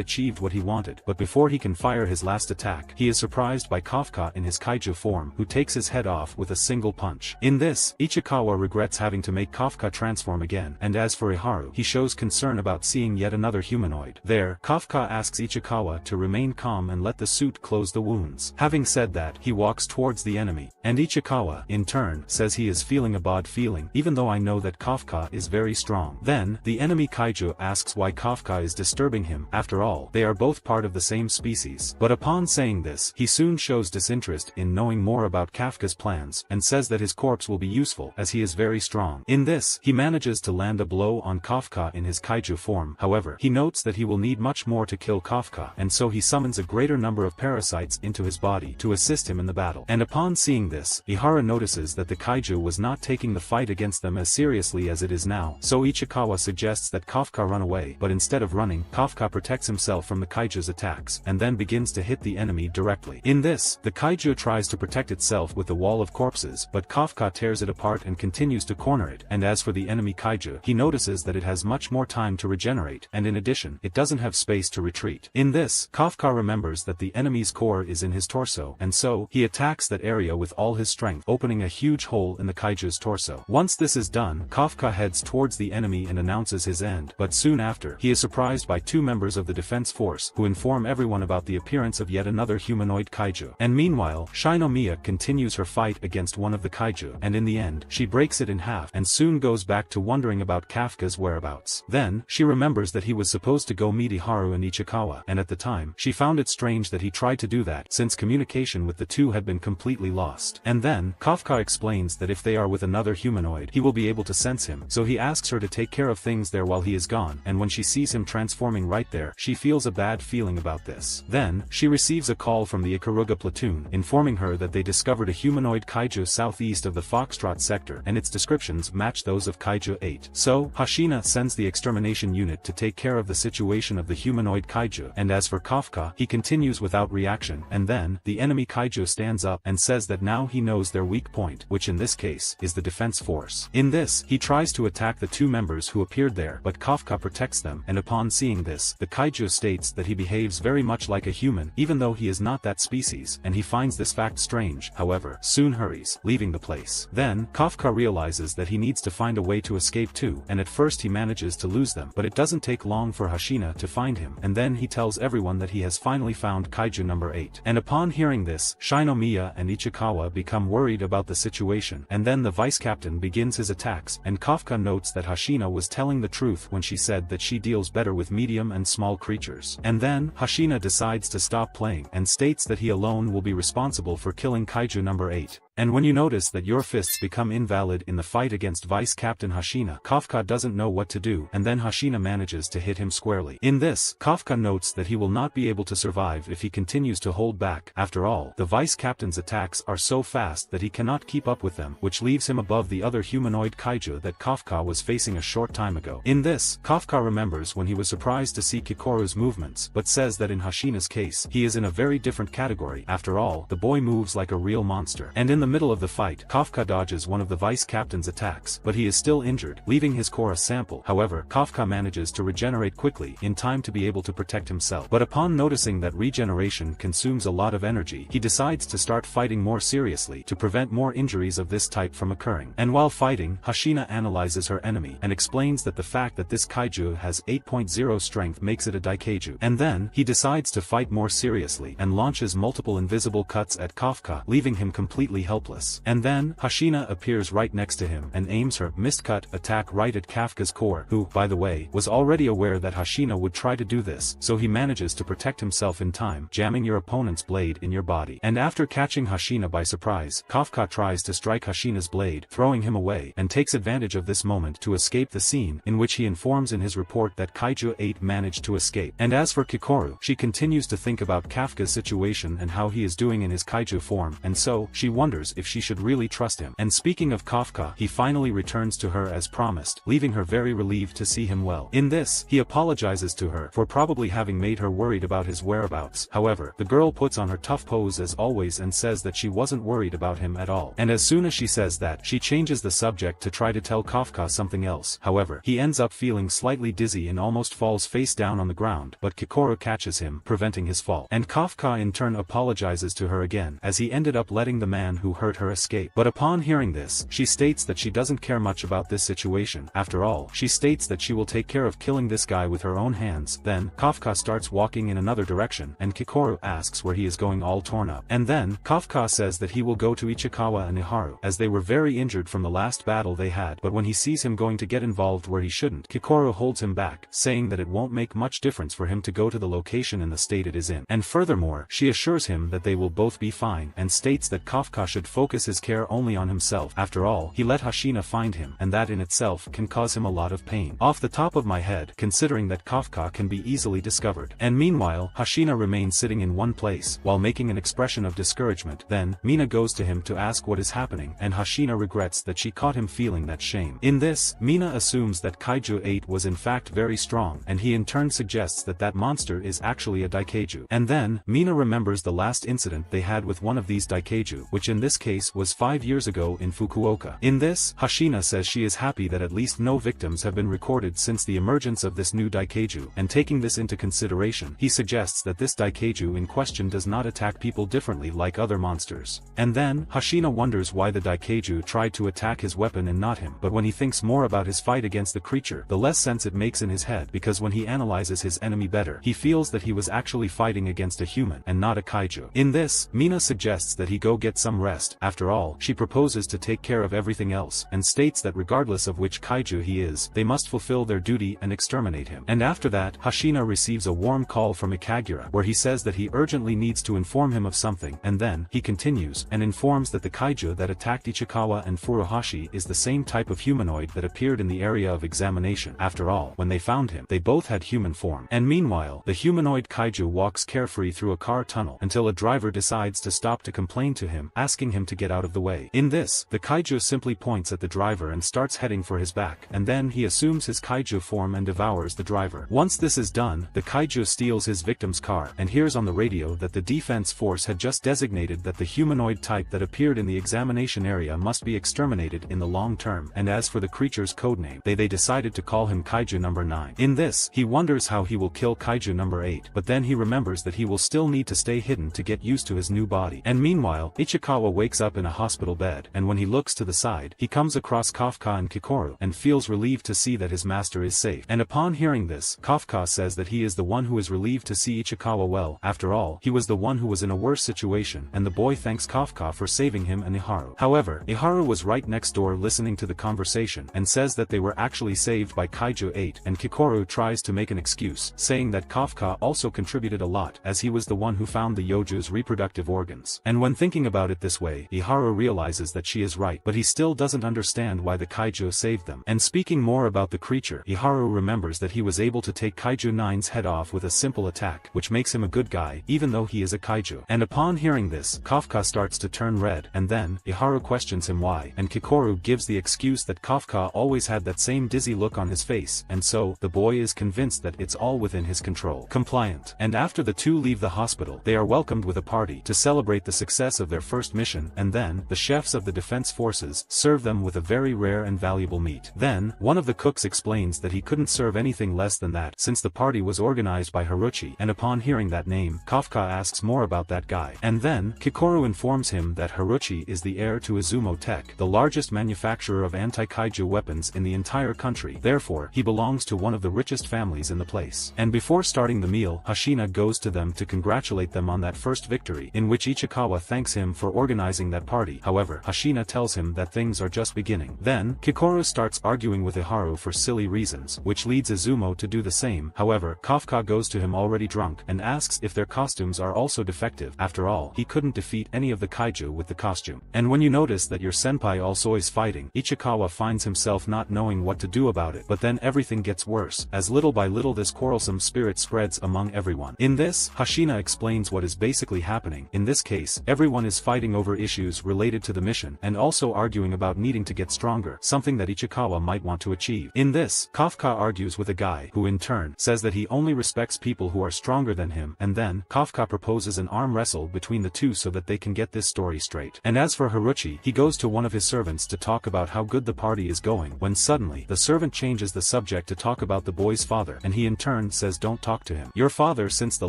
achieved what he wanted, but before he can fire his last attack, he is surprised by Kafka in his kaiju form, who takes his head off with a single punch. In this, Ichikawa regrets having to make Kafka transform again, and as for Iharu, he shows concern about seeing yet another humanoid. There, Kafka asks Ichikawa to remain calm and let the suit close the wounds. Having said that, he walks towards the enemy, and Ichikawa, in turn, says he is feeling a bad feeling, even though I know that Kafka is very strong. Then, the enemy kaiju asks why Kafka is disturbing him. After all, they are both part of the same species. But upon saying this, he soon shows disinterest in knowing more about Kafka's plans, and says that his corpse will be useful, as he is very strong. In this, he manages to land a blow on Kafka in his kaiju form. However, he notes that he will need much more to kill Kafka, and so he summons a greater number of parasites into his body to assist him in the battle. And upon seeing this, Iharu notices that the kaiju was not taking the fight against them as seriously as it is now, so Ichikawa suggests that Kafka run away, but instead of running, Kafka protects himself from the kaiju's attacks, and then begins to hit the enemy directly. In this, the kaiju tries to protect itself with the wall of corpses, but Kafka tears it apart and continues to corner it, and as for the enemy kaiju, he notices that it has much more time to regenerate, and in addition, it doesn't have space to retreat. In this, Kafka remembers that the enemy's core is in his torso, and so, he attacks that area with all his strength, opening a huge hole in the kaiju's torso. Once this is done, Kafka heads towards the enemy and announces his end, but soon after, he is surprised by two members of the defense force, who inform everyone about the appearance of yet another humanoid kaiju. And meanwhile, Shinomiya continues her fight against one of the kaiju, and in the end, she breaks it in half, and soon goes back to wondering about Kafka's whereabouts. Then, she remembers that he was supposed to go meet Iharu and Ichikawa, and at the time, she found it strange that he tried to do that, since communication communication with the two had been completely lost. And then, Kafka explains that if they are with another humanoid, he will be able to sense him, so he asks her to take care of things there while he is gone, and when she sees him transforming right there, she feels a bad feeling about this. Then, she receives a call from the Ikaruga platoon, informing her that they discovered a humanoid kaiju southeast of the Foxtrot sector, and its descriptions match those of Kaiju 8. So, Hashina sends the extermination unit to take care of the situation of the humanoid kaiju, and as for Kafka, he continues without reaction, and then, the enemy kaiju stands up and says that now he knows their weak point, which in this case, is the defense force. In this, he tries to attack the two members who appeared there, but Kafka protects them, and upon seeing this, the kaiju states that he behaves very much like a human, even though he is not that species, and he finds this fact strange, however, soon hurries, leaving the place. Then, Kafka realizes that he needs to find a way to escape too, and at first he manages to lose them, but it doesn't take long for Hashina to find him, and then he tells everyone that he has finally found Kaiju number 8. And upon hearing this, Shinomiya and Ichikawa become worried about the situation, and then the vice captain begins his attacks, and Kafka notes that Hashina was telling the truth when she said that she deals better with medium and small creatures. And then, Hashina decides to stop playing, and states that he alone will be responsible for killing Kaiju number 8. And when you notice that your fists become invalid in the fight against Vice Captain Hashina, Kafka doesn't know what to do, and then Hashina manages to hit him squarely. In this, Kafka notes that he will not be able to survive if he continues to hold back. After all, the Vice Captain's attacks are so fast that he cannot keep up with them, which leaves him above the other humanoid kaiju that Kafka was facing a short time ago. In this, Kafka remembers when he was surprised to see Kikoru's movements, but says that in Hashina's case, he is in a very different category. After all, the boy moves like a real monster. And in the middle of the fight, Kafka dodges one of the vice captain's attacks, but he is still injured, leaving his core a sample. However, Kafka manages to regenerate quickly, in time to be able to protect himself. But upon noticing that regeneration consumes a lot of energy, he decides to start fighting more seriously to prevent more injuries of this type from occurring. And while fighting, Hashina analyzes her enemy, and explains that the fact that this kaiju has 8.0 strength makes it a daikaiju. And then, he decides to fight more seriously, and launches multiple invisible cuts at Kafka, leaving him completely helpless. And then, Hashina appears right next to him, and aims her mist cut attack right at Kafka's core, who, by the way, was already aware that Hashina would try to do this, so he manages to protect himself in time, jamming your opponent's blade in your body. And after catching Hashina by surprise, Kafka tries to strike Hashina's blade, throwing him away, and takes advantage of this moment to escape the scene, in which he informs in his report that Kaiju 8 managed to escape. And as for Kikoru, she continues to think about Kafka's situation and how he is doing in his kaiju form, and so, she wonders if she should really trust him. And speaking of Kafka, he finally returns to her as promised, leaving her very relieved to see him well. In this, he apologizes to her for probably having made her worried about his whereabouts. However, the girl puts on her tough pose as always and says that she wasn't worried about him at all. And as soon as she says that, she changes the subject to try to tell Kafka something else. However, he ends up feeling slightly dizzy and almost falls face down on the ground, but Kikoru catches him, preventing his fall. And Kafka in turn apologizes to her again, as he ended up letting the man who hurt her escape. But upon hearing this, she states that she doesn't care much about this situation. After all, she states that she will take care of killing this guy with her own hands. Then, Kafka starts walking in another direction, and Kikoru asks where he is going all torn up. And then, Kafka says that he will go to Ichikawa and Iharu, as they were very injured from the last battle they had, but when he sees him going to get involved where he shouldn't, Kikoru holds him back, saying that it won't make much difference for him to go to the location in the state it is in. And furthermore, she assures him that they will both be fine, and states that Kafka should focus his care only on himself. After all, he let Hashina find him, and that in itself can cause him a lot of pain. Off the top of my head, considering that Kafka can be easily discovered. And meanwhile, Hashina remains sitting in one place, while making an expression of discouragement. Then, Mina goes to him to ask what is happening, and Hashina regrets that she caught him feeling that shame. In this, Mina assumes that Kaiju 8 was in fact very strong, and he in turn suggests that that monster is actually a daikaiju. And then, Mina remembers the last incident they had with one of these daikaiju, which in this case was 5 years ago in Fukuoka. In this, Hashina says she is happy that at least no victims have been recorded since the emergence of this new daikaiju, and taking this into consideration, he suggests that this daikaiju in question does not attack people differently like other monsters. And then, Hashina wonders why the daikaiju tried to attack his weapon and not him, but when he thinks more about his fight against the creature, the less sense it makes in his head, because when he analyzes his enemy better, he feels that he was actually fighting against a human and not a kaiju. In this, Mina suggests that he go get some rest, rest. After all, she proposes to take care of everything else, and states that regardless of which kaiju he is, they must fulfill their duty and exterminate him. And after that, Hashina receives a warm call from Ikagura, where he says that he urgently needs to inform him of something, and then, he continues, and informs that the kaiju that attacked Ichikawa and Furuhashi is the same type of humanoid that appeared in the area of examination. After all, when they found him, they both had human form. And meanwhile, the humanoid kaiju walks carefree through a car tunnel until a driver decides to stop to complain to him, asking him to get out of the way. In this, the kaiju simply points at the driver and starts heading for his back, and then he assumes his kaiju form and devours the driver. Once this is done, the kaiju steals his victim's car, and hears on the radio that the defense force had just designated that the humanoid type that appeared in the examination area must be exterminated in the long term, and as for the creature's codename, they decided to call him Kaiju number 9. In this, he wonders how he will kill Kaiju number 8, but then he remembers that he will still need to stay hidden to get used to his new body. And meanwhile, Ichikawa wakes up in a hospital bed, and when he looks to the side, he comes across Kafka and Kikoru, and feels relieved to see that his master is safe. And upon hearing this, Kafka says that he is the one who is relieved to see Ichikawa well. After all, he was the one who was in a worse situation, and the boy thanks Kafka for saving him and Iharu. However, Iharu was right next door listening to the conversation, and says that they were actually saved by Kaiju 8, and Kikoru tries to make an excuse, saying that Kafka also contributed a lot, as he was the one who found the Yoju's reproductive organs. And when thinking about it this way, Iharu realizes that she is right, but he still doesn't understand why the Kaiju saved them. And speaking more about the creature, Iharu remembers that he was able to take Kaiju 9's head off with a simple attack, which makes him a good guy, even though he is a Kaiju. And upon hearing this, Kafka starts to turn red, and then, Iharu questions him why, and Kikoru gives the excuse that Kafka always had that same dizzy look on his face, and so, the boy is convinced that it's all within his control. Compliant. And after the two leave the hospital, they are welcomed with a party to celebrate the success of their first mission, and then, the chefs of the defense forces serve them with a very rare and valuable meat. Then, one of the cooks explains that he couldn't serve anything less than that, since the party was organized by Haruchi, and upon hearing that name, Kafka asks more about that guy. And then, Kikoru informs him that Haruchi is the heir to Izumo Tech, the largest manufacturer of anti-kaiju weapons in the entire country. Therefore, he belongs to one of the richest families in the place. And before starting the meal, Hashina goes to them to congratulate them on that first victory, in which Ichikawa thanks him for organizing that party. However, Hashina tells him that things are just beginning. Then, Kikoru starts arguing with Iharu for silly reasons, which leads Izumo to do the same. However, Kafka goes to him already drunk, and asks if their costumes are also defective. After all, he couldn't defeat any of the kaiju with the costume. And when you notice that your senpai also is fighting, Ichikawa finds himself not knowing what to do about it. But then everything gets worse, as little by little this quarrelsome spirit spreads among everyone. In this, Hashina explains what is basically happening. In this case, everyone is fighting over issues related to the mission, and also arguing about needing to get stronger, something that Ichikawa might want to achieve. In this, Kafka argues with a guy, who in turn, says that he only respects people who are stronger than him, and then, Kafka proposes an arm wrestle between the two so that they can get this story straight. And as for Haruchi, he goes to one of his servants to talk about how good the party is going, when suddenly, the servant changes the subject to talk about the boy's father, and he in turn says don't talk to him. Your father since the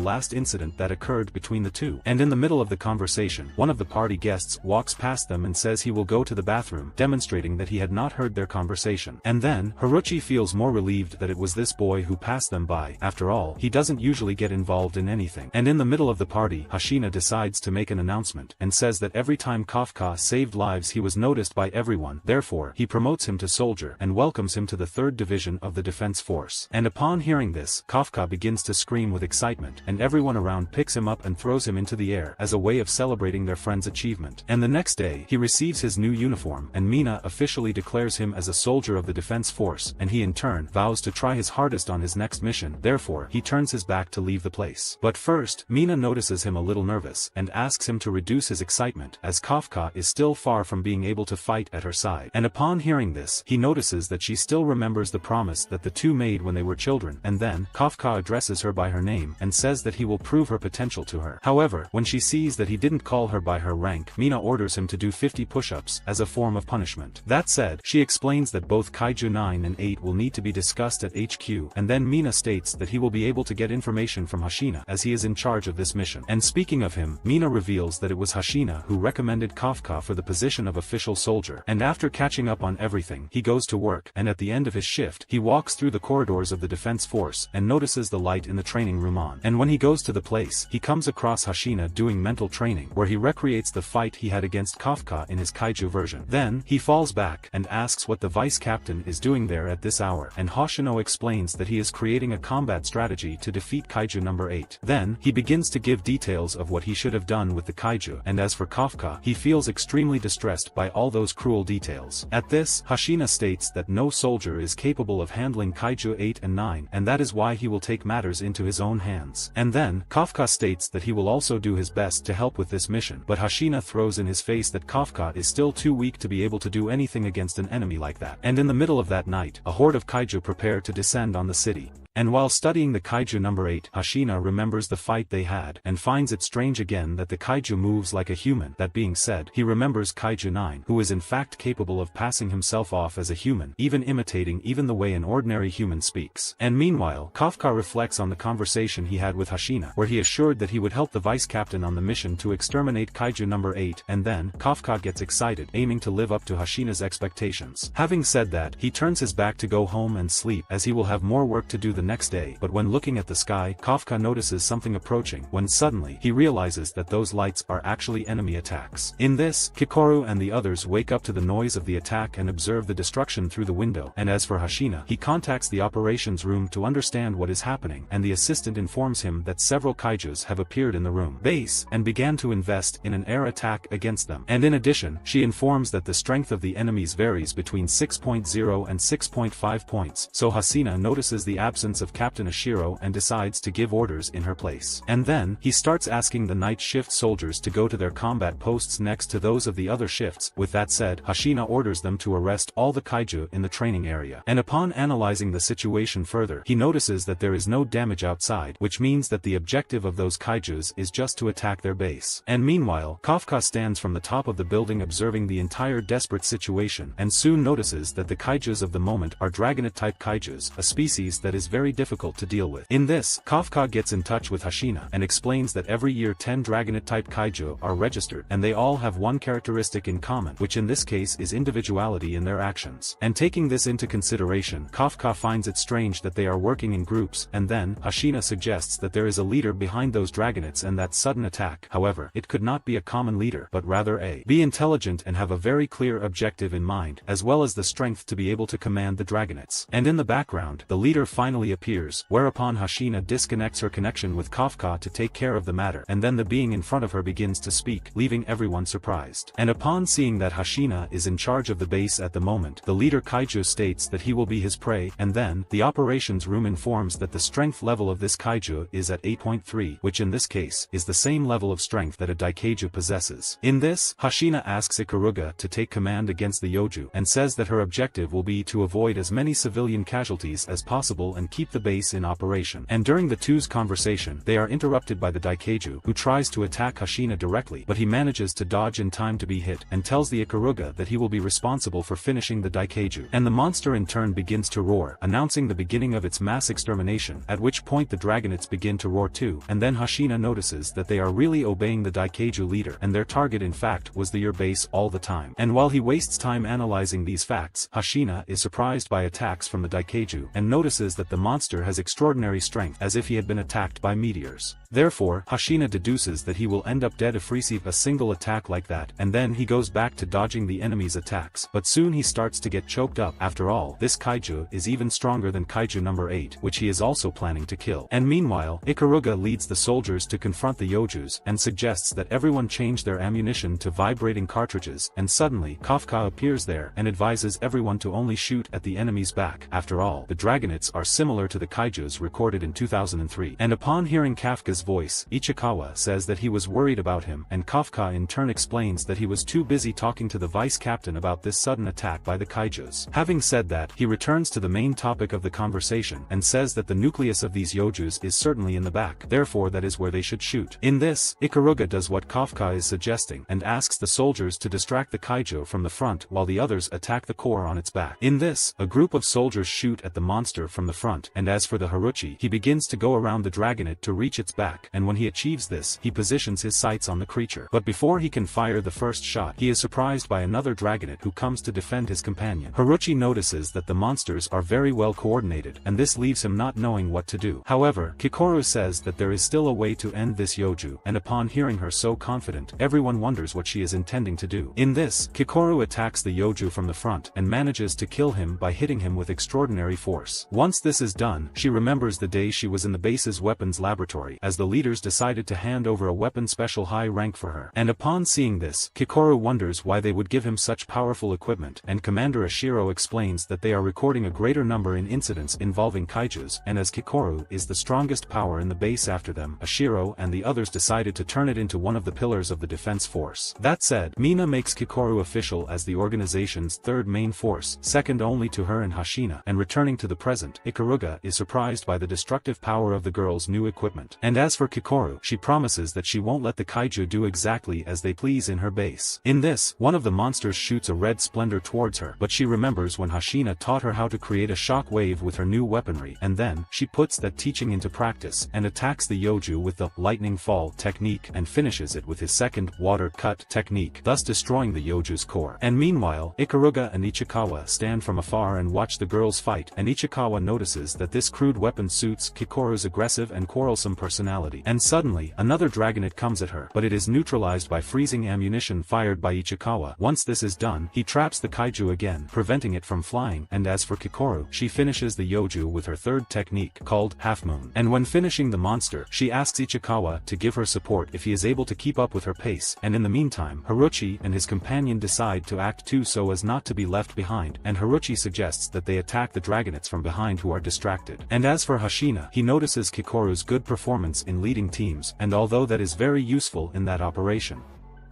last incident that occurred between the two. And in the middle of the conversation, one of the party guests walks past them and says he will go to the bathroom, demonstrating that he had not heard their conversation. And then, Haruchi feels more relieved that it was this boy who passed them by. After all, he doesn't usually get involved in anything. And in the middle of the party, Hashina decides to make an announcement, and says that every time Kafka saved lives he was noticed by everyone, therefore, he promotes him to soldier, and welcomes him to the 3rd Division of the Defense Force. And upon hearing this, Kafka begins to scream with excitement, and everyone around picks him up and throws him into the air, as a way of celebrating their friend's achievement. And the next day, he receives his new uniform, and Mina officially declares him as a soldier of the Defense Force, and he in turn, vows to try his hardest on his next mission, therefore, he turns his back to leave the place. But first, Mina notices him a little nervous, and asks him to reduce his excitement, as Kafka is still far from being able to fight at her side. And upon hearing this, he notices that she still remembers the promise that the two made when they were children, and then, Kafka addresses her by her name, and says that he will prove her potential to her. However, when she sees that he didn't call her by her rank, Mina orders him to do 50 push-ups, as a form of punishment. That said, she explains that both Kaiju 9 and 8 will need to be discussed at HQ, and then Mina states that he will be able to get information from Hashina, as he is in charge of this mission. And speaking of him, Mina reveals that it was Hashina who recommended Kafka for the position of official soldier, and after catching up on everything, he goes to work, and at the end of his shift, he walks through the corridors of the defense force, and notices the light in the training room on. And when he goes to the place, he comes across Hashina doing mental training, where he recreates the fight fight he had against Kafka in his Kaiju version. Then, he falls back and asks what the vice captain is doing there at this hour, and Hoshino explains that he is creating a combat strategy to defeat Kaiju number 8. Then, he begins to give details of what he should have done with the Kaiju, and as for Kafka, he feels extremely distressed by all those cruel details. At this, Hoshino states that no soldier is capable of handling Kaiju 8 and 9, and that is why he will take matters into his own hands. And then, Kafka states that he will also do his best to help with this mission, but Hoshino throws in his face that Kafka is still too weak to be able to do anything against an enemy like that. And in the middle of that night, a horde of Kaiju prepare to descend on the city. And while studying the Kaiju number 8, Hoshino remembers the fight they had, and finds it strange again that the Kaiju moves like a human. That being said, he remembers Kaiju 9, who is in fact capable of passing himself off as a human, even imitating even the way an ordinary human speaks. And meanwhile, Kafka reflects on the conversation he had with Hoshino, where he assured that he would help the vice captain on the mission to exterminate Kaiju number 8, and then, Kafka gets excited, aiming to live up to Hoshino's expectations. Having said that, he turns his back to go home and sleep, as he will have more work to do the next day. But when looking at the sky, Kafka notices something approaching, when suddenly, he realizes that those lights are actually enemy attacks. In this, Kikoru and the others wake up to the noise of the attack and observe the destruction through the window, and as for Hoshino, he contacts the operations room to understand what is happening, and the assistant informs him that several Kaijus have appeared in the room base, and began to invest in an air attack against them. And in addition, she informs that the strength of the enemies varies between 6.0 and 6.5 points, so Hoshino notices the absence of Captain Ashiro and decides to give orders in her place. And then, he starts asking the night shift soldiers to go to their combat posts next to those of the other shifts. With that said, Hoshino orders them to arrest all the Kaiju in the training area. And upon analyzing the situation further, he notices that there is no damage outside, which means that the objective of those Kaijus is just to attack their base. And meanwhile, Kafka stands from the top of the building observing the entire desperate situation, and soon notices that the Kaijus of the moment are Dragonite-type Kaijus, a species that is very difficult to deal with. In this, Kafka gets in touch with Hoshino and explains that every year 10 Dragonite-type Kaiju are registered, and they all have one characteristic in common, which in this case is individuality in their actions. And taking this into consideration, Kafka finds it strange that they are working in groups, and then, Hoshino suggests that there is a leader behind those Dragonites and that sudden attack. However, it could not be a common leader, but rather be intelligent and have a very clear objective in mind, as well as the strength to be able to command the Dragonites. And in the background, the leader finally appears, whereupon Hoshino disconnects her connection with Kafka to take care of the matter, and then the being in front of her begins to speak, leaving everyone surprised. And upon seeing that Hoshino is in charge of the base at the moment, the leader Kaiju states that he will be his prey, and then, the operations room informs that the strength level of this Kaiju is at 8.3, which in this case, is the same level of strength that a Daikaiju possesses. In this, Hoshino asks Ikaruga to take command against the Yoju, and says that her objective will be to avoid as many civilian casualties as possible and keep the base in operation. And during the two's conversation, they are interrupted by the Daikaiju, who tries to attack Hoshino directly, but he manages to dodge in time to be hit, and tells the Ikaruga that he will be responsible for finishing the Daikaiju. And the monster in turn begins to roar, announcing the beginning of its mass extermination, at which point the Dragonites begin to roar too, and then Hoshino notices that they are really obeying the Daikaiju leader, and their target in fact was the Ur base all the time. And while he wastes time analyzing these facts, Hoshino is surprised by attacks from the Daikaiju, and notices that the monster has extraordinary strength, as if he had been attacked by meteors. Therefore, Hoshino deduces that he will end up dead if receive a single attack like that, and then he goes back to dodging the enemy's attacks, but soon he starts to get choked up. After all, this Kaiju is even stronger than Kaiju number 8, which he is also planning to kill. And meanwhile, Ikaruga leads the soldiers to confront the Yojus, and suggests that everyone change their ammunition to vibrating cartridges, and suddenly, Kafka appears there, and advises everyone to only shoot at the enemy's back. After all, the Dragonites are similar to the Kaijus recorded in 2003. And upon hearing Kafka's voice, Ichikawa says that he was worried about him, and Kafka in turn explains that he was too busy talking to the vice captain about this sudden attack by the Kaijus. Having said that, he returns to the main topic of the conversation, and says that the nucleus of these Yojus is certainly in the back, therefore that is where they should shoot. In this, Ikaruga does what Kafka is suggesting, and asks the soldiers to distract the Kaiju from the front while the others attack the core on its back. In this, a group of soldiers shoot at the monster from the front, it, and as for the Haruchi, he begins to go around the dragonet to reach its back, and when he achieves this, he positions his sights on the creature. But before he can fire the first shot, he is surprised by another dragonet who comes to defend his companion. Haruchi notices that the monsters are very well coordinated, and this leaves him not knowing what to do. However, Kikoru says that there is still a way to end this Yoju, and upon hearing her so confident, everyone wonders what she is intending to do. In this, Kikoru attacks the Yoju from the front, and manages to kill him by hitting him with extraordinary force. Once this is done, she remembers the day she was in the base's weapons laboratory, as the leaders decided to hand over a weapon special high rank for her. And upon seeing this, Kikoru wonders why they would give him such powerful equipment, and Commander Ashiro explains that they are recording a greater number in incidents involving kaijus, and as Kikoru is the strongest power in the base after them, Ashiro and the others decided to turn it into one of the pillars of the defense force. That said, Mina makes Kikoru official as the organization's third main force, second only to her and Hashina, and returning to the present, Ikaruga is surprised by the destructive power of the girl's new equipment. And as for Kikoru, she promises that she won't let the kaiju do exactly as they please in her base. In this, one of the monsters shoots a red splendor towards her, but she remembers when Hashina taught her how to create a shock wave with her new weaponry, and then, she puts that teaching into practice, and attacks the Yoju with the lightning fall technique and finishes it with his second water cut technique, thus destroying the Yoju's core. And meanwhile, Ikaruga and Ichikawa stand from afar and watch the girls fight, and Ichikawa notices that this crude weapon suits Kikoru's aggressive and quarrelsome personality. And suddenly, another dragonet comes at her, but it is neutralized by freezing ammunition fired by Ichikawa. Once this is done, he traps the kaiju again, preventing it from flying, and as for Kikoru, she finishes the Yoju with her third technique, called Half Moon. And when finishing the monster, she asks Ichikawa to give her support if he is able to keep up with her pace, and in the meantime, Haruchi and his companion decide to act too so as not to be left behind, and Haruchi suggests that they attack the dragonets from behind who are distracted. And as for Hashina, he notices Kikoru's good performance in leading teams, and although that is very useful in that operation,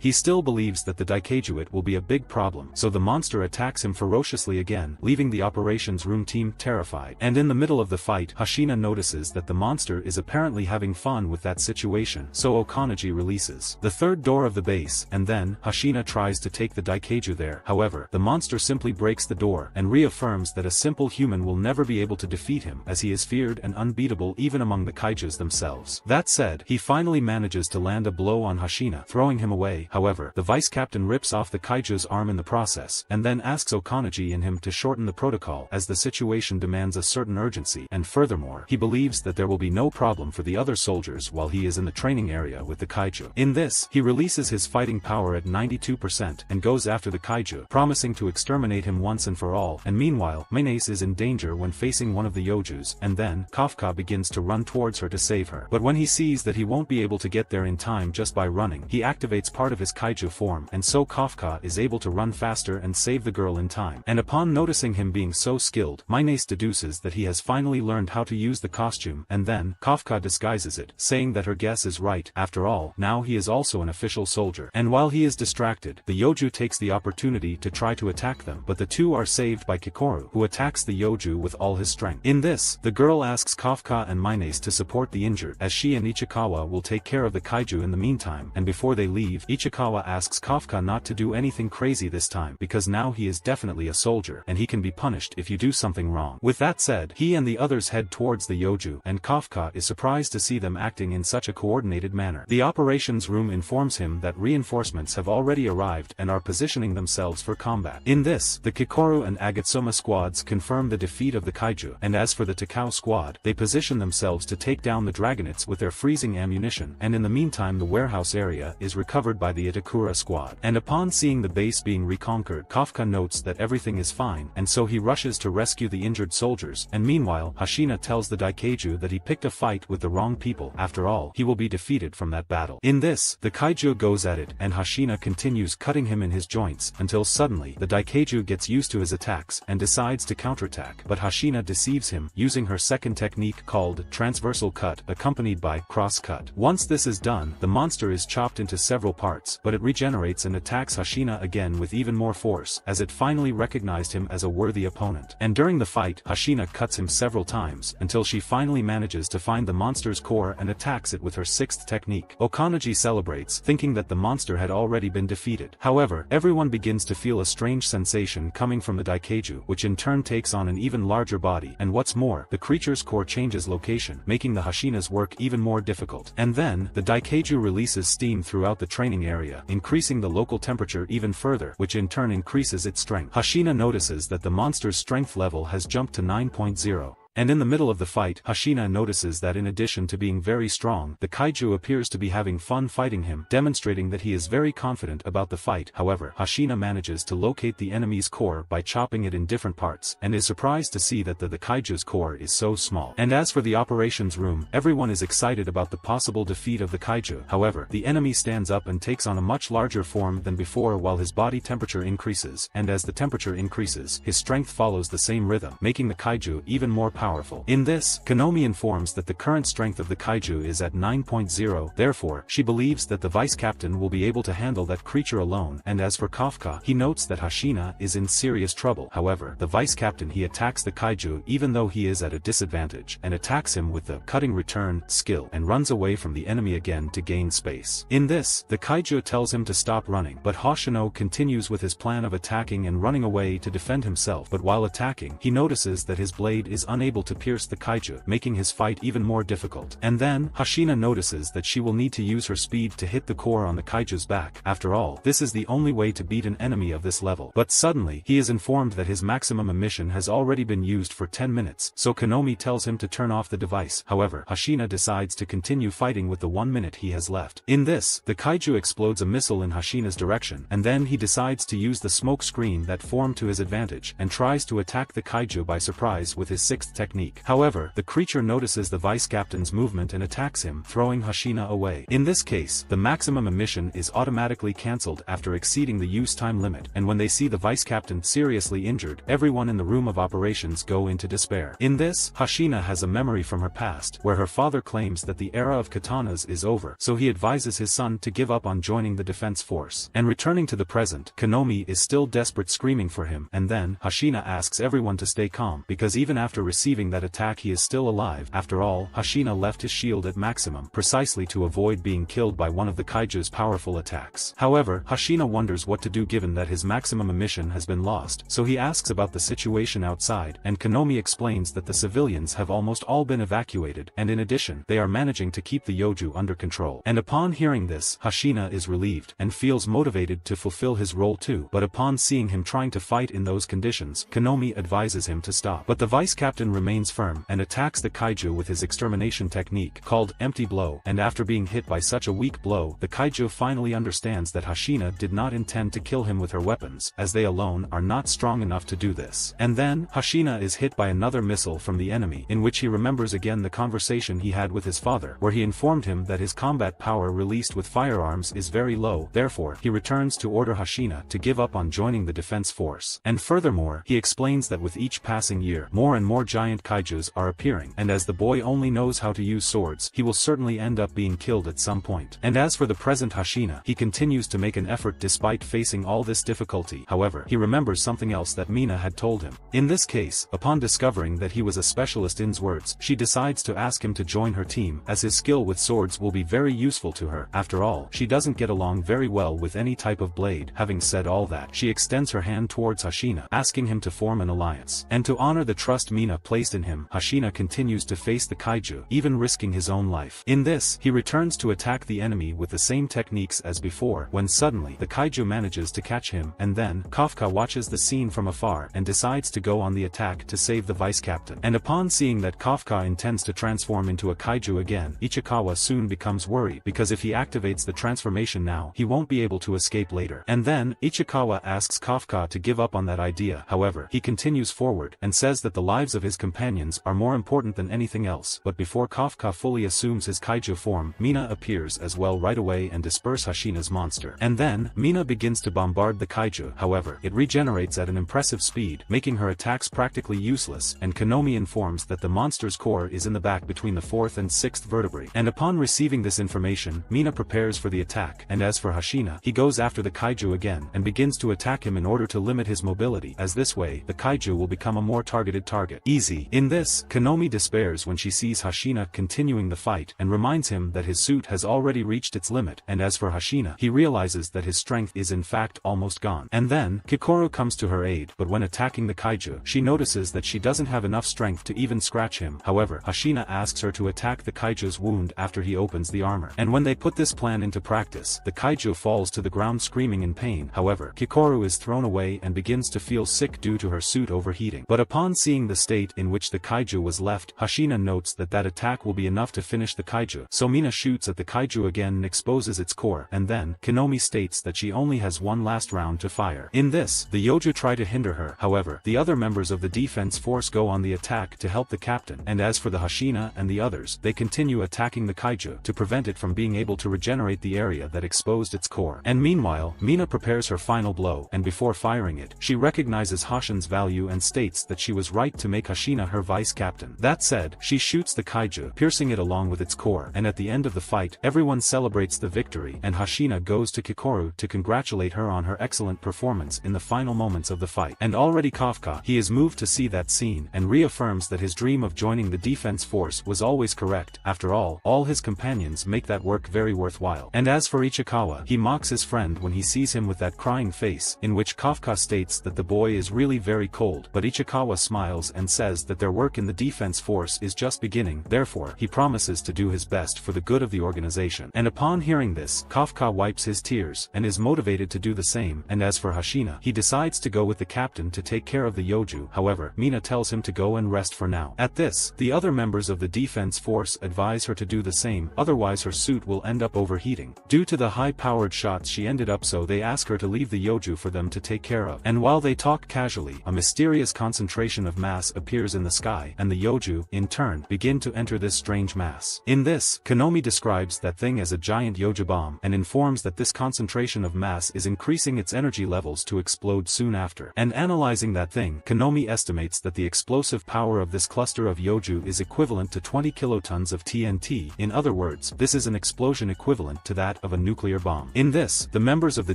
he still believes that the Daikeijuit will be a big problem, so the monster attacks him ferociously again, leaving the operations room team terrified. And in the middle of the fight, Hashina notices that the monster is apparently having fun with that situation, so Okanaji releases the third door of the base, and then, Hashina tries to take the Daikeiju there. However, the monster simply breaks the door, and reaffirms that a simple human will never be able to defeat him, as he is feared and unbeatable even among the kaijus themselves. That said, he finally manages to land a blow on Hashina, throwing him away. However, the vice captain rips off the kaiju's arm in the process, and then asks Okanaji and him to shorten the protocol as the situation demands a certain urgency, and furthermore, he believes that there will be no problem for the other soldiers while he is in the training area with the kaiju. In this, he releases his fighting power at 92% and goes after the kaiju, promising to exterminate him once and for all, and meanwhile, Minace is in danger when facing one of the Yojus, and then, Kafka begins to run towards her to save her. But when he sees that he won't be able to get there in time just by running, he activates part of his kaiju form, and so Kafka is able to run faster and save the girl in time. And upon noticing him being so skilled, Minace deduces that he has finally learned how to use the costume, and then, Kafka disguises it, saying that her guess is right. After all, now he is also an official soldier. And while he is distracted, the Yoju takes the opportunity to try to attack them, but the two are saved by Kikoru, who attacks the Yoju with all his strength. In this, the girl asks Kafka and Minace to support the injured, as she and Ichikawa will take care of the kaiju in the meantime, and before they leave, Ichikawa asks Kafka not to do anything crazy this time, because now he is definitely a soldier, and he can be punished if you do something wrong. With that said, he and the others head towards the Yoju, and Kafka is surprised to see them acting in such a coordinated manner. The operations room informs him that reinforcements have already arrived and are positioning themselves for combat. In this, the Kikoru and Agatsuma squads confirm the defeat of the kaiju, and as for the Takao squad, they position themselves to take down the dragonets with their freezing ammunition, and in the meantime the warehouse area is recovered by the Itakura squad. And upon seeing the base being reconquered, Kafka notes that everything is fine, and so he rushes to rescue the injured soldiers, and meanwhile, Hashina tells the Daikeiju that he picked a fight with the wrong people. After all, he will be defeated from that battle. In this, the kaiju goes at it, and Hashina continues cutting him in his joints, until suddenly, the Daikeiju gets used to his attacks, and decides to counterattack, but Hashina deceives him, using her second technique called transversal cut, accompanied by cross cut. Once this is done, the monster is chopped into several parts, hurts, but it regenerates and attacks Hashina again with even more force, as it finally recognized him as a worthy opponent. And during the fight, Hashina cuts him several times, until she finally manages to find the monster's core and attacks it with her sixth technique. Okanaji celebrates, thinking that the monster had already been defeated. However, everyone begins to feel a strange sensation coming from the Daikaiju, which in turn takes on an even larger body, and what's more, the creature's core changes location, making the Hashina's work even more difficult. And then, the Daikaiju releases steam throughout the training area, increasing the local temperature even further, which in turn increases its strength. Hashina notices that the monster's strength level has jumped to 9.0. And in the middle of the fight, Hashina notices that in addition to being very strong, the kaiju appears to be having fun fighting him, demonstrating that he is very confident about the fight. However, Hashina manages to locate the enemy's core by chopping it in different parts, and is surprised to see that the kaiju's core is so small. And as for the operations room, everyone is excited about the possible defeat of the kaiju. However, the enemy stands up and takes on a much larger form than before while his body temperature increases, and as the temperature increases, his strength follows the same rhythm, making the kaiju even more powerful. In this, Konomi informs that the current strength of the kaiju is at 9.0, therefore, she believes that the vice-captain will be able to handle that creature alone, and as for Kafka, he notes that Hashina is in serious trouble. However, the vice-captain attacks the kaiju even though he is at a disadvantage, and attacks him with the cutting return skill, and runs away from the enemy again to gain space. In this, the kaiju tells him to stop running, but Hoshino continues with his plan of attacking and running away to defend himself, but while attacking, he notices that his blade is unable to pierce the kaiju, making his fight even more difficult. And then, Hashina notices that she will need to use her speed to hit the core on the kaiju's back. After all, this is the only way to beat an enemy of this level. But suddenly, he is informed that his maximum emission has already been used for 10 minutes, so Konomi tells him to turn off the device. However, Hashina decides to continue fighting with the 1 minute he has left. In this, the kaiju explodes a missile in Hashina's direction, and then he decides to use the smoke screen that formed to his advantage, and tries to attack the kaiju by surprise with his sixth technique. However, the creature notices the vice-captain's movement and attacks him, throwing Hashina away. In this case, the maximum emission is automatically cancelled after exceeding the use time limit, and when they see the vice-captain seriously injured, everyone in the room of operations go into despair. In this, Hashina has a memory from her past, where her father claims that the era of katanas is over, so he advises his son to give up on joining the defense force. And returning to the present, Konomi is still desperate, screaming for him, and then, Hashina asks everyone to stay calm, because even after receiving that attack he is still alive. After all, Hashina left his shield at maximum, precisely to avoid being killed by one of the kaiju's powerful attacks. However, Hashina wonders what to do given that his maximum emission has been lost, so he asks about the situation outside, and Konomi explains that the civilians have almost all been evacuated, and in addition, they are managing to keep the Yoju under control. And upon hearing this, Hashina is relieved, and feels motivated to fulfill his role too, but upon seeing him trying to fight in those conditions, Konomi advises him to stop. But the vice-captain remains firm, and attacks the kaiju with his extermination technique, called empty blow, and after being hit by such a weak blow, the kaiju finally understands that Hashina did not intend to kill him with her weapons, as they alone are not strong enough to do this. And then, Hashina is hit by another missile from the enemy, in which he remembers again the conversation he had with his father, where he informed him that his combat power released with firearms is very low, therefore, he returns to order Hashina to give up on joining the defense force. And furthermore, he explains that with each passing year, more and more giant kaijus are appearing, and as the boy only knows how to use swords, he will certainly end up being killed at some point. And as for the present Hashina, he continues to make an effort despite facing all this difficulty. However, he remembers something else that Mina had told him. In this case, upon discovering that he was a specialist in swords, she decides to ask him to join her team, as his skill with swords will be very useful to her. After all, she doesn't get along very well with any type of blade. Having said all that, she extends her hand towards Hashina, asking him to form an alliance. And to honor the trust Mina placed in him, Hashina continues to face the kaiju, even risking his own life. In this, he returns to attack the enemy with the same techniques as before, when suddenly, the kaiju manages to catch him, and then, Kafka watches the scene from afar and decides to go on the attack to save the vice-captain. And upon seeing that Kafka intends to transform into a kaiju again, Ichikawa soon becomes worried, because if he activates the transformation now, he won't be able to escape later. And then, Ichikawa asks Kafka to give up on that idea. However, he continues forward, and says that the lives of his companions are more important than anything else. But before Kafka fully assumes his kaiju form, Mina appears as well right away and disperses Hashina's monster. And then, Mina begins to bombard the kaiju. However, it regenerates at an impressive speed, making her attacks practically useless, and Konomi informs that the monster's core is in the back between the 4th and 6th vertebrae. And upon receiving this information, Mina prepares for the attack, and as for Hashina, he goes after the kaiju again, and begins to attack him in order to limit his mobility, as this way, the kaiju will become a more targeted target. Easy. In this, Konomi despairs when she sees Hashina continuing the fight, and reminds him that his suit has already reached its limit, and as for Hashina, he realizes that his strength is in fact almost gone. And then, Kikoru comes to her aid, but when attacking the kaiju, she notices that she doesn't have enough strength to even scratch him. However, Hashina asks her to attack the kaiju's wound after he opens the armor. And when they put this plan into practice, the kaiju falls to the ground screaming in pain. However, Kikoru is thrown away and begins to feel sick due to her suit overheating. But upon seeing the state in which the kaiju was left, Hashina notes that that attack will be enough to finish the kaiju. So Mina shoots at the kaiju again and exposes its core, and then, Konomi states that she only has one last round to fire. In this, the Yoju try to hinder her. However, the other members of the defense force go on the attack to help the captain, and as for the Hashina and the others, they continue attacking the kaiju to prevent it from being able to regenerate the area that exposed its core. And meanwhile, Mina prepares her final blow, and before firing it, she recognizes Hashin's value and states that she was right to make Hashina her vice captain. That said, she shoots the kaiju, piercing it along with its core, and at the end of the fight, everyone celebrates the victory, and Hashina goes to Kikoru to congratulate her on her excellent performance in the final moments of the fight. And already Kafka, he is moved to see that scene, and reaffirms that his dream of joining the defense force was always correct. After all his companions make that work very worthwhile. And as for Ichikawa, he mocks his friend when he sees him with that crying face, in which Kafka states that the boy is really very cold, but Ichikawa smiles and says that their work in the defense force is just beginning, therefore, he promises to do his best for the good of the organization. And upon hearing this, Kafka wipes his tears, and is motivated to do the same, and as for Hashina, he decides to go with the captain to take care of the Yoju. However, Mina tells him to go and rest for now. At this, the other members of the defense force advise her to do the same, otherwise her suit will end up overheating. Due to the high-powered shots she ended up, so they ask her to leave the Yoju for them to take care of. And while they talk casually, a mysterious concentration of mass appears in the sky, and the Yoju, in turn, begin to enter this strange mass. In this, Konomi describes that thing as a giant Yoju bomb, and informs that this concentration of mass is increasing its energy levels to explode soon after. And analyzing that thing, Konomi estimates that the explosive power of this cluster of Yoju is equivalent to 20 kilotons of TNT. In other words, this is an explosion equivalent to that of a nuclear bomb. In this, the members of the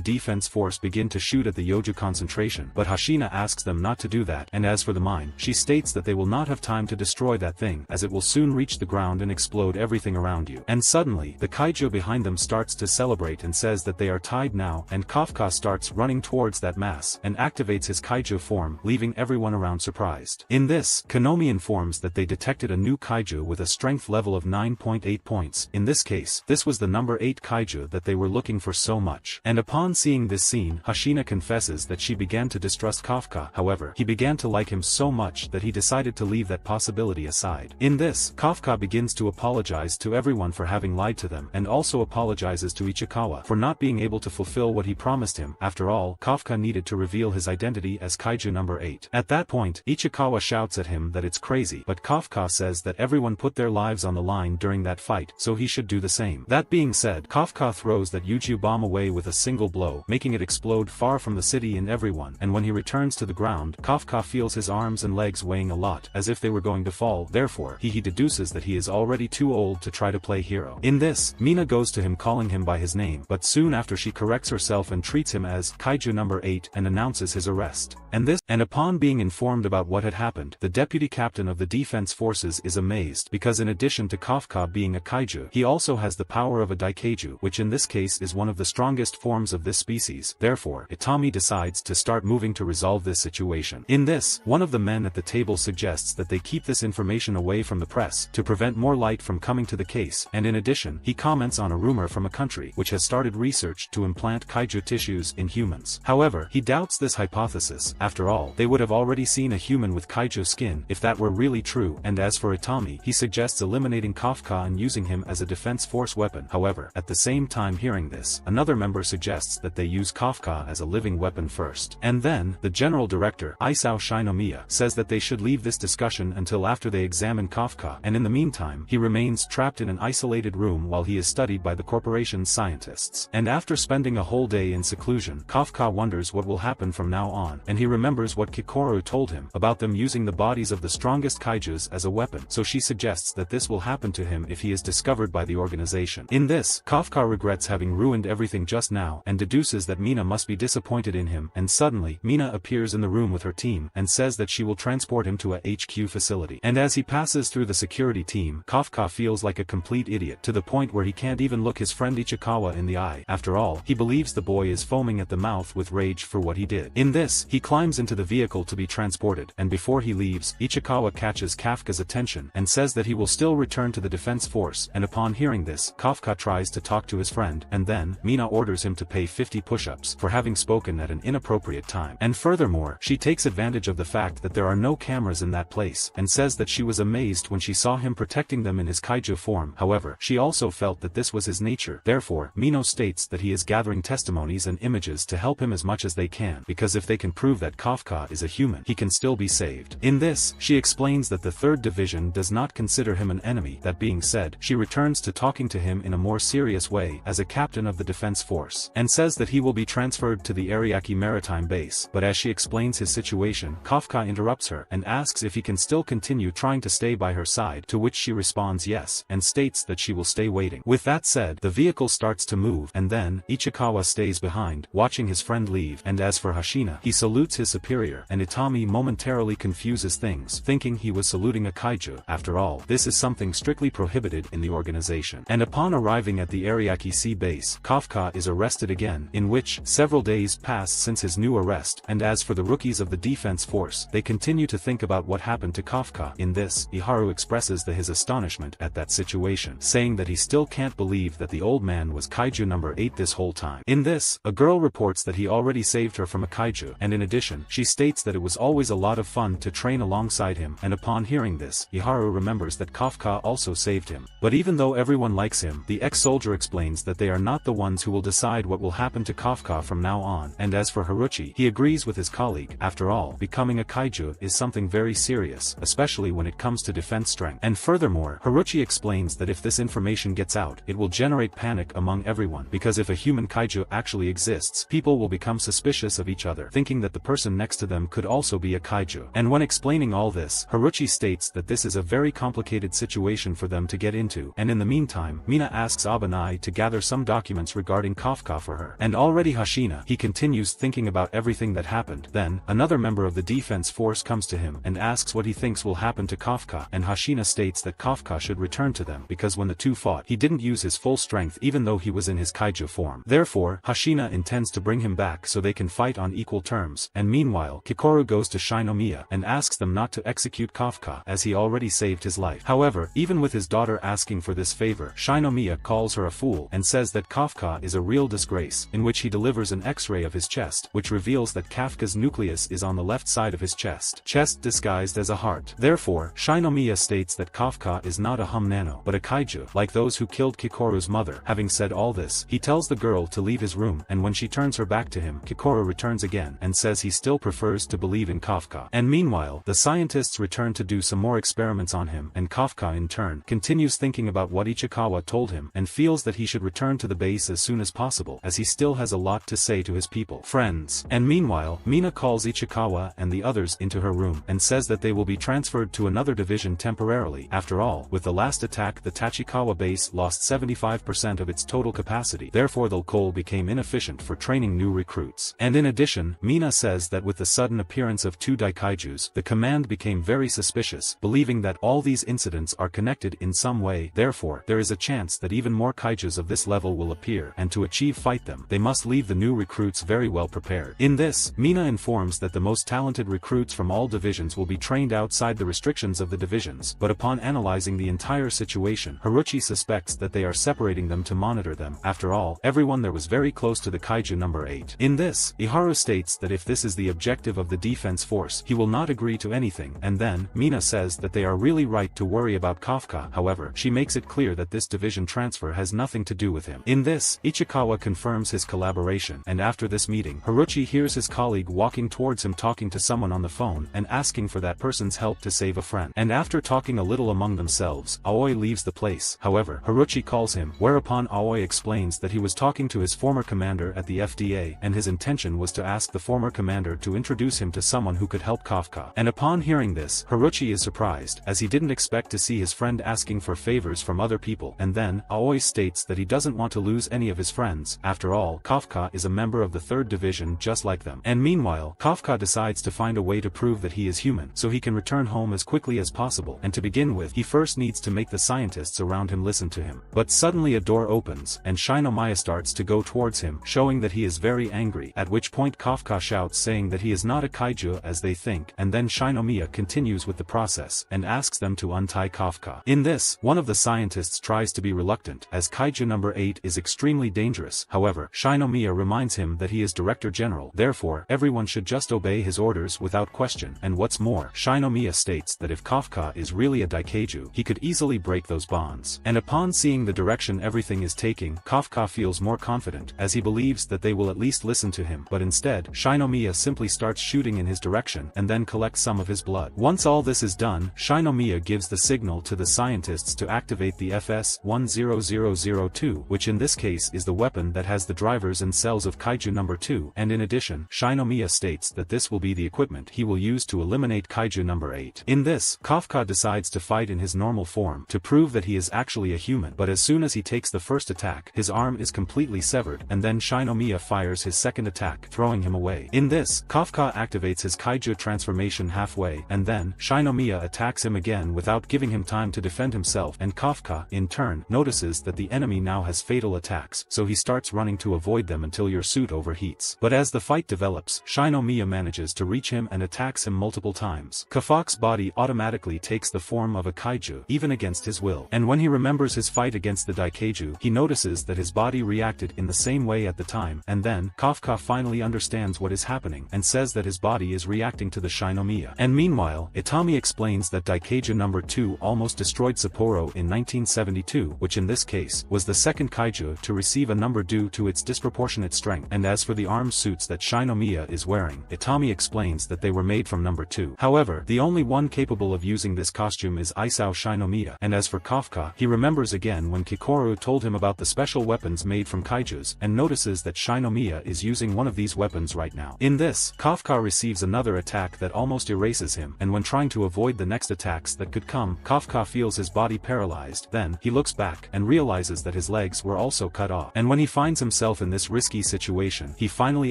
defense force begin to shoot at the Yoju concentration, but Hashina asks them not to do that, and as for the mine, she states that they will not have time to destroy that thing, as it will soon reach the ground and explode everything around you. And suddenly, the kaiju behind them starts to celebrate and says that they are tied now, and Kafka starts running towards that mass, and activates his kaiju form, leaving everyone around surprised. In this, Konomi informs that they detected a new kaiju with a strength level of 9.8 points. In this case, this was the number 8 kaiju that they were looking for so much. And upon seeing this scene, Hashina confesses that she began to distrust Kafka. However, he began to like him so much that he decided to leave that possibility aside. In this, Kafka begins to apologize to everyone for having lied to them, and also apologizes to Ichikawa for not being able to fulfill what he promised him. After all, Kafka needed to reveal his identity as kaiju number 8. At that point, Ichikawa shouts at him that it's crazy, but Kafka says that everyone put their lives on the line during that fight, so he should do the same. That being said, Kafka throws that Yuju bomb away with a single blow, making it explode far from the city and everyone, and when he returns to the ground, Kafka feels his arms and legs weighing a lot, as if they were going to fall. Therefore, he deduces that he is already too old to try to play hero. In this, Mina goes to him calling him by his name, but soon after she corrects herself and treats him as kaiju number 8 and announces his arrest. And upon being informed about what had happened, the deputy captain of the defense forces is amazed, because in addition to Kafka being a kaiju, he also has the power of a daikaiju, which in this case is one of the strongest forms of this species. Therefore, Itami decides to start moving to resolve this situation. In this, one of the men at the table suggests that they keep this information away from the press, to prevent more light from coming to the case, and in addition, he comments on a rumor from a country which has started research to implant kaiju tissues in humans. However, he doubts this hypothesis. After all, they would have already seen a human with kaiju skin if that were really true, and as for Itami, he suggests eliminating Kafka and using him as a defense force weapon. However, at the same time hearing this, another member suggests that they use Kafka as a living weapon first. And then, the general director, Isao Shinomiya, says that they should leave this discussion until after they examine Kafka, and in the meantime, he remains trapped in an isolated room while he is studied by the corporation's scientists. And after spending a whole day in seclusion, Kafka wonders what will happen from now on, and he remembers what Kikoru told him about them using the bodies of the strongest kaijus as a weapon, so she suggests that this will happen to him if he is discovered by the organization. In this, Kafka regrets having ruined everything just now, and deduces that Mina must be disappointed in him, and suddenly, Mina appears in the room with her team, and says that she will transport him to a HQ facility. And as he passes through the security team, Kafka feels like a complete idiot, to the point where he can't even look his friend Ichikawa in the eye. After all, he believes the boy is foaming at the mouth with rage for what he did. In this, he climbs into the vehicle to be transported, and before he leaves, Ichikawa catches Kafka's attention, and says that he will still return to the defense force, and upon hearing this, Kafka tries to talk to his friend, and then, Mina orders him to pay 50 push-ups for having spoken at an inappropriate time. And furthermore, she takes advantage of the fact that there are no cameras in that place, and says that she was amazed when she saw him protecting them in his kaiju form. However, she also felt that this was his nature. Therefore, Mino states that he is gathering testimonies and images to help him as much as they can, because if they can prove that Kafka is a human, he can still be saved. In this, she explains that the 3rd Division does not consider him an enemy. That being said, she returns to talking to him in a more serious way as a captain of the defense force, and says that he will be transferred to the Ariake maritime base. But as she explains his situation, Kafka interrupts her, and asks if he can still continue trying to stay by her side, to which she responds yes, and states that she will stay waiting. With that said, the vehicle starts to move, and then, Ichikawa stays behind, watching his friend leave, and as for Hashina, he salutes his superior, and Itami momentarily confuses things, thinking he was saluting a kaiju. After all, this is something strictly prohibited in the organization. And upon arriving at the Ariake Sea base, Kafka is arrested again, in which, several days pass since his new arrest, and as for the rookies of the defense force, they continue to think about what happened to Kafka. In this, Iharu expresses his astonishment at that situation, saying that he still can't believe that the old man was kaiju number 8 this whole time. In this, a girl reports that he already saved her from a kaiju, and in addition, she states that it was always a lot of fun to train alongside him, and upon hearing this, Iharu remembers that Kafka also saved him. But even though everyone likes him, the ex-soldier explains that they are not the ones who will decide what will happen to Kafka from now on, and as for Haruchi, he agrees with his colleague. After all, becoming a kaiju is something very serious, especially when it comes to defense strength. And furthermore, Haruchi explains that if this information gets out, it will generate panic among everyone, because if a human kaiju actually exists, people will become suspicious of each other, thinking that the person next to them could also be a kaiju. And when explaining all this, Haruchi states that this is a very complicated situation for them to get into, and in the meantime, Mina asks Abanai to gather some documents regarding Kafka for her. And already Hashina, he continues thinking about everything that happened. Then, another member of the defense force comes to him, and asks what he thinks will happen to Kafka, and Hashina states that Kafka should return to them, because when the two fought, he didn't use his full strength even though he was in his kaiju form. Therefore, Hashina intends to bring him back so they can fight on equal terms, and meanwhile, Kikoru goes to Shinomiya, and asks them not to execute Kafka, as he already saved his life. However, even with his daughter asking for this favor, Shinomiya calls her a fool, and says that Kafka is a real disgrace, in which he delivers an X-ray of his chest, which reveals that Kafka's nucleus is on the left side of his chest disguised as a heart. Therefore, Shinomiya states that Kafka is not a nano, but a kaiju, like those who killed Kikoru's mother. Having said all this, he tells the girl to leave his room, and when she turns her back to him, Kikoru returns again, and says he still prefers to believe in Kafka. And meanwhile, the scientists return to do some more experiments on him, and Kafka in turn, continues thinking about what Ichikawa told him, and feels that he should return to the base as soon as possible, as he still has a lot to say to his people. Friends. And meanwhile, Mina calls Ichikawa and the others into her room, and says that they will be transferred to another division temporarily. After all, with the last attack the Tachikawa base lost 75% of its total capacity, therefore the coal became inefficient for training new recruits. And in addition, Mina says that with the sudden appearance of 2 Daikaijus, the command became very suspicious, believing that all these incidents are connected in some way. Therefore, there is a chance that even more kaijus of this level will appear, and to fight them, they must leave the new recruits very well prepared. In this, Mina informs that the most talented recruits from all divisions will be trained outside the restrictions of the divisions, but upon analyzing the entire situation, Haruchi suspects that they are separating them to monitor them. After all, everyone there was very close to the kaiju number 8. In this, Iharu states that if this is the objective of the defense force, he will not agree to anything, and then, Mina says that they are really right to worry about Kafka. However, she makes it clear that this division transfer has nothing to do with him. In this, Ichikawa confirms his collaboration, and after this meeting, Haruchi hears his colleague walking towards him talking to someone on the phone, and asking asking for that person's help to save a friend. And after talking a little among themselves, Aoi leaves the place. However, Haruchi calls him, whereupon Aoi explains that he was talking to his former commander at the FDA and his intention was to ask the former commander to introduce him to someone who could help Kafka. And upon hearing this, Haruchi is surprised, as he didn't expect to see his friend asking for favors from other people. And then, Aoi states that he doesn't want to lose any of his friends. After all, Kafka is a member of the 3rd Division just like them. And meanwhile, Kafka decides to find a way to prove that he is human, so he can return home as quickly as possible. And to begin with, he first needs to make the scientists around him listen to him. But suddenly a door opens, and Shinomiya starts to go towards him, showing that he is very angry, at which point Kafka shouts saying that he is not a kaiju as they think, and then Shinomiya continues with the process, and asks them to untie Kafka. In this, one of the scientists tries to be reluctant, as Kaiju number 8 is extremely dangerous. However, Shinomiya reminds him that he is Director General, therefore, everyone should just obey his orders without question. And what's more, Shinomiya states that if Kafka is really a daikaiju, he could easily break those bonds. And upon seeing the direction everything is taking, Kafka feels more confident, as he believes that they will at least listen to him. But instead, Shinomiya simply starts shooting in his direction, and then collects some of his blood. Once all this is done, Shinomiya gives the signal to the scientists to activate the FS-10002, which in this case is the weapon that has the drivers and cells of Kaiju number 2, and in addition, Shinomiya states that this will be the equipment he will use to eliminate Kaiju number 8. In this, Kafka decides to fight in his normal form, to prove that he is actually a human, but as soon as he takes the first attack, his arm is completely severed, and then Shinomiya fires his second attack, throwing him away. In this, Kafka activates his Kaiju transformation halfway, and then, Shinomiya attacks him again without giving him time to defend himself, and Kafka, in turn, notices that the enemy now has fatal attacks, so he starts running to avoid them until your suit overheats. But as the fight develops, Shinomiya manages to reach him and attacks him multiple times. Kafka's body automatically takes the form of a kaiju, even against his will. And when he remembers his fight against the daikaiju, he notices that his body reacted in the same way at the time, and then, Kafka finally understands what is happening, and says that his body is reacting to the Shinomiya. And meanwhile, Itami explains that daikaiju number 2 almost destroyed Sapporo in 1972, which in this case, was the second kaiju to receive a number due to its disproportionate strength. And as for the armed suits that Shinomiya is wearing, Itami explains that they were made from number 2. However, the only one capable of using this costume is Isao Shinomiya. And as for Kafka, he remembers again when Kikoru told him about the special weapons made from kaijus, and notices that Shinomiya is using one of these weapons right now. In this, Kafka receives another attack that almost erases him, and when trying to avoid the next attacks that could come, Kafka feels his body paralyzed. Then, he looks back, and realizes that his legs were also cut off. And when he finds himself in this risky situation, he finally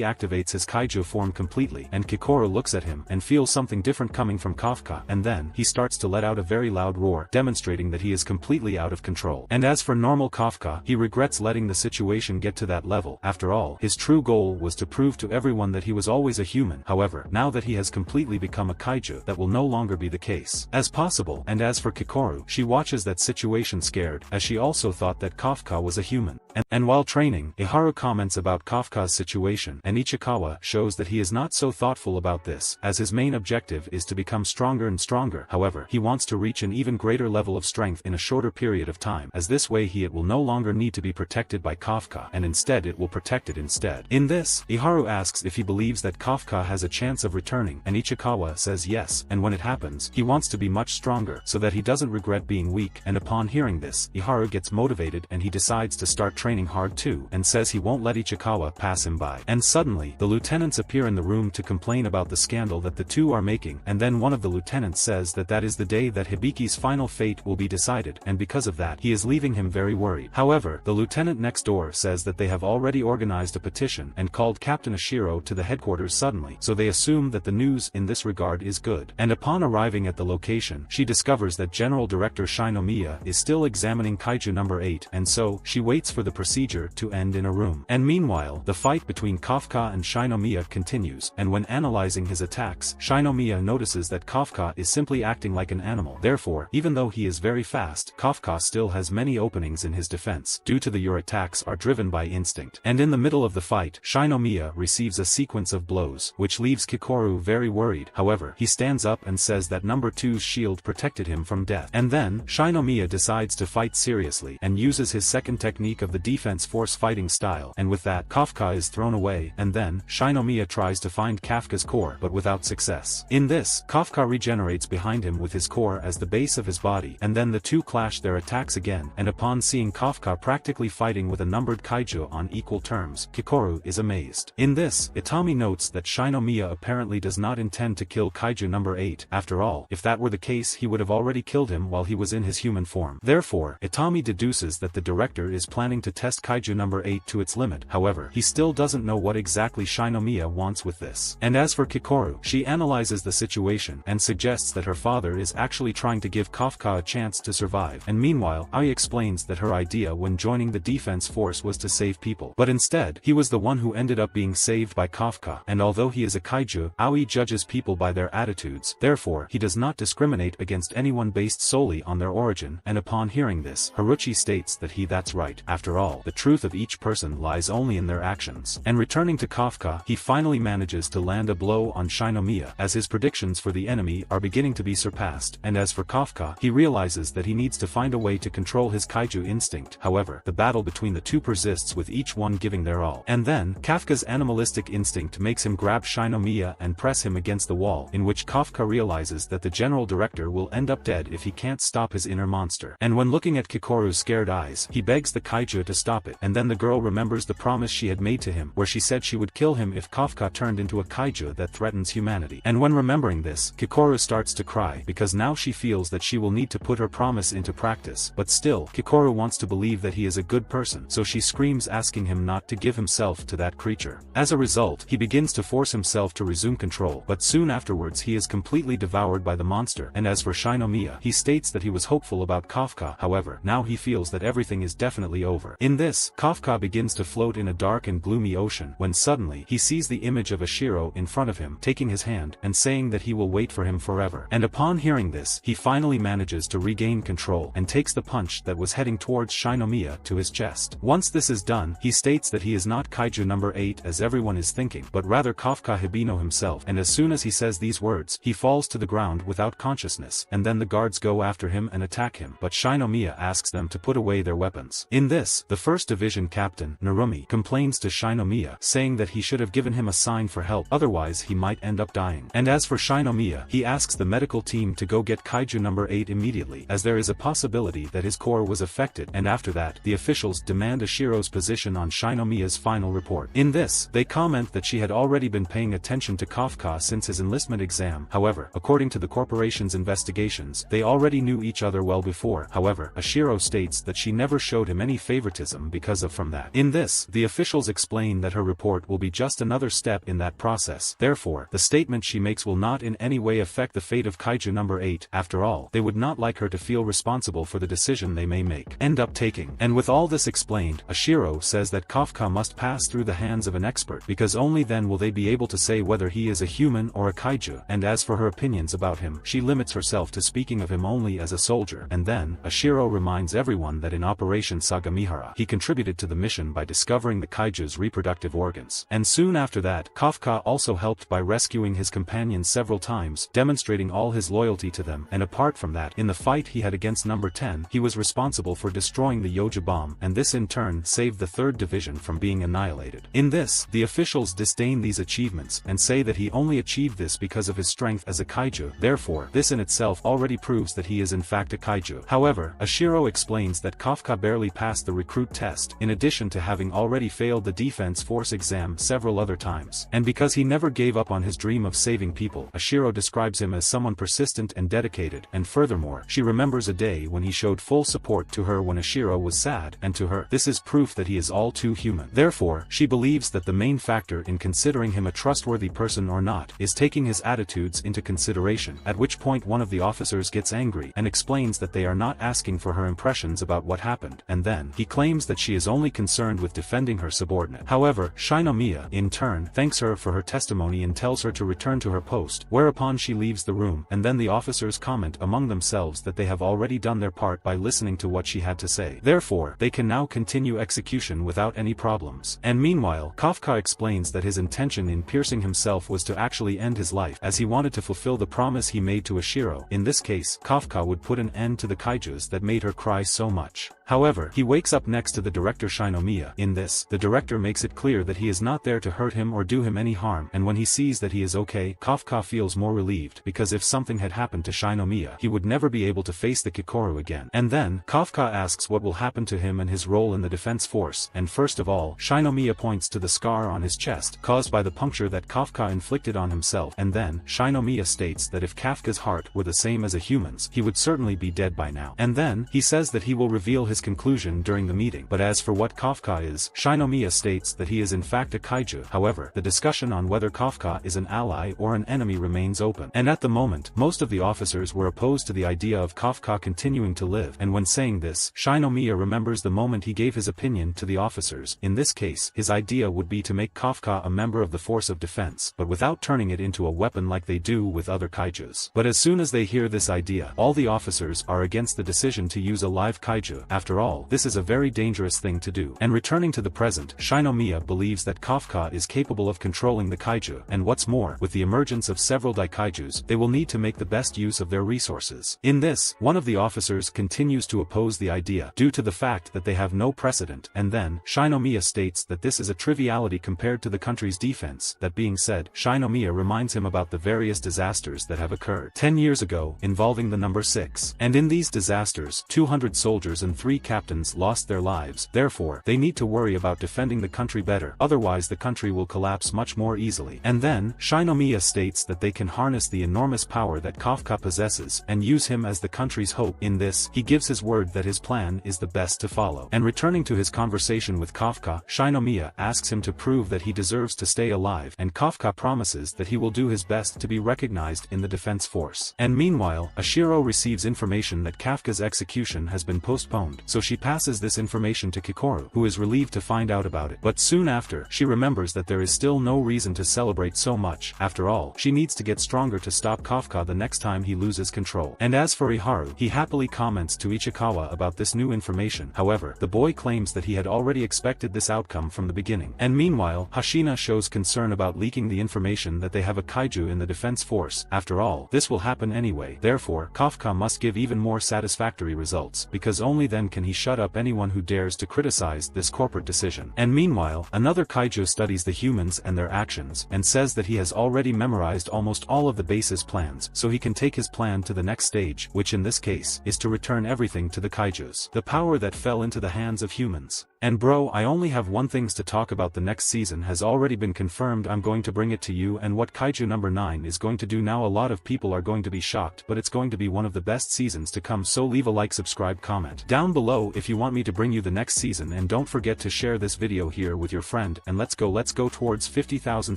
activates his kaiju form completely, and Kikoru looks at him, and feels something different coming from Kafka, and then, he starts to let out a very loud roar, demonstrating that he is completely out of control. And as for normal Kafka, he regrets letting the situation get to that level. After all, his true goal was to prove to everyone that he was always a human. However, now that he has completely become a kaiju, that will no longer be the case as possible. And as for Kikoru, she watches that situation scared, as she also thought that Kafka was a human. And while training, Iharu comments about Kafka's situation, and Ichikawa shows that he is not so thoughtful about this, as his main objective is to become stronger and stronger. However, he wants to reach an even greater level of strength in a shorter period of time, as this way it will no longer need to be protected by Kafka, and instead it will protect it instead. In this, Iharu asks if he believes that Kafka has a chance of returning, and Ichikawa says yes, and when it happens, he wants to be much stronger, so that he doesn't regret being weak. And upon hearing this, Iharu gets motivated and he decides to start training hard too, and says he won't let Ichikawa pass him by. And suddenly, the lieutenants appear in the room to complain about the scandal that the two are making, and then one of the lieutenants says that that is the day that Hibiki's final fate will be decided, and because of that, he is leaving him very worried. However, the lieutenant next door says that they have already organized a petition and called Captain Ashiro to the headquarters suddenly, so they assume that the news in this regard is good. And upon arriving at the location, she discovers that General Director Shinomiya is still examining Kaiju number 8, and so, she waits for the procedure to end in a room. And meanwhile, the fight between Kafka and Shinomiya continues, and when analyzing his attacks, Shinomiya notices that Kafka is simply acting like an animal. Therefore, even though he is very fast, Kafka still has many openings in his defense, due to your attacks are driven by instinct. And in the middle of the fight, Shinomiya receives a sequence of blows, which leaves Kikoru very worried. However, he stands up and says that number 2's shield protected him from death. And then, Shinomiya decides to fight seriously, and uses his second technique of the defense force fighting style, and with that, Kafka is thrown away, and then, Shinomiya tries to find Kafka's core but without success. In this, Kafka regenerates behind him with his core as the base of his body, and then the two clash their attacks again, and upon seeing Kafka practically fighting with a numbered kaiju on equal terms, Kikoru is amazed. In this, Itami notes that Shinomiya apparently does not intend to kill kaiju number 8, after all, if that were the case he would have already killed him while he was in his human form. Therefore, Itami deduces that the director is planning to test kaiju number 8 to its limit. However, he still doesn't know what exactly Shinomiya wants with this. And as for Kikoru, she analyzes the situation and suggests that her father is actually trying to give Kafka a chance to survive, and meanwhile, Ai explains that her idea when joining the defense force was to save people. But instead, he was the one who ended up being saved by Kafka, and although he is a kaiju, Aoi judges people by their attitudes, therefore, he does not discriminate against anyone based solely on their origin, and upon hearing this, Haruchi states that that's right. After all, the truth of each person lies only in their actions. And returning to Kafka, he finally manages to land a blow on Shinomiya, as his predictions for the enemy are beginning to be surpassed, and as for Kafka, he realizes that he needs to find a way to control his kaiju instinct. However, the battle between the two persists with each one giving their all. And then, Kafka's animalistic instinct makes him grab Shinomiya and press him against the wall, in which Kafka realizes that the general director will end up dead if he can't stop his inner monster. And when looking at Kikoru's scared eyes, he begs the kaiju to stop it, and then the girl remembers the promise she had made to him, where she said she would kill him if Kafka turned into a kaiju that threatens humanity. And when remembering this, Kikoru starts to cry, because now she feels that she will need to put her promise into practice. But still, Kikoru wants to believe that he is a good person, so she screams asking him not to give himself to that creature. As a result, he begins to force himself to resume control, but soon afterwards he is completely devoured by the monster. And as for Shinomiya, he states that he was hopeful about Kafka, however, now he feels that everything is definitely over. In this, Kafka begins to float in a dark and gloomy ocean, when suddenly, he sees the image of Ashiro in front of him, taking his hand, and saying that he will wait for him forever. And upon hearing this, he finally manages to regain control, and takes the punch that was heading towards Shinomiya to his chest. Once this is done, he states that he is not kaiju number 8 as everyone is thinking, but rather Kafka Hibino himself, and as soon as he says these words, he falls to the ground without consciousness, and then the guards go after him and attack him, but Shinomiya asks them to put away their weapons. In this, the 1st Division Captain, Narumi, complains to Shinomiya, saying that he should have given him a sign for help, otherwise he might end up dying. And as for Shinomiya, he asks the medical team to go get kaiju number 8 immediately, as there is a possibility that his core was affected, and after that, the officials demand Ashiro's position on Shinomiya's final report. In this, they comment that she had already been paying attention to Kafka since his enlistment exam. However, according to the corporation's investigations, they already knew each other well before. However, Ashiro states that she never showed him any favoritism because of from that. In this, the officials explain that her report will be just another step in that process. Therefore, the statement she makes will not in any way affect the fate of kaiju number 8. After all, they would not like her to feel responsible for the decision they may end up taking. And with all this explained, Ashiro says that Kafka must pass through the hands of an expert, because only then will they be able to say whether he is a human or a kaiju. And as for her opinions about him, she limits herself to speaking of him only as a soldier. And then, Ashiro reminds everyone that in Operation Sagamihara, he contributed to the mission by discovering the kaiju's reproductive organs. And soon after that, Kafka also helped by rescuing his companions several times, demonstrating all his loyalty to them. And apart from that, in the fight he had against number 10, he was responsible for destroying the Yoja bomb, and this in turn saved the 3rd Division from being annihilated. In this, the officials disdain these achievements, and say that he only achieved this because of his strength as a kaiju. Therefore, this in itself already proves that he is in fact a kaiju. However, Ashiro explains that Kafka barely passed the recruit test, in addition to having already failed the defense force exam several other times. And because he never gave up on his dream of saving people, Ashiro describes him as someone persistent and dedicated, and furthermore, she remembers a day when he showed full support to her when Ashiro was sad, and to her, this is proof that he is all too human. Therefore, she believes that the main factor in considering him a trustworthy person or not is taking his attitudes into consideration, at which point one of the officers gets angry and explains that they are not asking for her impressions about what happened, and then, he claims that she is only concerned with defending her subordinate. However, Shinomiya, in turn, thanks her for her testimony and tells her to return to her post, whereupon she leaves the room, and then the officers comment among themselves that they have already done their part by listening to what she had to say. Therefore, they can now continue execution without any problems. And meanwhile, Kafka explains that his intention in piercing himself was to actually end his life, as he wanted to fulfill the promise he made to Ashiro. In this case, Kafka would put an end to the kaijus that made her cry so much. However, he wakes up next to the director Shinomiya. In this, the director makes it clear that he is not there to hurt him or do him any harm, and when he sees that he is okay, Kafka feels more relieved, because if something had happened to Shinomiya, he would never be able to face the Kikoru again. And then, Kafka asks what will happen to him and his role in the defense force, and first of all, Shinomiya points to the scar on his chest, caused by the puncture that Kafka inflicted on himself, and then, Shinomiya states that if Kafka's heart were the same as a human's, he would certainly be dead by now. And then, he says that he will reveal his conclusion during the meeting. But as for what Kafka is, Shinomiya states that he is in fact a kaiju. However, the discussion on whether Kafka is an ally or an enemy remains open. And at the moment, most of the officers were opposed to the idea of Kafka continuing to live, and when saying this, Shinomiya remembers the moment he gave his opinion to the officers. In this case, his idea would be to make Kafka a member of the force of defense, but without turning it into a weapon like they do with other kaijus. But as soon as they hear this idea, all the officers are against the decision to use a live kaiju. After all, this is a very dangerous thing to do. And returning to the present, Shinomiya believes that Kafka is capable of controlling the kaiju, and what's more, with the emergence of several daikaijus, they will need to make the best use of their resources. In this, one of the officers continues to oppose the idea, due to the fact that they have no precedent, and then, Shinomiya states that this is a triviality compared to the country's defense. That being said, Shinomiya reminds him about the various disasters that have occurred 10 years ago, involving the number 6. And in these disasters, 200 soldiers and 3 captains lost their lives, therefore, they need to worry about defending the country better, otherwise the country will collapse much more easily. And then, Shinomiya states that they can harness the enormous power that Kafka possesses, and use him as the country's hope. In this, he gives his word that his plan is the best to follow. And returning to his conversation with Kafka, Shinomiya asks him to prove that he deserves to stay alive, and Kafka promises that he will do his best to be recognized in the defense force. And meanwhile, Ashiro receives information that Kafka's execution has been postponed, so she passes this information to Kikoru, who is relieved to find out about it. But soon after, she remembers that there is still no reason to celebrate so much. After all, she needs to get stronger to stop Kafka the next time he loses control. And as for Iharu, he happily comments to Ichikawa about this new information. However, the boy claims that he had already expected this outcome from the beginning. And meanwhile, Hashina shows concern about leaking the information that they have a kaiju in the defense force. After all, this will happen anyway. Therefore, Kafka must give even more satisfactory results, because only then can he shut up anyone who dares to criticize this corporate decision. And meanwhile, another kaiju studies the humans and their actions, and says that he has already memorized almost all of the base's plans, so he can take his plan to the next stage, which in this case, is to return everything to the kaijus. The power that fell into the hands of humans. And bro, I only have one things to talk about. The next season has already been confirmed. I'm going to bring it to you, and what Kaiju number 9 is going to do now, a lot of people are going to be shocked, but it's going to be one of the best seasons to come, so leave a like, subscribe, comment down below if you want me to bring you the next season, and don't forget to share this video here with your friend, and let's go towards 50,000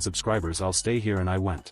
subscribers. I'll stay here and I went.